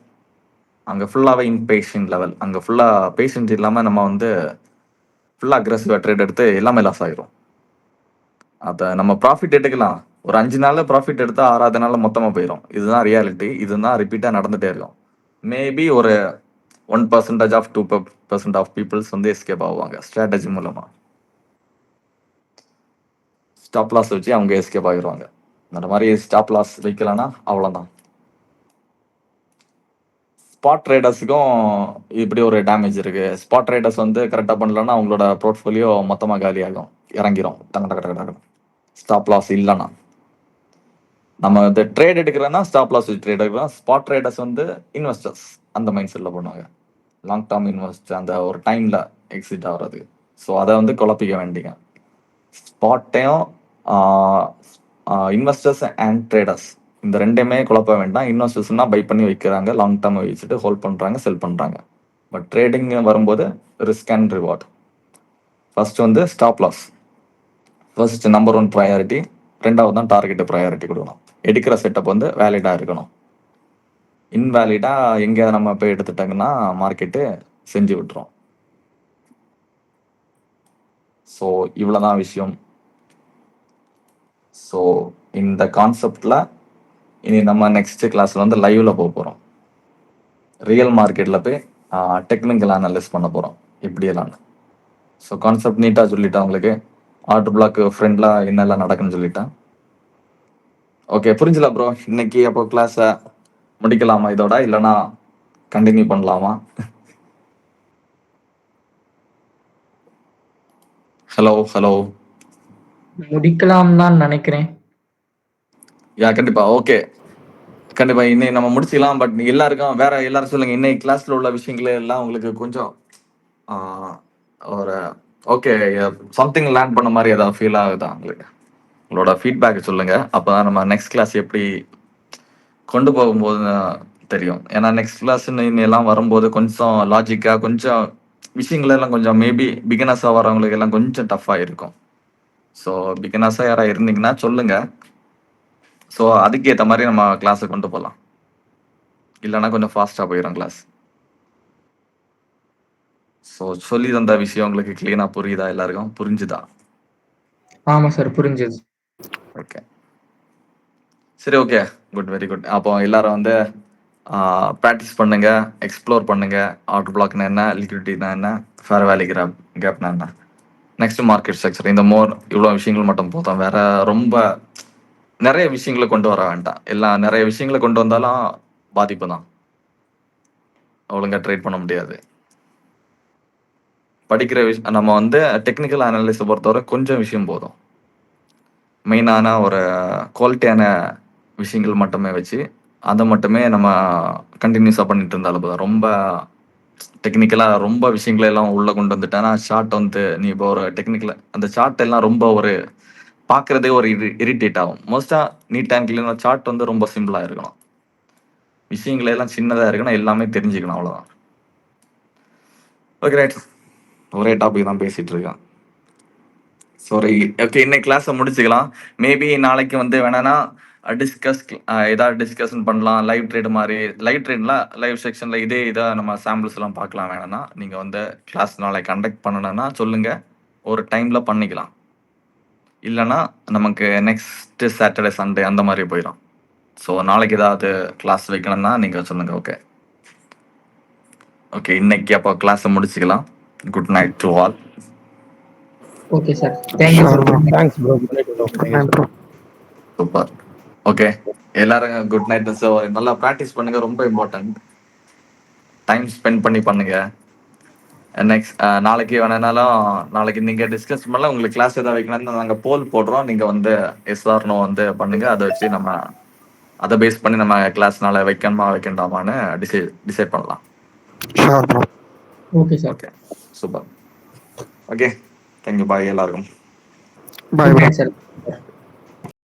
அங்கே ஃபுல்லாகவே இன்பேஷன் லெவல். அங்கே ஃபுல்லாக பேஷன்ஸ் இல்லாமல் நம்ம வந்து ஃபுல்லாக அக்ரெசிவாக ட்ரேட் எடுத்து எல்லாமே லாஸ் ஆகிரும். அதை நம்ம ப்ராஃபிட் எடுக்கலாம். ஒரு 5 நாளில் ப்ராஃபிட் எடுத்தால் 6வது நாளில் மொத்தமாக போயிடும். இதுதான் ரியாலிட்டி. இதுதான் ரிப்பீட்டாக நடந்துகிட்டே இருக்கும். மேபி ஒரு 1% ஆஃப் 2% ஆஃப் பீப்புள்ஸ் வந்து எஸ்கேப் ஆகுவாங்க ஸ்ட்ராட்டஜி மூலமாக. ஸ்டாப் லாஸ் வச்சு அவங்க எஸ்கேப் ஆகிடுவாங்க. அந்த மாதிரி ஸ்டாப் லாஸ் வைக்கலன்னா அவ்வளோதான். ஸ்பாட் ட்ரேடர்ஸுக்கும் இப்படி ஒரு டேமேஜ் இருக்குது. ஸ்பாட் ட்ரேடர்ஸ் வந்து கரெக்டாக பண்ணலன்னா அவங்களோட போர்ட்ஃபோலியோ மொத்தமாக காலியாகும், இறங்கிரும். டக்கு ஸ்டாப் லாஸ் இல்லைன்னா நம்ம இந்த ட்ரேட் எடுக்கிறோன்னா ஸ்டாப் லாஸ் வச்சு ட்ரேட் எடுக்கிறோம். ஸ்பாட் ட்ரேடர்ஸ் வந்து இன்வெஸ்டர்ஸ் அந்த மைண்ட் செட்டில் பண்ணுவாங்க. லாங் டேர்ம் இன்வெஸ்ட் அந்த ஒரு டைமில் எக்ஸிட் ஆகிறது. ஸோ அதை வந்து குழப்பிக்க வேண்டிங்க. ஸ்பாட்டையும் இன்வெஸ்டர்ஸ் அண்ட் ட்ரேடர்ஸ் இந்த ரெண்டுமே குழப்ப வேண்டாம். இன்வெஸ்டர்ஸ்னா பை பண்ணி வைக்கிறாங்க, லாங் டேர்ம் வச்சுட்டு ஹோல்ட் பண்ணுறாங்க, செல் பண்ணுறாங்க. பட் ட்ரேடிங் வரும்போது ரிஸ்க் அண்ட் ரிவார்ட். ஃபர்ஸ்ட் வந்து stop loss first number 1 priority. 2வது தான் டார்கெட்டு ப்ரையாரிட்டி கொடுக்கணும். எடுக்கிற செட்டப் வந்து வேலிடாக இருக்கணும். இன்வேலிடாக எங்கே நம்ம போய் எடுத்துட்டாங்கன்னா மார்க்கெட்டு செஞ்சு விட்டுரும். ஸோ இவ்வளோதான் விஷயம். ஸோ இந்த கான்செப்டில் இனி நம்ம நெக்ஸ்ட் கிளாஸில் வந்து லைவில் போக போகிறோம். ரியல் மார்க்கெட்டில் போய் டெக்னிக்கல் அனலைஸ் பண்ண போகிறோம் எப்படியெல்லாம். ஸோ கான்செப்ட் நீட்டாக சொல்லிட்டேன் உங்களுக்கு. ஆர்டர் பிளாக் ஃப்ரெண்ட்லாம் என்னெல்லாம் நடக்குன்னு சொல்லிட்டேன். ஓகே, புரிஞ்சல ப்ரோ? இன்னைக்கு அப்போ கிளாஸை முடிக்கலாமா இதோட, இல்லைனா கண்டினியூ பண்ணலாமா? ஹலோ முடிக்கலாம் தான் நினைக்கிறேன். கண்டிப்பா. ஓகே, கண்டிப்பா இன்னைக்கு நம்ம முடிச்சிக்கலாம். பட் எல்லாருக்கும் வேற எல்லாரும் சொல்லுங்க, இன்னைக்கு கிளாஸ்ல உள்ள விஷயங்கள் எல்லாம் உங்களுக்கு கொஞ்சம் ஒரு ஓகே சம்திங் லேர்ன் பண்ண மாதிரி ஏதாவது ஃபீல் ஆகுதா உங்களுக்கு? உங்களோட ஃபீட்பேக் சொல்லுங்க. அப்பதான் நம்ம நெக்ஸ்ட் கிளாஸ் எப்படி கொண்டு போகும்போது தெரியும். ஏன்னா நெக்ஸ்ட் கிளாஸ் எல்லாம் வரும்போது கொஞ்சம் லாஜிக்கா, கொஞ்சம் விஷயங்கள் எல்லாம் கொஞ்சம் மேபி பிகினர்ஸாக வரவங்களுக்கு எல்லாம் கொஞ்சம் டஃப்பாக இருக்கும். ஸோ பிகினர்ஸாக யாராவது இருந்தீங்கன்னா சொல்லுங்க. ஸோ அதுக்கேற்ற மாதிரி நம்ம கிளாஸை கொண்டு போகலாம். இல்லைன்னா கொஞ்சம் ஃபாஸ்ட்டாக போயிடும் கிளாஸ். ஸோ சொல்லி தந்த விஷயம் உங்களுக்கு கிளீனாக புரியுதா? எல்லாருக்கும் புரிஞ்சுதா? ஆமா சார், புரிஞ்சது. ஓகே, சரி, ஓகே, குட், வெரி குட். அப்போ எல்லாரும் வந்து ப்ராக்டிஸ் பண்ணுங்க, எக்ஸ்ப்ளோர் பண்ணுங்க. ஆர்டர் பிளாக்னா என்ன, லிக்விடிட்டினா என்ன, ஃபேர் வேல்யூ கேப்னா என்ன, நெக்ஸ்ட் மார்க்கெட் ஸ்ட்ரக்சர். இந்த இவ்வளோ விஷயங்கள் மட்டும் போதும். வேற ரொம்ப நிறைய விஷயங்களை கொண்டு வர வேண்டாம். எல்லாம் நிறைய விஷயங்களை கொண்டு வந்தாலும் பாதிப்பு தான். ஒழுங்கா ட்ரேட் பண்ண முடியாது. படிக்கிற நம்ம வந்து டெக்னிக்கல் அனாலிசிஸை பொறுத்தவரை கொஞ்சம் விஷயம் போதும். மெயினான ஒரு குவாலிட்டியான விஷயங்கள் மட்டுமே வச்சு அதை மட்டுமே நம்ம கண்டினியூஸாக பண்ணிட்டு இருந்தாலும் போதும். ரொம்ப டெக்னிக்கலாக ரொம்ப விஷயங்களை எல்லாம் உள்ளே கொண்டு வந்துட்டேன்னா ஷார்ட் வந்து நீ இப்போ ஒரு டெக்னிக்கல் அந்த சார்ட் எல்லாம் ரொம்ப ஒரு பார்க்குறதே ஒரு இரிட்டேட் ஆகும். மோஸ்ட்டாக நீட் அண்ட் கிளீனாக சார்ட் வந்து ரொம்ப சிம்பிளாக இருக்கணும். விஷயங்கள் எல்லாம் சின்னதாக இருக்கணும், எல்லாமே தெரிஞ்சுக்கணும், அவ்வளோதான். Okay, right. ஒரே டாபிக் தான் பேசிகிட்டு இருக்கேன். சாரி. ஓகே, இன்னைக்கு கிளாஸை முடிச்சுக்கலாம். மேபி நாளைக்கு வந்து வேணான்னா ஏதாவது டிஸ்கஷன் பண்ணலாம். லைவ் ட்ரேட் மாதிரி, லைவ் செக்ஷனில் இதை நம்ம சாம்பிள்ஸ் எல்லாம் பார்க்கலாம். வேணும்னா நீங்கள் வந்து கிளாஸ் நாளைக்கு கண்டக்ட் பண்ணணும்னா சொல்லுங்கள், ஒரு டைமில் பண்ணிக்கலாம். இல்லைன்னா நமக்கு நெக்ஸ்ட் சாட்டர்டே சண்டே அந்த மாதிரி போயிடும். ஸோ நாளைக்கு ஏதாவது கிளாஸ் வைக்கணும்னா நீங்கள் சொல்லுங்கள். ஓகே, ஓகே, இன்னைக்கு அப்போ கிளாஸை முடிச்சுக்கலாம். Good night to all. Okay sir, thank you sir. Thanks bro. Good night, bro. Super. Okay, எல்லாரும் குட் நைட். ஸோ நல்லா ப்ராக்டிஸ் பண்ணுங்க, ரொம்ப இம்பார்ட்டன்ட். டைம் ஸ்பெண்ட் பண்ணி பண்ணுங்க. நெக்ஸ்ட் நாளைக்கு வேணாலும் நாளைக்கு நீங்கள் டிஸ்கஸ் பண்ணலாம். உங்களுக்கு கிளாஸ் எதாவது வைக்கணும்னு நாங்கள் போல் போடுறோம். நீங்கள் வந்து எஸ்ஆர்னோ வந்து பண்ணுங்க. அதை வச்சு நம்ம அதை பேஸ் பண்ணி நம்ம கிளாஸ்னால வைக்கணுமா வைக்கண்டாமான்னு டிசைட் பண்ணலாம். Sure, bro. Okay sir. Okay, super. Okay, thank you, bye எல்லாருக்கும். Bye, bro. சார்.